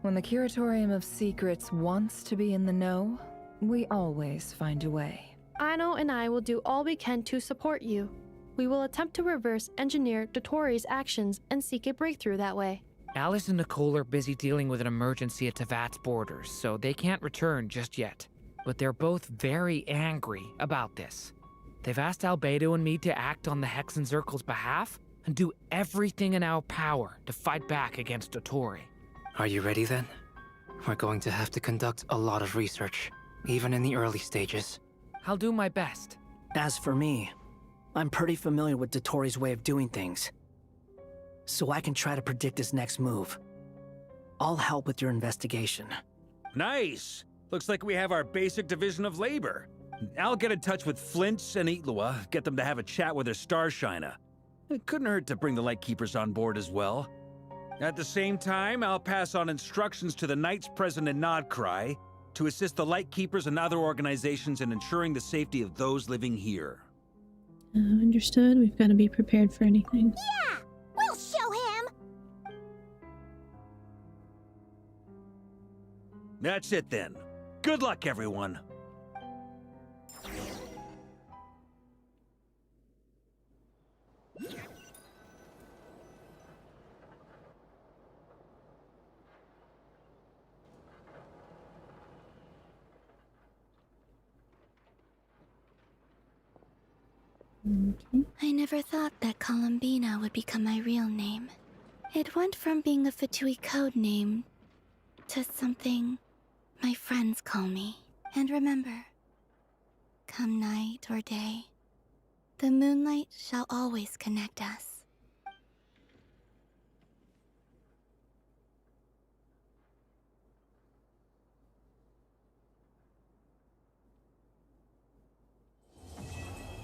when the Curatorium of Secrets wants to be in the know, we always find a way. Aino and I will do all we can to support you. We will attempt to reverse engineer Dottore's actions and seek a breakthrough that way. Alice and Nicole are busy dealing with an emergency at Tevat's borders, so they can't return just yet. But they're both very angry about this. They've asked Albedo and me to act on the Hexen Circle's behalf and do everything in our power to fight back against Dottore. Are you ready then? We're going to have to conduct a lot of research, even in the early stages. I'll do my best. As for me, I'm pretty familiar with Dottore's way of doing things, so I can try to predict his next move. I'll help with your investigation. Nice! Looks like we have our basic division of labor. I'll get in touch with Flint's and Itlua, get them to have a chat with their Starshiner. It couldn't hurt to bring the Lightkeepers on board as well. At the same time, I'll pass on instructions to the Knights present in Nodcry to assist the Lightkeepers and other organizations in ensuring the safety of those living here. Understood. We've got to be prepared for anything. Yeah! We'll show him! That's it then. Good luck, everyone. I never thought that Columbina would become my real name. It went from being a Fatui code name to something my friends call me. And remember, come night or day, the moonlight shall always connect us.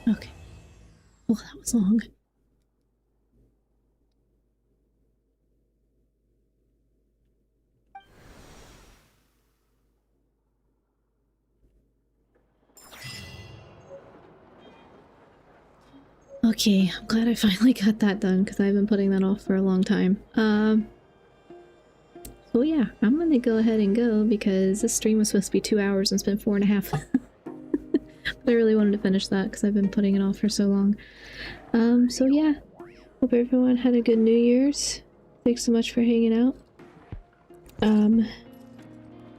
Okay. Well, that was long. Okay, I'm glad I finally got that done because I've been putting that off for a long time. So yeah, I'm gonna go ahead and go because this stream was supposed to be 2 hours and it's been 4.5. But I really wanted to finish that because I've been putting it off for so long. So yeah, hope everyone had a good New Year's. Thanks so much for hanging out.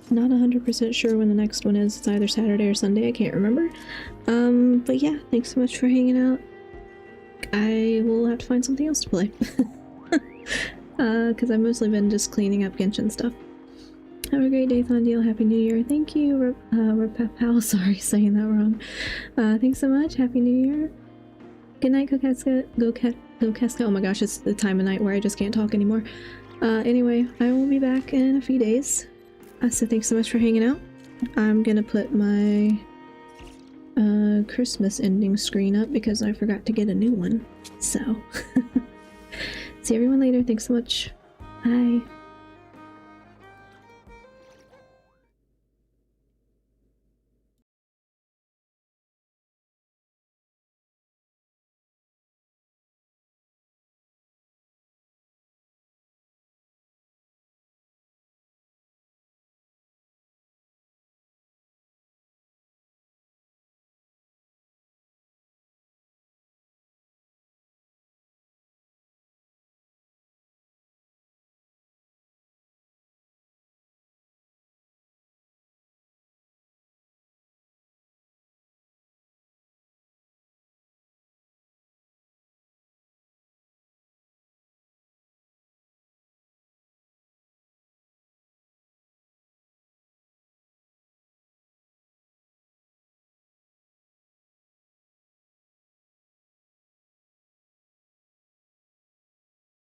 Not 100% sure when the next one is. It's either Saturday or Sunday, I can't remember. But yeah, thanks so much for hanging out. I will have to find something else to play. Because I've mostly been just cleaning up Genshin stuff. Have a great day, Thondiel. Happy New Year. Thank you, Repapal. Sorry, saying that wrong. Thanks so much. Happy New Year. Good night, Kokeska. Kokeska. Oh my gosh, it's the time of night where I just can't talk anymore. Anyway, I will be back in a few days. So thanks so much for hanging out. I'm gonna put my Christmas ending screen up because I forgot to get a new one. So, see everyone later. Thanks so much. Bye.